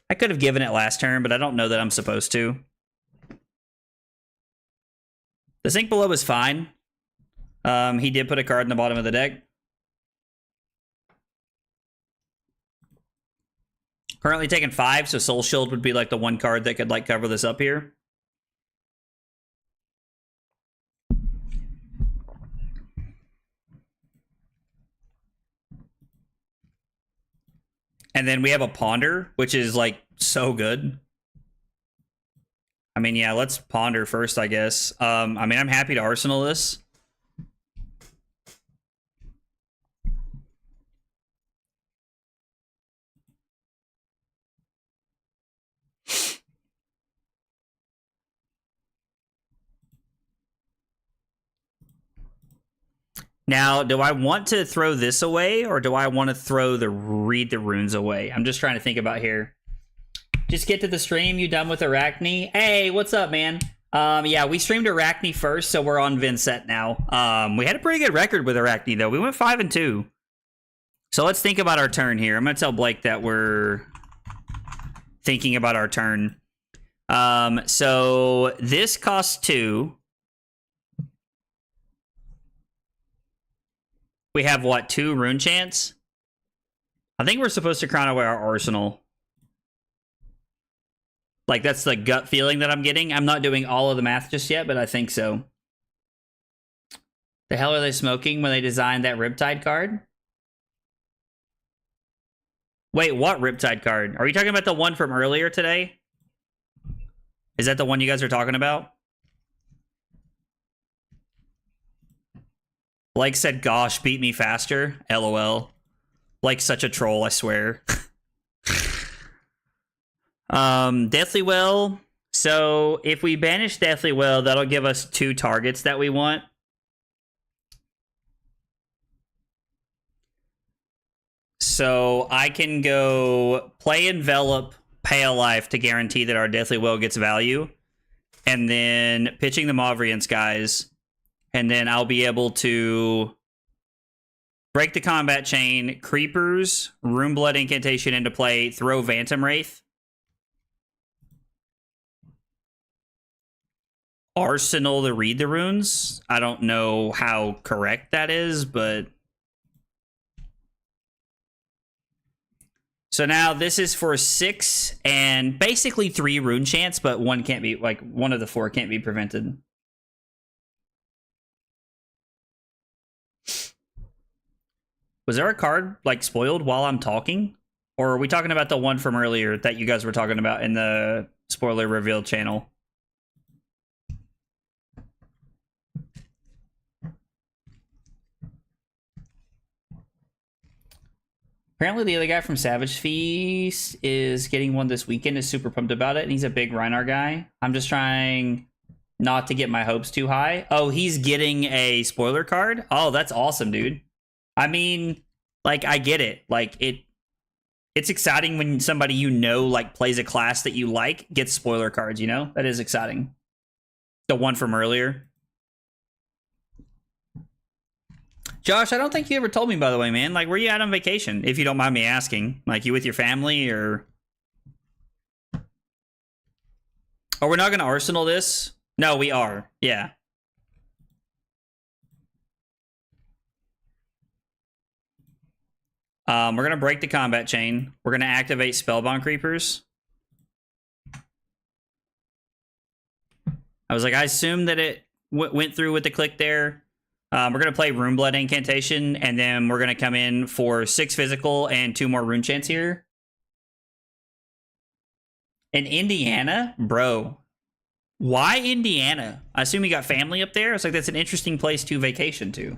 I could have given it last turn, but I don't know that I'm supposed to. The Sink Below is fine. He did put a card in the bottom of the deck. Currently taking 5, so Soul Shield would be like the one card that could like cover this up here. And then we have a Ponder, which is like so good. I mean, yeah, let's Ponder first, I guess. I mean, I'm happy to Arsenal this. Now, do I want to throw this away, or do I want to throw the Read the Runes away? I'm just trying to think about here. Just get to the stream. You done with Arakni? Hey, what's up, man? Yeah, we streamed Arakni first, so we're on Vynnset now. We had a pretty good record with Arakni, though. We went 5-2. So let's think about our turn here. I'm going to tell Blake that we're thinking about our turn. So this costs 2. We have, what, 2 Rune Chants? I think we're supposed to crown away our Arsenal. Like, that's the gut feeling that I'm getting. I'm not doing all of the math just yet, but I think so. The hell are they smoking when they designed that Riptide card? Wait, what Riptide card? Are you talking about the one from earlier today? Is that the one you guys are talking about? Blake said, gosh, beat me faster. LOL. Like such a troll, I swear. Deathly Well. So if we banish Deathly Well, that'll give us 2 targets that we want. So I can go play Envelop, pay a life to guarantee that our Deathly Well gets value. And then pitching the Mauvrian Skies. And then I'll be able to break the combat chain, Creepers, Runeblood Incantation into play, throw Phantom Wraith. Arsenal to Read the Runes. I don't know how correct that is, but... So now this is for 6 and basically 3 Rune Chants, but one can't be, like, one of the 4 can't be prevented. Was there a card, like, spoiled while I'm talking? Or are we talking about the one from earlier that you guys were talking about in the spoiler reveal channel? Apparently the other guy from Savage Feast is getting one this weekend, is super pumped about it, and he's a big Rhinar guy. I'm just trying Not to get my hopes too high. Oh, he's getting a spoiler card? Oh, that's awesome, dude. I mean, like, I get it. Like, it's exciting when somebody you know, like, plays a class that you like, gets spoiler cards, you know? That is exciting. The one from earlier. Josh, I don't think you ever told me, by the way, man. Like, where you at on vacation? If you don't mind me asking. Like, you with your family, or... Oh, we're not going to Arsenal this? No, we are. Yeah. We're going to break the combat chain. We're going to activate Spellbound Creepers. I was like, I assumed that it went through with the click there. We're going to play Runeblood Incantation, and then we're going to come in for 6 physical and 2 more rune chants here. In Indiana? Bro. Why Indiana? I assume you got family up there? It's like, that's an interesting place to vacation to.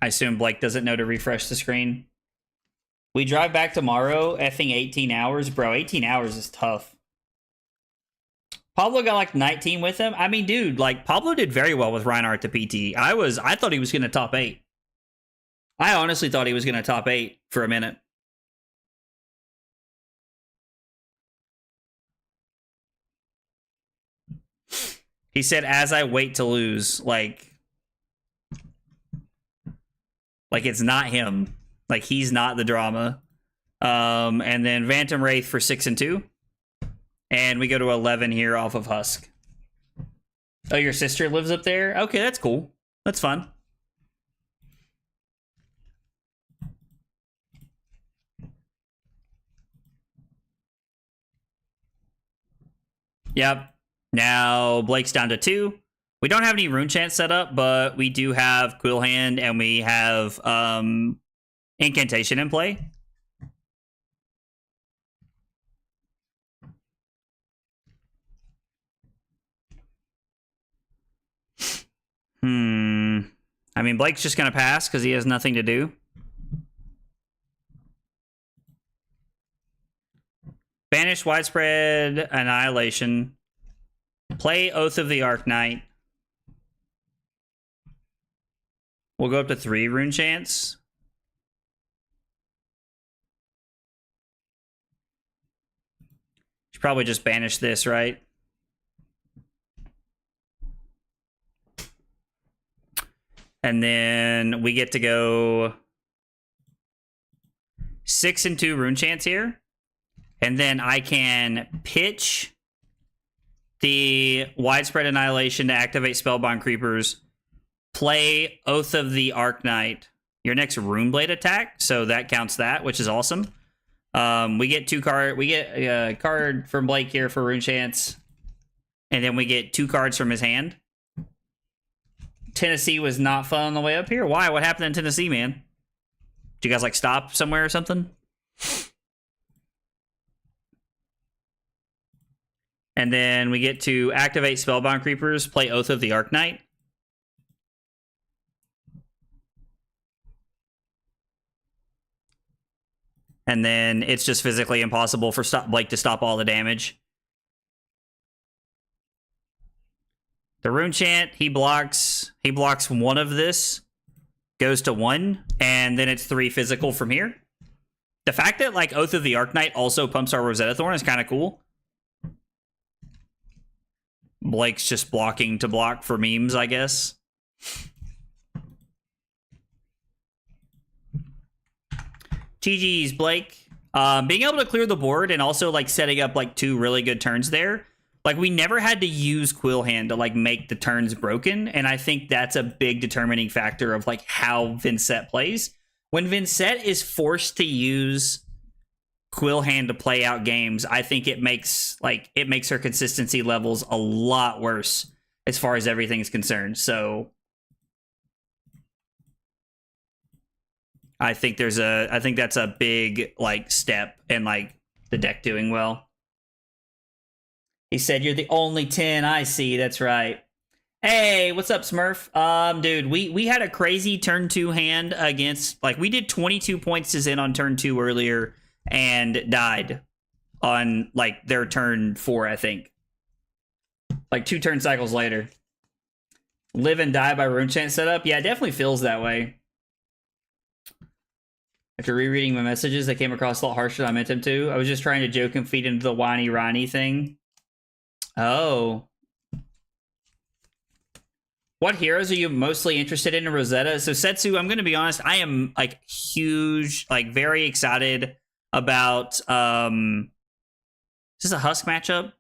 I assume Blake doesn't know to refresh the screen. We drive back tomorrow, effing 18 hours. Bro, 18 hours is tough. Pablo got like 19 with him. I mean, dude, like, Pablo did very well with Reinhardt to PT. I thought he was going to top 8. I honestly thought he was going to top 8 for a minute. He said, as I wait to lose, like it's not him. Like, he's not the drama. And then Phantom Wraith for 6 and 2. And we go to 11 here off of Husk. Oh, your sister lives up there? Okay, that's cool. That's fun. Yep. Now Blake's down to 2. We don't have any rune chants set up, but we do have Quill Hand and we have Incantation in play. I mean, Blake's just going to pass because he has nothing to do. Banish Widespread Annihilation. Play Oath of the Arknight. We'll go up to 3 rune chants. Should probably just banish this, right? And then we get to go 6 and 2 rune chants here. And then I can pitch the Widespread Annihilation to activate Spellbound Creepers. Play Oath of the Arknight, your next Runeblade attack. So that counts that, which is awesome. We get a card from Blake here for rune chants. And then we get 2 cards from his hand. Tennessee was not fun on the way up here. Why? What happened in Tennessee, man? Did you guys like stop somewhere or something? And then we get to activate Spellbound Creepers, play Oath of the Arknight. And then it's just physically impossible for Blake to stop all the damage. The rune chant, he blocks 1 of this, goes to 1, and then it's 3 physical from here. The fact that like Oath of the Arknight also pumps our Rosetta Thorn is kind of cool. Blake's just blocking to block for memes, I guess. GG's, Blake. Being able to clear the board and also like setting up like 2 really good turns there. Like, we never had to use Quill Hand to like make the turns broken, and I think that's a big determining factor of like how Vynnset plays. When Vynnset is forced to use Quill Hand to play out games, I think it makes her consistency levels a lot worse as far as everything's concerned. So I think that's a big like step in like the deck doing well. He said, "You're the only 10 I see." That's right. Hey, what's up, Smurf? Dude, we had a crazy turn 2 hand against, like, we did 22 points to Zen on turn 2 earlier and died on, like, their turn 4, I think. Like, 2 turn cycles later. Live and die by Rune Chant setup? Yeah, it definitely feels that way. After rereading my messages, they came across a lot harsher than I meant them to. I was just trying to joke and feed into the whiny Ronnie thing. Oh. What heroes are you mostly interested in Rosetta? So Setsu, I'm going to be honest, I am like huge, like very excited about, is this a Husk matchup?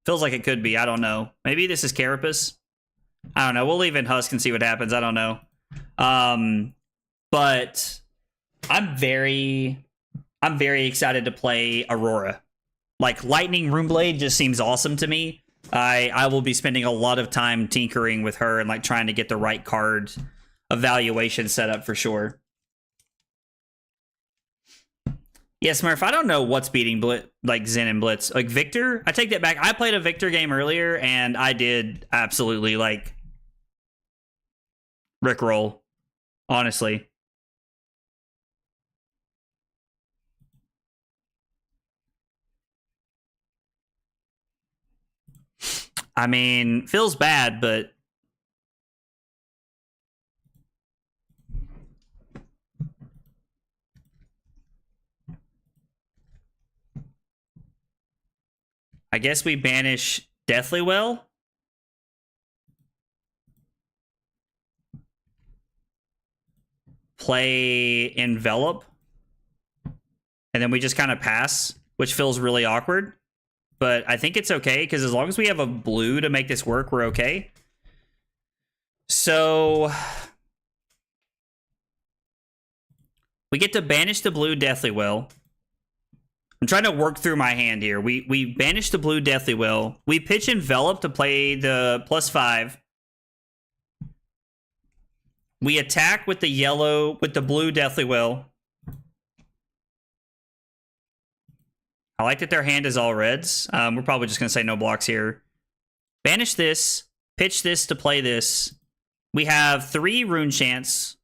Feels like it could be, I don't know. Maybe this is Carapace? I don't know, we'll leave in Husk and see what happens, I don't know. But I'm very excited to play Aurora. Like, Lightning Runeblade just seems awesome to me. I will be spending a lot of time tinkering with her and, like, trying to get the right card evaluation set up for sure. Yes, Smurf, I don't know what's beating Zen and Blitz. Like, Victor? I take that back. I played a Victor game earlier, and I did absolutely, like, rickroll, honestly. I mean, feels bad, but I guess we banish Deathly Well. Play Envelop. And then we just kind of pass, which feels really awkward. But I think it's okay, because as long as we have a blue to make this work, we're okay. So we get to banish the blue Deathly Well. I'm trying to work through my hand here. We banish the blue Deathly Well. We pitch Envelop to play the +5. We attack with the blue Deathly Well. I like that their hand is all reds. We're probably just going to say no blocks here. Banish this. Pitch this to play this. We have 3 Rune Chants.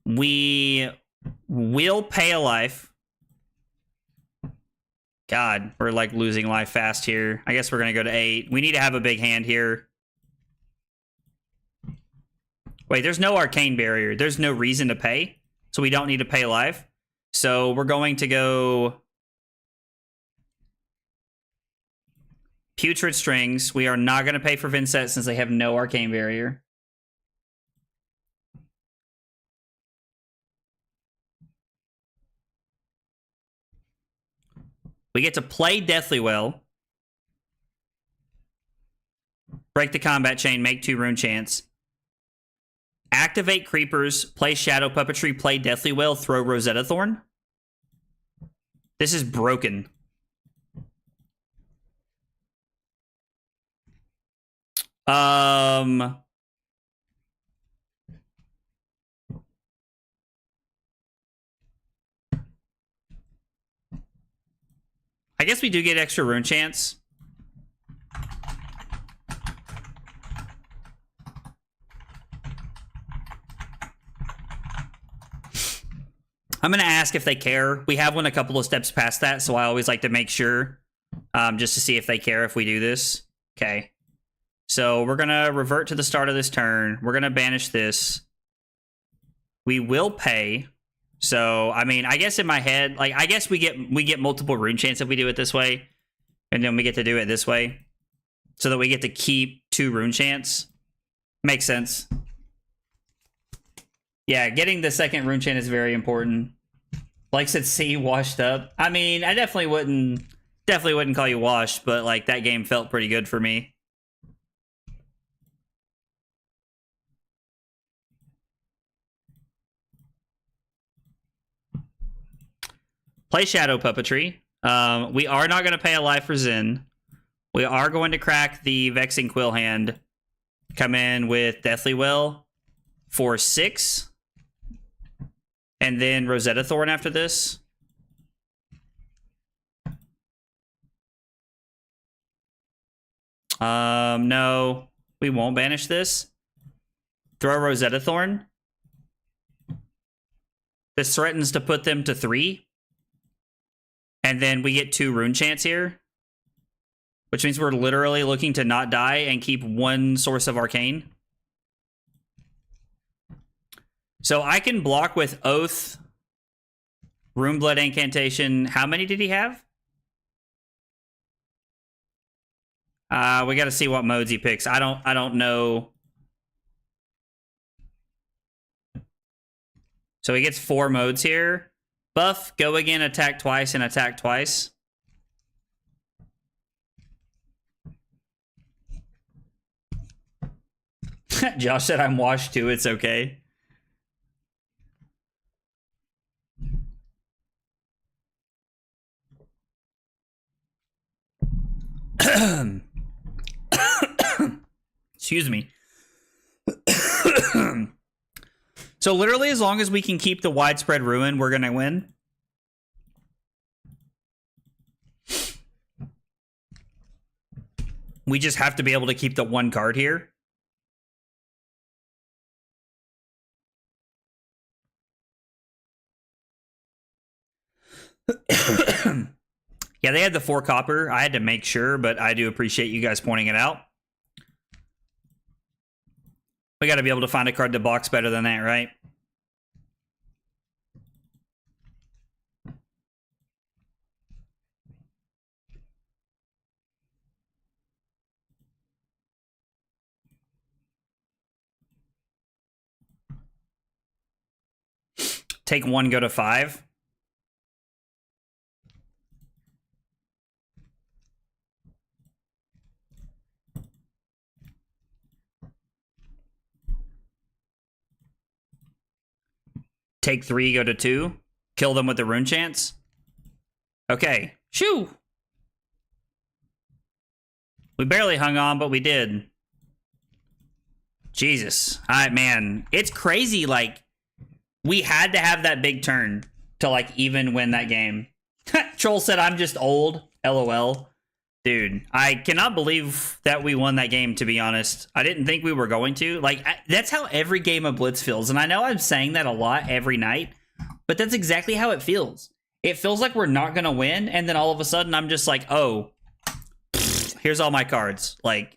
We will pay a life. God, we're like losing life fast here. I guess we're going to go to 8. We need to have a big hand here. Wait, there's no Arcane Barrier. There's no reason to pay. So we don't need to pay life. So we're going to go Putrid Strings. We are not going to pay for Vynnset since they have no Arcane Barrier. We get to play Deathly Well. Break the combat chain, make 2 Rune Chants. Activate Creepers, play Shadow Puppetry, play Deathly Well, throw Rosetta Thorn. This is broken. I guess we do get extra Rune Chants. I'm going to ask if they care. We have one a couple of steps past that, so I always like to make sure, just to see if they care if we do this. Okay. So we're going to revert to the start of this turn. We're going to banish this. We will pay. So, I mean, I guess in my head, like, I guess we get multiple Rune Chants if we do it this way. And then we get to do it this way. So that we get to keep 2 Rune Chants. Makes sense. Yeah, getting the second Rune Chant is very important. Like said, C washed up. I mean, I definitely wouldn't call you washed, but like that game felt pretty good for me. Play Shadow Puppetry. We are not going to pay a life for Zen. We are going to crack the Vexing Quill hand. Come in with Deathly Well for 6. And then Rosetta Thorn after this. No, we won't banish this. Throw Rosetta Thorn. This threatens to put them to 3. And then we get 2 Rune Chants here. Which means we're literally looking to not die and keep 1 source of Arcane. So I can block with Oath, Runeblood Incantation. How many did he have? We got to see what modes he picks. I don't know. So he gets 4 modes here. Buff, go again, attack twice, and attack twice. Josh said I'm washed too, it's okay. Excuse me. So literally, as long as we can keep the widespread ruin, we're gonna win. We just have to be able to keep the 1 card here. Yeah, they had the 4 copper. I had to make sure, but I do appreciate you guys pointing it out. We got to be able to find a card to box better than that, right? Take 1, go to 5. Take 3, go to 2. Kill them with the Rune Chants. Okay. Shoo! We barely hung on, but we did. Jesus. Alright, man. It's crazy, like, we had to have that big turn to, like, even win that game. Troll said, I'm just old. LOL. Dude, I cannot believe that we won that game, to be honest. I didn't think we were going to. Like, that's how every game of Blitz feels. And I know I'm saying that a lot every night, but that's exactly how it feels. It feels like we're not going to win, and then all of a sudden I'm just like, oh, here's all my cards. Like,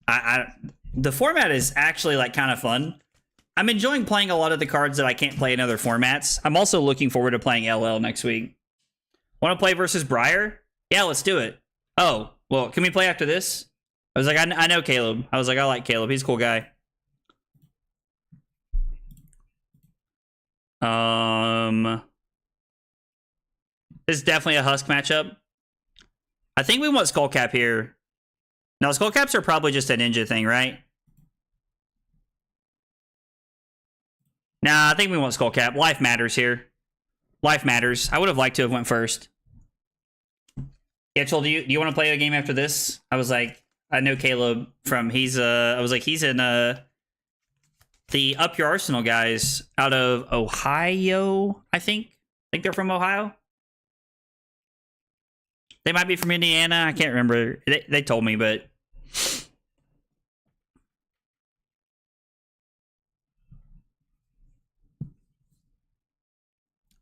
the format is actually, like, kind of fun. I'm enjoying playing a lot of the cards that I can't play in other formats. I'm also looking forward to playing LL next week. Want to play versus Briar? Yeah, let's do it. Oh, well, can we play after this? I was like, I know Caleb. I was like, I like Caleb. He's a cool guy. This is definitely a Husk matchup. I think we want Skullcap here. No, Skullcaps are probably just a ninja thing, right? Nah, I think we want Skullcap. Life matters here. Life matters. I would have liked to have went first. Yeah, Joel, do you want to play a game after this? I was like, I know Caleb from, I was like, he's in the Up Your Arsenal guys out of Ohio, I think. I think they're from Ohio. They might be from Indiana. I can't remember. They told me, but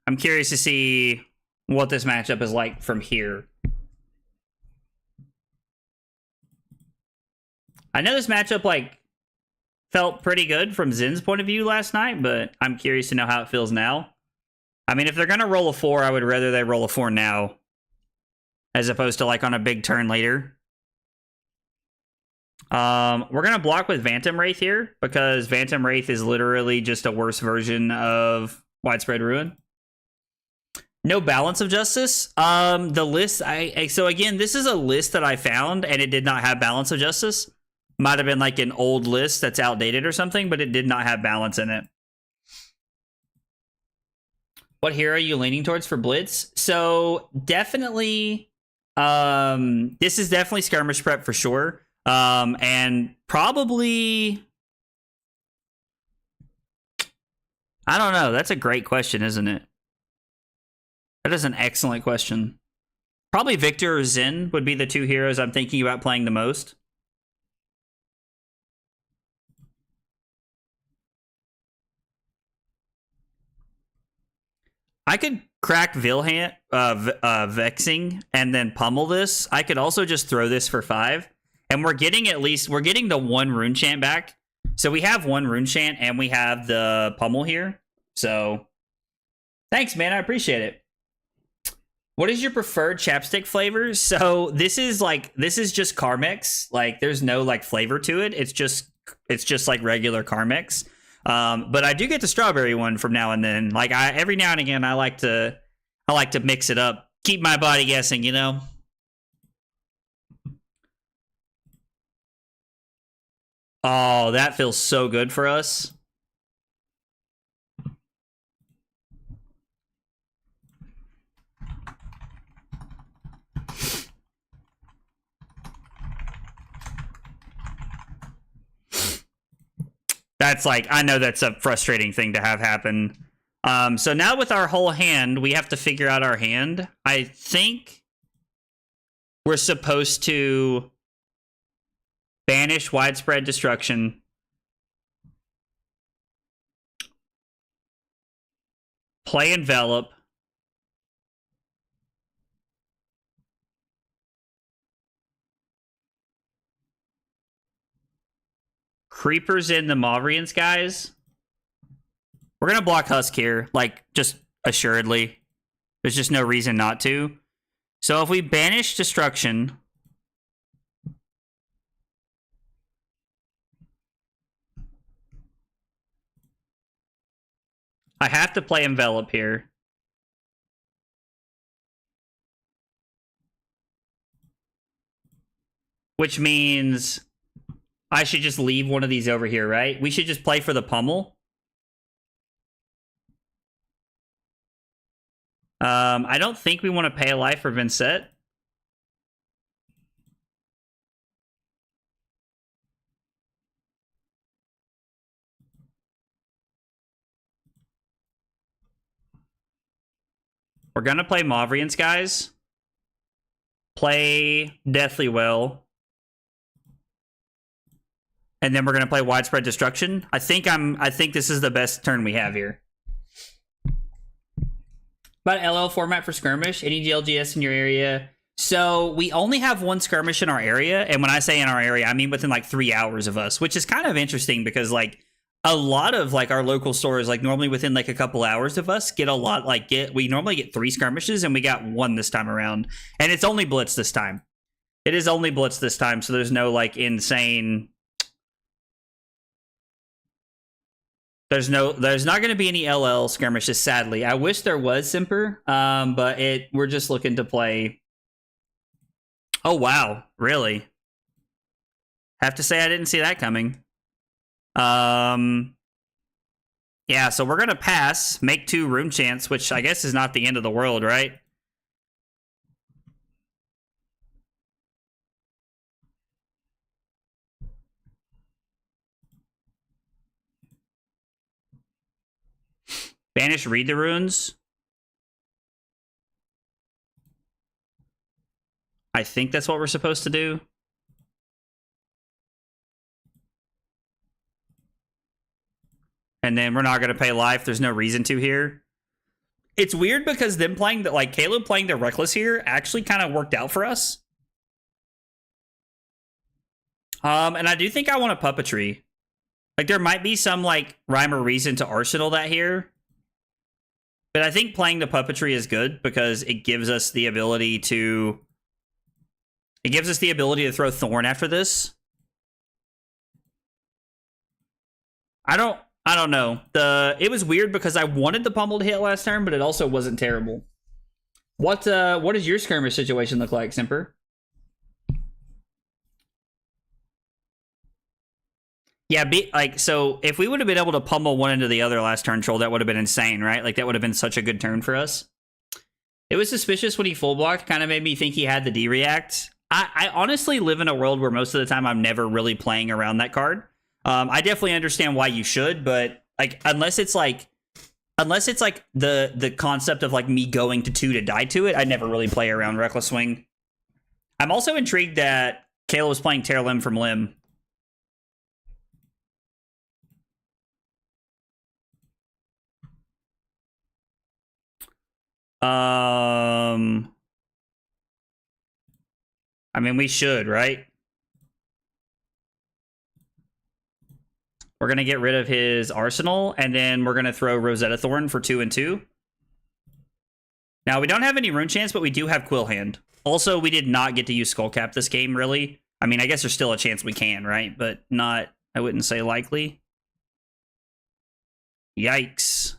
I'm curious to see what this matchup is like from here. I know this matchup, like, felt pretty good from Zin's point of view last night, but I'm curious to know how it feels now. I mean, if they're going to roll a 4, I would rather they roll a 4 now, as opposed to, like, on a big turn later. We're going to block with Phantom Wraith here, because Phantom Wraith is literally just a worse version of Widespread Ruin. No Balance of Justice. The list, so again, this is a list that I found, and it did not have Balance of Justice. Might have been like an old list that's outdated or something, but it did not have balance in it. What hero are you leaning towards for Blitz? So definitely, this is definitely Skirmish Prep for sure. And probably, I don't know. That's a great question, isn't it? That is an excellent question. Probably Victor or Zen would be the 2 heroes I'm thinking about playing the most. I could crack Vexing and then pummel this. I could also just throw this for 5. And we're getting the 1 rune chant back. So we have 1 rune chant and we have the pummel here. So thanks, man. I appreciate it. What is your preferred chapstick flavor? So this is just Carmex. Like there's no like flavor to it. It's just like regular Carmex. But I do get the strawberry one from now and then. Like every now and again, I like to mix it up, keep my body guessing, you know. Oh, that feels so good for us. That's like, I know that's a frustrating thing to have happen. So now with our whole hand, we have to figure out our hand. I think we're supposed to banish widespread destruction. Play envelop. Creepers in the Mauvrian Skies. We're going to block Husk here, like, just assuredly. There's just no reason not to. So if we banish destruction, I have to play envelop here. Which means I should just leave one of these over here, right? We should just play for the pummel. I don't think we want to pay a life for Vynnset. We're going to play Mauvrian Skies. Play Deathly Well. And then we're going to play Widespread Destruction. I think this is the best turn we have here. About LL format for skirmish. Any GLGS in your area? So we only have 1 skirmish in our area. And when I say in our area, I mean within like 3 hours of us, which is kind of interesting because like a lot of like our local stores, like normally within like a couple hours of us, get a lot, like we normally get 3 skirmishes and we got 1 this time around. And it's only Blitz this time. It is only Blitz this time. So there's no like insane... There's not going to be any LL skirmishes, sadly. I wish there was, Simper, but we're just looking to play. Oh, wow. Really? Have to say I didn't see that coming. Yeah, so we're going to pass, make 2 rune chants, which I guess is not the end of the world, right? Banish, read the runes. I think that's what we're supposed to do. And then we're not going to pay life. There's no reason to here. It's weird because them playing the, like Caleb playing the Reckless here actually kind of worked out for us. And I do think I want a Puppetry. Like there might be some like rhyme or reason to Arsenal that here. But I think playing the Puppetry is good because it gives us the ability to... It gives us the ability to throw Thorn after this. I don't know. It was weird because I wanted the pummel to hit last turn, but it also wasn't terrible. What does your skirmish situation look like, Simper? Yeah, so if we would have been able to pummel one into the other last turn, Troll, that would have been insane, right? Like, that would have been such a good turn for us. It was suspicious when he full blocked, kind of made me think he had the D-React. I honestly live in a world where most of the time I'm never really playing around that card. I definitely understand why you should, but, like, unless it's like the concept of, like, me going to 2 to die to it, I never really play around Reckless Swing. I'm also intrigued that Kayla was playing Tear Limb from Limb. I mean, we should, right? We're going to get rid of his arsenal, and then we're going to throw Rosetta Thorn for 2 and 2. Now, we don't have any Rune Chance, but we do have Quill Hand. Also, we did not get to use Skullcap this game, really. I mean, I guess there's still a chance we can, right? But not, I wouldn't say likely. Yikes.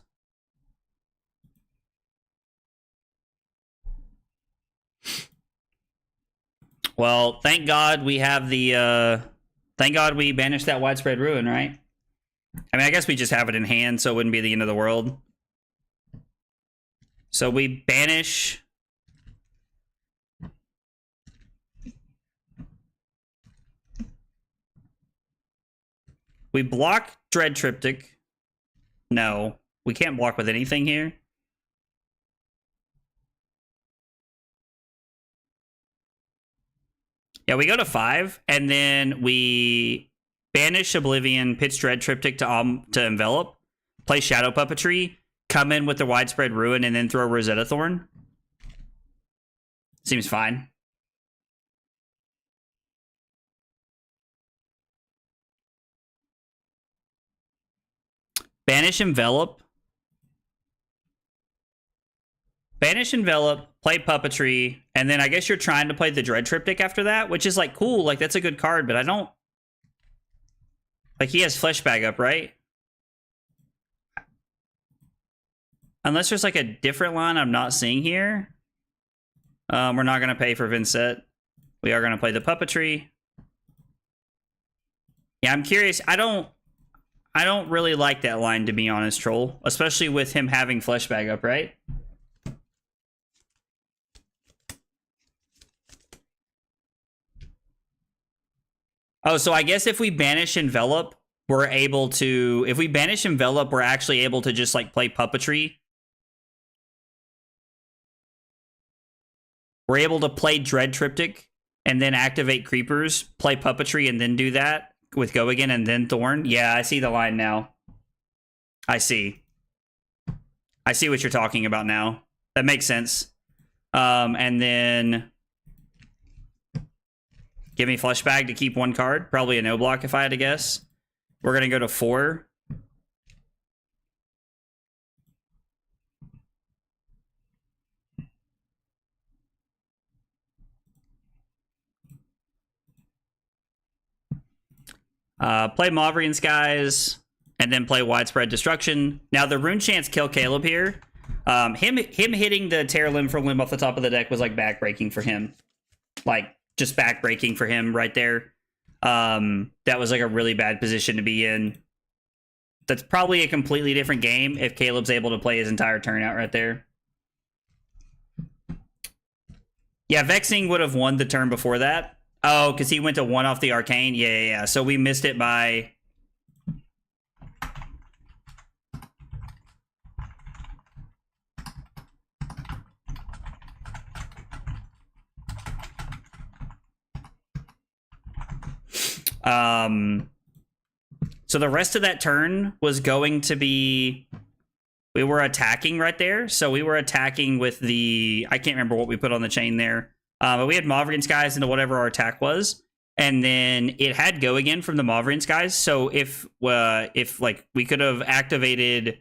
Well, thank God we have the, thank God we banished that Widespread Ruin, right? I mean, I guess we just have it in hand, so it wouldn't be the end of the world. So we banish... We block Dread Triptych. No, we can't block with anything here. Yeah, we go to 5, and then we banish Oblivion, pitch Dread Triptych to envelop, play Shadow Puppetry, come in with the Widespread Ruin, and then throw Rosetta Thorn. Seems fine. Banish Envelop. Banish Envelop, play Puppetry, and then I guess you're trying to play the Dread Triptych after that, which is, like, cool. Like, that's a good card, but I don't... Like, he has Fleshbag up, right? Unless there's, like, a different line I'm not seeing here. We're not going to pay for Vynnset. We are going to play the Puppetry. Yeah, I'm curious. I don't really like that line, to be honest, Troll. Especially with him having Fleshbag up, right? Oh, so I guess if we banish Envelop, we're able to... If we banish Envelop, we're actually able to just, like, play Puppetry. We're able to play Dread Triptych and then activate Creepers, play Puppetry, and then do that with Go Again and then Thorn. Yeah, I see the line now. I see. I see what you're talking about now. That makes sense. And then... Give me Fleshbag to keep 1 card. Probably a no block if I had to guess. We're going to go to 4. Play Mauvrion Skies, and then play Widespread Destruction. Now, the Rune Chance kill Caleb here. Him hitting the Tear Limb for Limb off the top of the deck was, like, backbreaking for him. Like, just backbreaking for him right there. That was, like, a really bad position to be in. That's probably a completely different game if Caleb's able to play his entire turn out right there. Yeah, Vexing would have won the turn before that. Oh, because he went to 1 off the Arcane? Yeah. So we missed it by... So the rest of that turn was going to be... We were attacking right there. So we were attacking with the... I can't remember what we put on the chain there. But we had Mauvrion Skies into whatever our attack was. And then it had Go Again from the Mauvrion Skies. So if like, we could have activated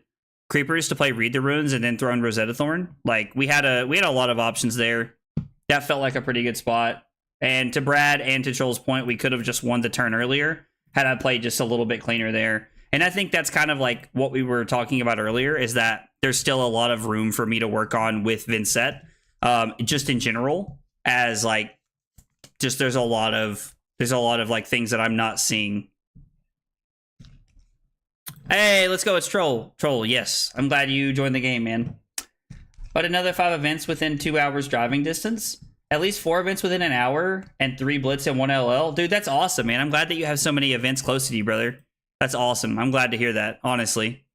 Creepers to play Read the Runes and then thrown Rosetta Thorn. Like, we had a lot of options there. That felt like a pretty good spot. And to Brad and to Troll's point, we could have just won the turn earlier had I played just a little bit cleaner there. And I think that's kind of like what we were talking about earlier, is that there's still a lot of room for me to work on with Vynnset, just in general, as like, just there's a lot of like things that I'm not seeing. Hey, let's go. It's Troll. Troll, yes. I'm glad you joined the game, man. But another 5 events within 2 hours driving distance. At least 4 events within an hour and 3 Blitz and 1 LL. Dude, that's awesome, man. I'm glad that you have so many events close to you, brother. That's awesome. I'm glad to hear that, honestly.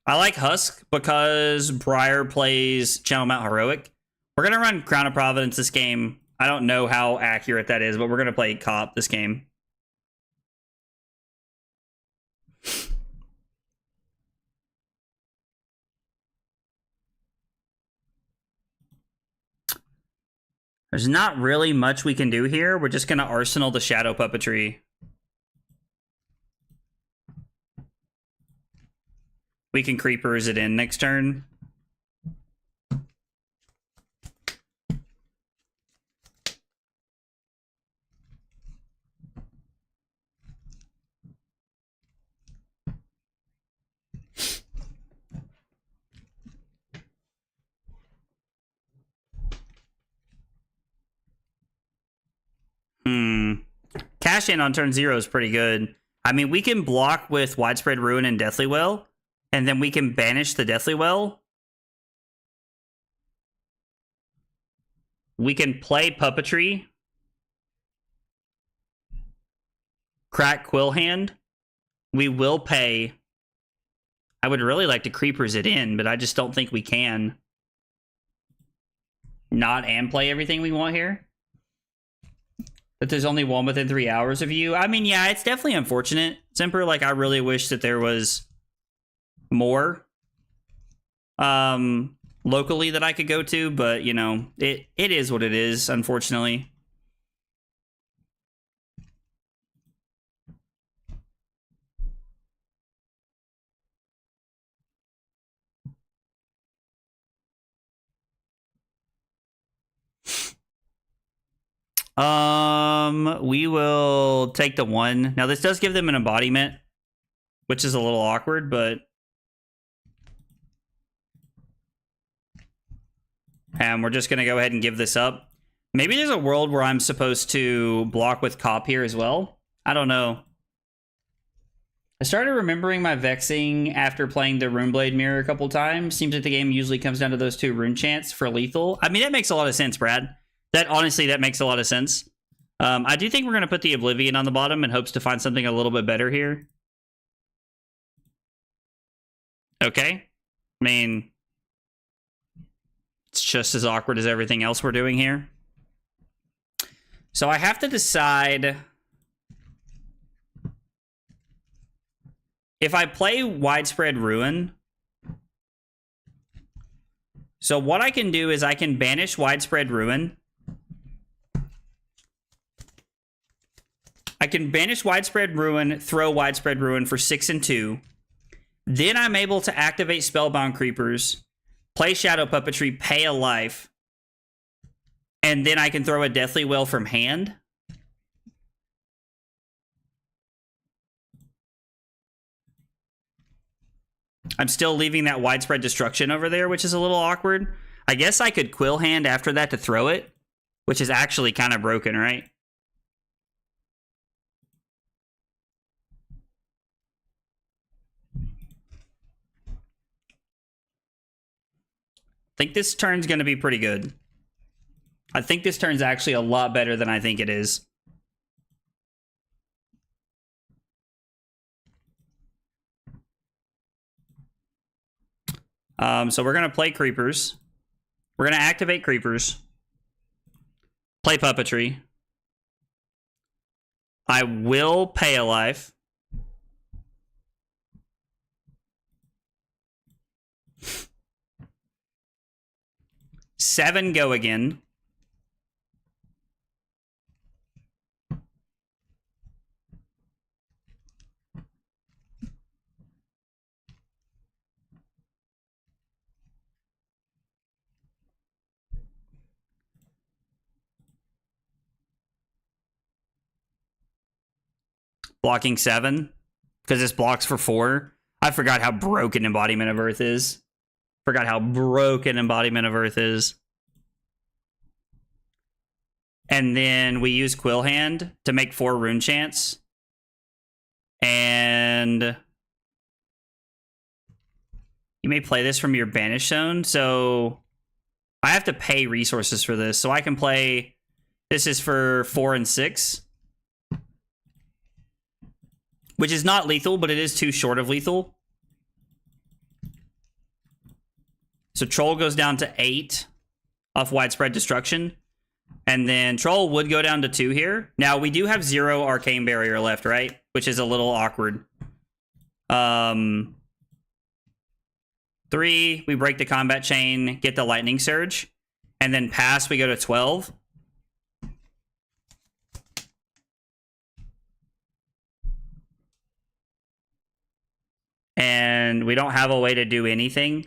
I like Husk because Briar plays Channel Mount Heroic. We're going to run Crown of Providence this game. I don't know how accurate that is, but we're going to play Cop this game. There's not really much we can do here. We're just going to arsenal the Shadow Puppetry. We can Creepers it in next turn. Cash in on turn 0 is pretty good. I mean, we can block with Widespread Ruin and Deathly Well, and then we can banish the Deathly Well. We can play Puppetry. Crack Quill Hand. We will pay. I would really like to Creepers it in, but I just don't think we can. Not and play everything we want here. That there's only one within 3 hours of you. I mean, yeah, it's definitely unfortunate. Simper, like, I really wish that there was more locally that I could go to, but, you know, it is what it is, unfortunately. We will take the 1. Now, this does give them an embodiment, which is a little awkward, but... And we're just going to go ahead and give this up. Maybe there's a world where I'm supposed to block with Cop here as well. I don't know. I started remembering my Vexing after playing the Runeblade Mirror a couple times. Seems like the game usually comes down to those 2 rune chants for lethal. I mean, that makes a lot of sense, Brad. Honestly, that makes a lot of sense. I do think we're going to put the Oblivion on the bottom in hopes to find something a little bit better here. Okay. I mean, it's just as awkward as everything else we're doing here. So I have to decide if I play Widespread Ruin. So what I can do is I can banish Widespread Ruin. I can banish Widespread Ruin, throw Widespread Ruin for 6 and 2. Then I'm able to activate Spellbound Creepers, play Shadow Puppetry, pay a life, and then I can throw a Deathly Well from hand. I'm still leaving that Widespread Destruction over there, which is a little awkward. I guess I could Quill Hand after that to throw it, which is actually kind of broken, right? I think this turn's going to be pretty good. I think this turn's actually a lot better than I think it is. So we're going to play Creepers. We're going to activate Creepers. Play Puppetry. I will pay a life. Seven go again. Blocking 7 because this blocks for 4. I forgot how broken Embodiment of Earth is. Forgot how broken Embodiment of Earth is. And then we use Quill Hand to make 4 rune chants. And you may play this from your banish zone. So I have to pay resources for this. So I can play, this is for 4 and 6. Which is not lethal, but it is too short of lethal. So Troll goes down to 8 off Widespread Destruction. And then Troll would go down to 2 here. Now, we do have 0 Arcane Barrier left, right? Which is a little awkward. 3, we break the combat chain, get the Lightning Surge. And then pass, we go to 12. and we don't have a way to do anything.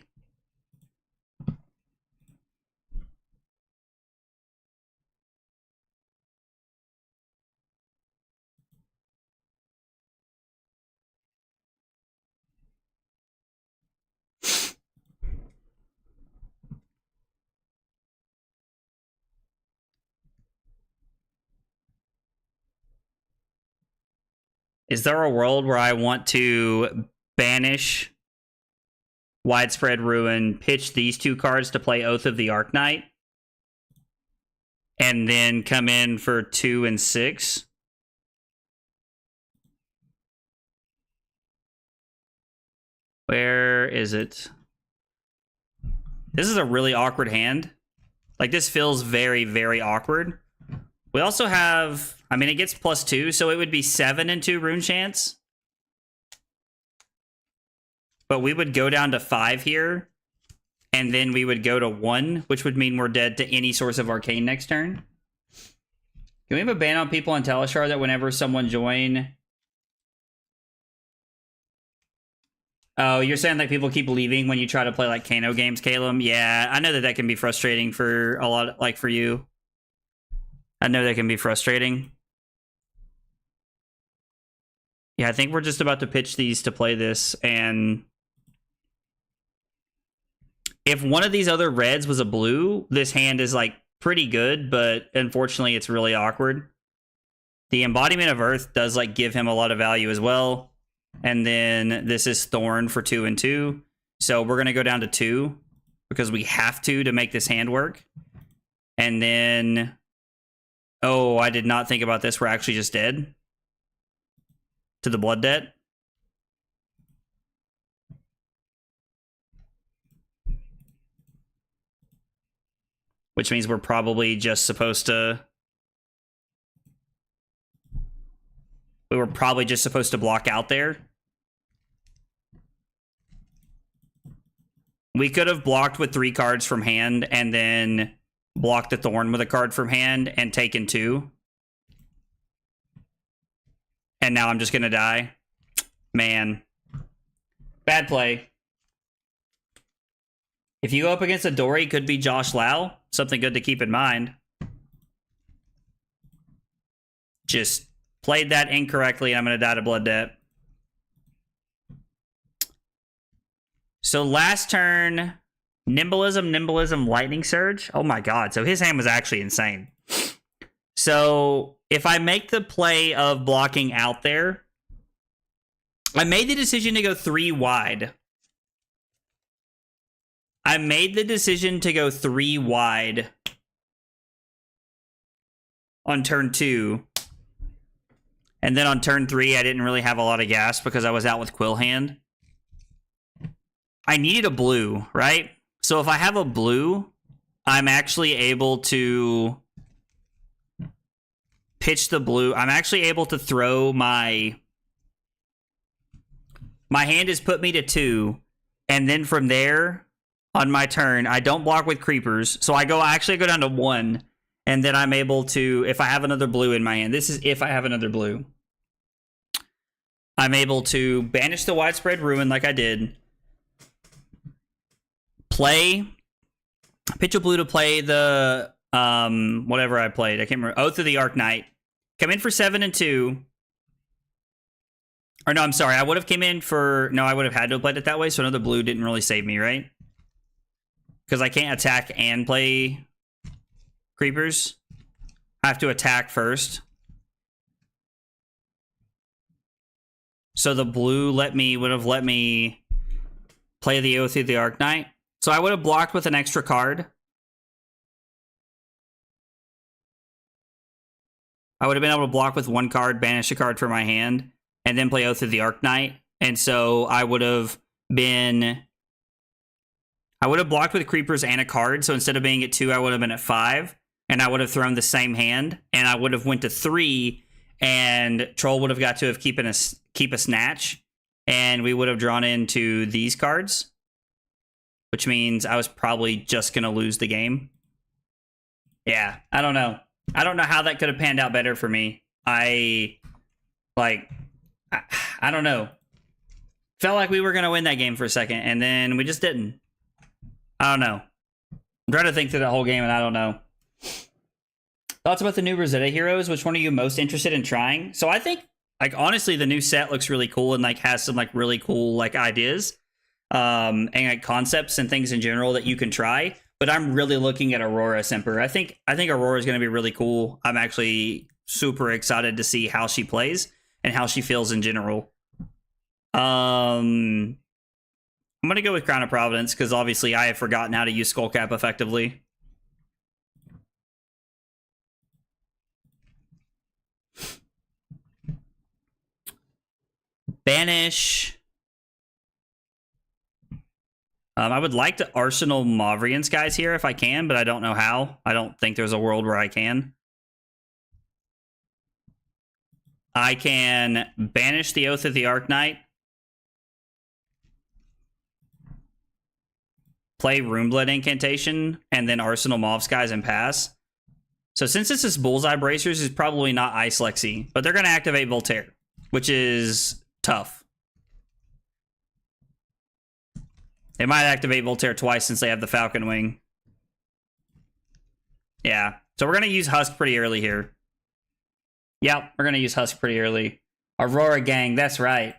Is there a world where I want to banish Widespread Ruin, pitch these 2 cards to play Oath of the Arknight, and then come in for 2 and 6? Where is it? This is a really awkward hand. Like, this feels very, very awkward. We also have, I mean, it gets +2, so it would be 7 and 2 rune chance. But we would go down to 5 here, and then we would go to 1, which would mean we're dead to any source of Arcane next turn. Can we have a ban on people on Talishar that whenever someone join... Oh, you're saying that people keep leaving when you try to play, like, Kano games, Caleb? Yeah, I know that that can be frustrating for a lot, like, for you. I know that can be frustrating. Yeah, I think we're just about to pitch these to play this, and... if one of these other reds was a blue, this hand is, like, pretty good, but unfortunately it's really awkward. The Embodiment of Earth does, like, give him a lot of value as well. And then this is Thorn for 2 and 2. So we're going to go down to 2 because we have to make this hand work. And then... oh, I did not think about this. We're actually just dead to the Blood Debt. Which means we're probably just supposed to... we were probably just supposed to block out there. We could have blocked with 3 cards from hand and then blocked the Thorn with a card from hand and taken 2. And now I'm just going to die. Man. Bad play. If you go up against a Dory, could be Josh Lau. Something good to keep in mind. Just played that incorrectly, and I'm going to die to Blood Debt. So last turn, Nimblism, Lightning Surge. Oh my god, so his hand was actually insane. So if I make the play of blocking out there, I made the decision to go 3 wide. I made the decision to go 3 wide on turn 2. And then on turn 3, I didn't really have a lot of gas because I was out with Quill Hand. I needed a blue, right? So if I have a blue, I'm actually able to pitch the blue. I'm actually able to throw my... my hand has put me to 2. And then from there... on my turn, I don't block with creepers, so I actually go down to 1, and then I'm able to, if I have another blue in my hand, this is if I have another blue, I'm able to banish the Widespread Ruin like I did, pitch a blue to play the, whatever I played, I can't remember, Oath of the Arknight, come in for 7 and 2, or no, I'm sorry, I would have came in for, no, I would have had to have played it that way, so another blue didn't really save me, right? Because I can't attack and play creepers. I have to attack first. So the blue would have let me play the Oath of the Arknight. So I would have blocked with an extra card. I would have been able to block with 1 card, banish a card from my hand, and then play Oath of the Arknight. And so I would have been... I would have blocked with creepers and a card, so instead of being at 2, I would have been at 5, and I would have thrown the same hand, and I would have went to 3, and Troll would have got to have keep a snatch, and we would have drawn into these cards, which means I was probably just going to lose the game. Yeah, I don't know. I don't know how that could have panned out better for me. I don't know. Felt like we were going to win that game for a second, and then we just didn't. I don't know. I'm trying to think through the whole game, and I don't know. Thoughts about the new Rosetta heroes? Which one are you most interested in trying? So I think, like, honestly, the new set looks really cool and, like, has some, like, really cool, like, ideas and, like, concepts and things in general that you can try. But I'm really looking at Aurora Semper. I think Aurora is going to be really cool. I'm actually super excited to see how she plays and how she feels in general. I'm going to go with Crown of Providence because obviously I have forgotten how to use Skullcap effectively. Banish. I would like to Arsenal Mavrian Skies here if I can, but I don't know how. I don't think there's a world where I can. I can banish the Oath of the Arknight. Play Runeblood Incantation, and then Arsenal Mauve Skies and pass. So since this is Bullseye Bracers, it's probably not Ice Lexi, but they're going to activate Voltaire, which is tough. They might activate Voltaire twice since they have the Falcon Wing. Yeah, so we're going to use Husk pretty early here. Yep, we're going to use Husk pretty early. Aurora Gang, that's right.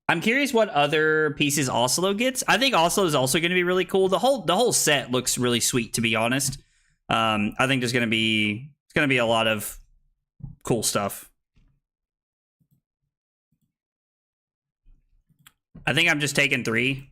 I'm curious what other pieces Oslo gets. I think Oslo is also going to be really cool. The whole set looks really sweet, to be honest. I think there's going to be a lot of cool stuff. I think I'm just taking 3.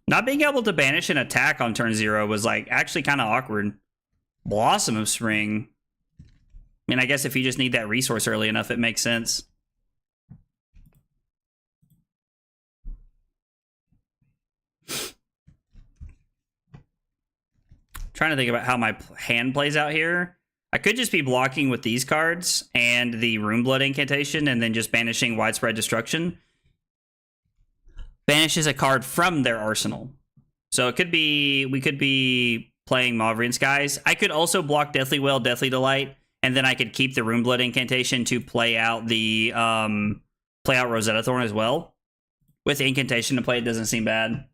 Not being able to banish an attack on turn 0 was like actually kind of awkward. Blossom of Spring. I mean, I guess if you just need that resource early enough, it makes sense. Trying to think about how my hand plays out here. I could just be blocking with these cards and the Runeblood Incantation and then just banishing Widespread Destruction. Banishes a card from their arsenal. So it could be, we could be playing Mavrian Skies. I could also block Deathly Well, Deathly Delight, and then I could keep the Runeblood Incantation to play out the play out Rosetta Thorn as well. With Incantation to play, it doesn't seem bad.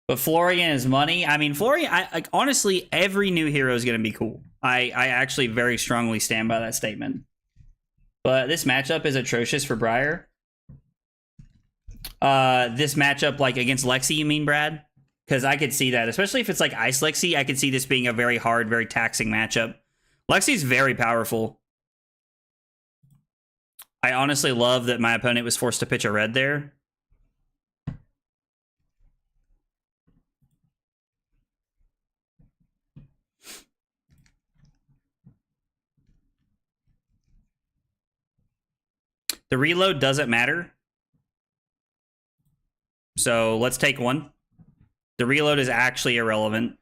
But Florian is money. I mean, Florian, like, honestly, every new hero is going to be cool. I actually very strongly stand by that statement. But this matchup is atrocious for Briar. This matchup, like, against Lexi, you mean, Brad? Because I could see that. Especially if it's, like, Ice Lexi, I could see this being a very hard, very taxing matchup. Lexi's very powerful. I honestly love that my opponent was forced to pitch a red there. The reload doesn't matter. So let's take 1. The reload is actually irrelevant.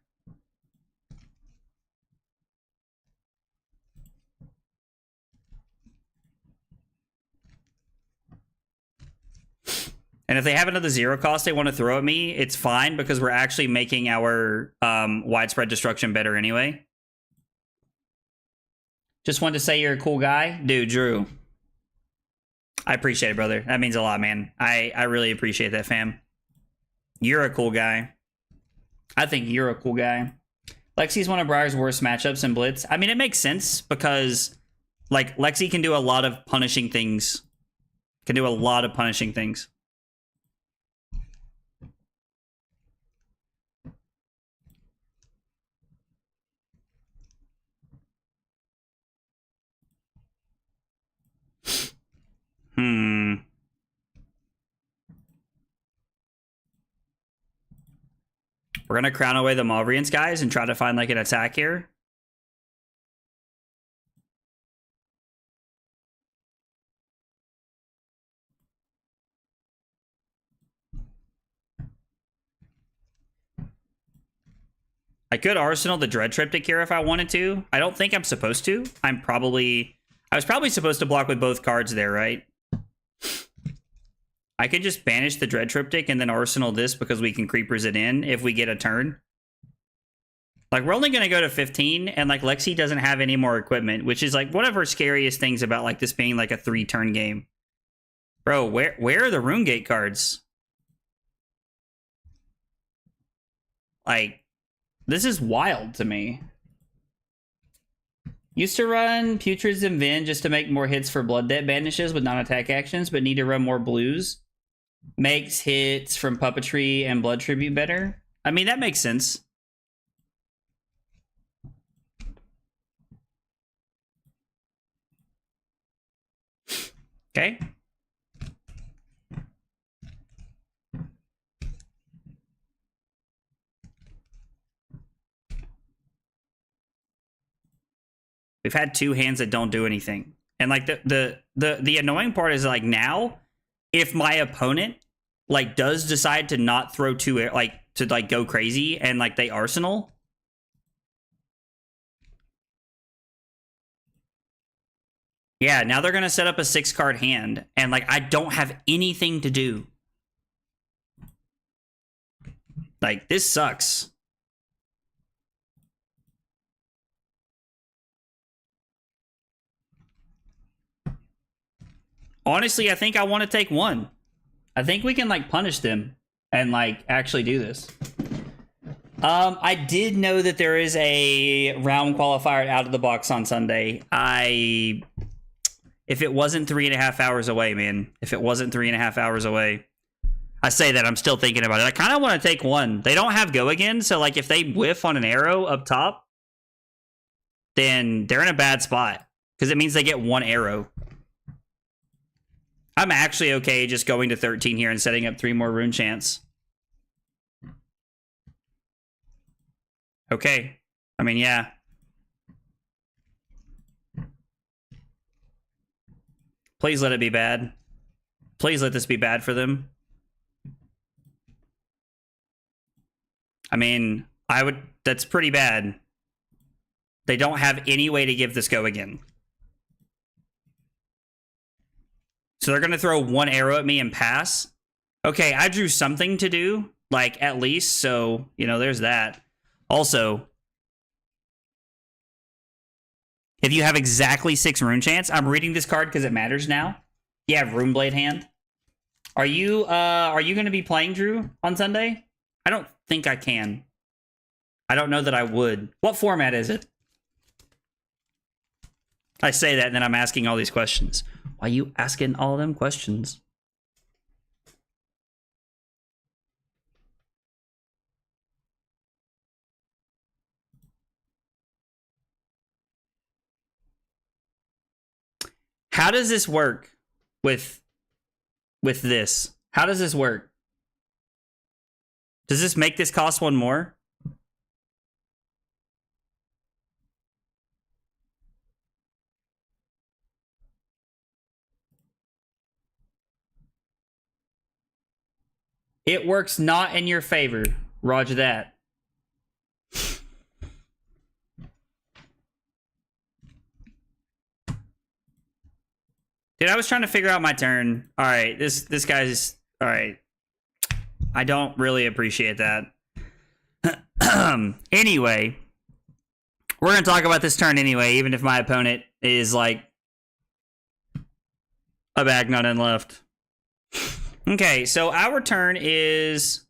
And if they have another 0 cost they want to throw at me, it's fine because we're actually making our widespread destruction better anyway. Just wanted to say you're a cool guy. Dude, Drew. I appreciate it, brother. That means a lot, man. I really appreciate that, fam. You're a cool guy. I think you're a cool guy. Lexi's one of Briar's worst matchups in Blitz. I mean, it makes sense because, like, Lexi can do a lot of punishing things. Can do a lot of punishing things. We're going to crown away the Mavrian Skies and try to find, like, an attack here. I could Arsenal the Dread Triptych here if I wanted to. I don't think I'm supposed to. I was probably supposed to block with both cards there, right? I could just banish the Dread Triptych and then arsenal this because we can Creepers it in if we get a turn. Like, we're only going to go to 15, and, like, Lexi doesn't have any more equipment, which is, like, one of her scariest things about, like, this being, like, a 3-turn game. Bro, where are the Runegate cards? Like, this is wild to me. Used to run Putrids and Vin just to make more hits for Blood Debt banishes with non-attack actions, but need to run more blues. Makes hits from Puppetry and Blood Tribute better. I mean, that makes sense. Okay. We've had 2 hands that don't do anything. And like the annoying part is like now, if my opponent like does decide to not throw 2 like to like go crazy and like they arsenal. Yeah, now they're going to set up a 6-card hand, and, like, I don't have anything to do. Like, this sucks. Honestly, I think I want to take 1. I think we can, like, punish them and, like, actually do this. I did know that there is a round qualifier out of the box on Sunday. If it wasn't 3.5 hours away, man. If it wasn't 3.5 hours away. I say that, I'm still thinking about it. I kind of want to take 1. They don't have go again, so like if they whiff on an arrow up top, then they're in a bad spot. Because it means they get 1 arrow. I'm actually okay just going to 13 here and setting up 3 more rune chants. Okay. I mean, yeah. Please let it be bad. Please let this be bad for them. I mean, that's pretty bad. They don't have any way to give this go again. So they're going to throw 1 arrow at me and pass. Okay, I drew something to do, like, at least. So, you know, there's that. Also, if you have exactly 6 rune chants, I'm reading this card because it matters now. You have Runeblade hand. Are you going to be playing Drew on Sunday? I don't think I can. I don't know that I would. What format is it? I say that and then I'm asking all these questions. Why are you asking all them questions? How does this work with this? How does this work? Does this make this cost 1 more? It works not in your favor. Roger that. Dude, I was trying to figure out my turn. All right, this guy's... All right. I don't really appreciate that. Anyway, we're going to talk about this turn anyway, even if my opponent is, like, a bag nut and left. Okay, so our turn is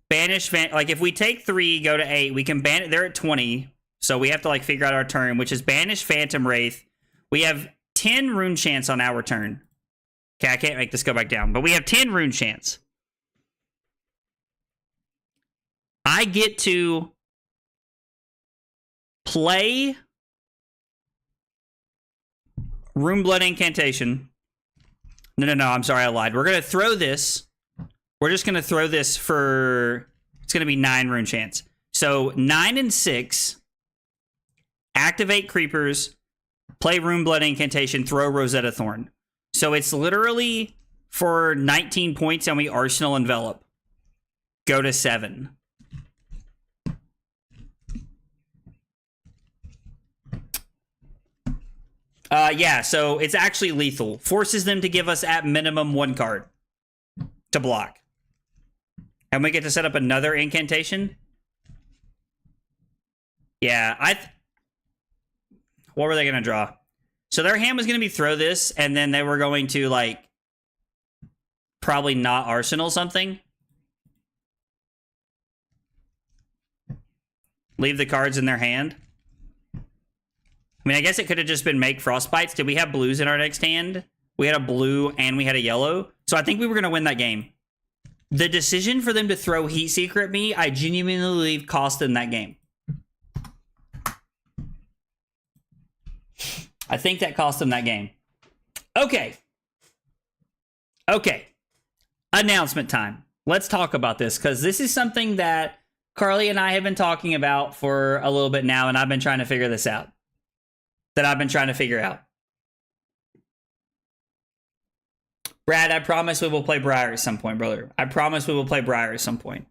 banish... Like, if we take 3, go to 8, we can ban it. They're at 20, so we have to, like, figure out our turn, which is banish Phantom Wraith. We have 10 rune chants on our turn. Okay, I can't make this go back down, but we have 10 rune chants. I get to play Runeblood Incantation. No, I'm sorry, I lied. We're going to throw this. We're just going to throw this for... It's going to be 9 rune chants. So 9 and 6. Activate Creepers. Play Runeblood Incantation. Throw Rosetta Thorn. So it's literally for 19 points and we Arsenal Envelop. Go to 7. Yeah, so it's actually lethal. Forces them to give us at minimum 1 card. to block. And we get to set up another incantation. Yeah, what were they going to draw? So their hand was going to be throw this, and then they were going to, like, probably not arsenal something. Leave the cards in their hand. I mean, I guess it could have just been make frostbites. Did we have blues in our next hand? We had a blue and we had a yellow. So I think we were going to win that game. The decision for them to throw Heat Seeker at me, I genuinely believe cost them that game. I think that cost them that game. Okay. Okay. Announcement time. Let's talk about this, because this is something that Carly and I have been talking about for a little bit now, and I've been trying to figure this out. Brad, I promise we will play Briar at some point, brother. I promise we will play Briar at some point.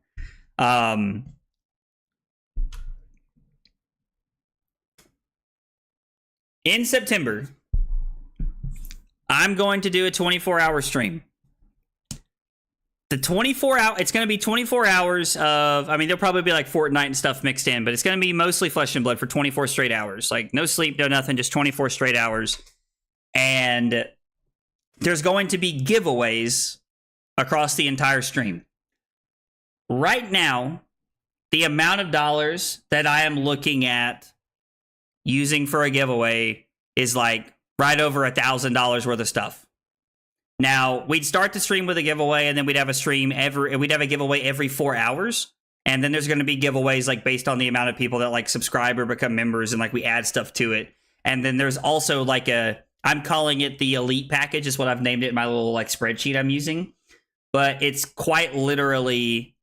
In September, I'm going to do a 24-hour stream. The 24-hour, it's going to be 24 hours of, I mean, there'll probably be like Fortnite and stuff mixed in, but it's going to be mostly Flesh and Blood for 24 straight hours. Like, no sleep, no nothing, just 24 straight hours. And there's going to be giveaways across the entire stream. Right now, the amount of dollars that I am looking at using for a giveaway is like right over $1,000 worth of stuff. Now, we'd start the stream with a giveaway, and then we'd have a giveaway every 4 hours. And then there's going to be giveaways like based on the amount of people that like subscribe or become members, and like we add stuff to it. And then there's also like I'm calling it the Elite Package, is what I've named it in my little like spreadsheet I'm using. But it's quite literally,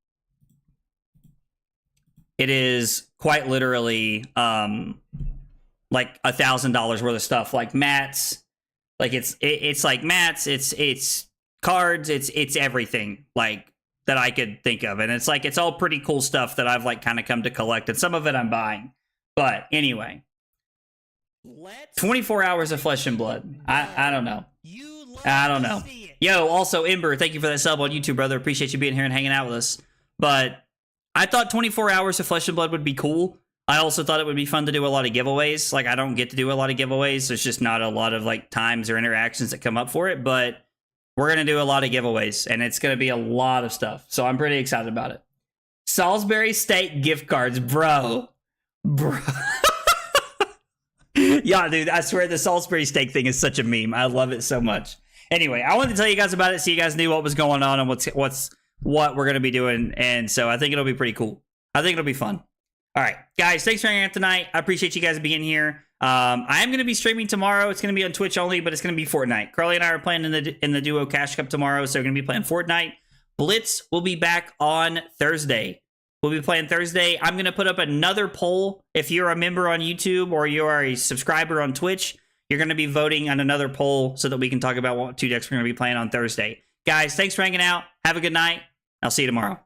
like $1,000 worth of stuff, like mats. Like it's like mats, it's cards, it's everything like that I could think of. And it's like, it's all pretty cool stuff that I've like kind of come to collect, and some of it I'm buying. But anyway, 24 hours of Flesh and Blood. I don't know. I don't know. Yo, also Ember, thank you for that sub on YouTube, brother. Appreciate you being here and hanging out with us. But I thought 24 hours of Flesh and Blood would be cool. I also thought it would be fun to do a lot of giveaways. Like, I don't get to do a lot of giveaways. There's just not a lot of like times or interactions that come up for it, but we're going to do a lot of giveaways, and it's going to be a lot of stuff. So I'm pretty excited about it. Salisbury Steak gift cards, bro. Yeah, dude, I swear the Salisbury Steak thing is such a meme. I love it so much. Anyway, I wanted to tell you guys about it so you guys knew what was going on and what we're going to be doing. And so I think it'll be pretty cool. I think it'll be fun. All right, guys, thanks for hanging out tonight. I appreciate you guys being here. I am going to be streaming tomorrow. It's going to be on Twitch only, but it's going to be Fortnite. Carly and I are playing in the Duo Cash Cup tomorrow, so we're going to be playing Fortnite. Blitz will be back on Thursday. We'll be playing Thursday. I'm going to put up another poll. If you're a member on YouTube or you are a subscriber on Twitch, you're going to be voting on another poll so that we can talk about what two decks we're going to be playing on Thursday. Guys, thanks for hanging out. Have a good night. I'll see you tomorrow.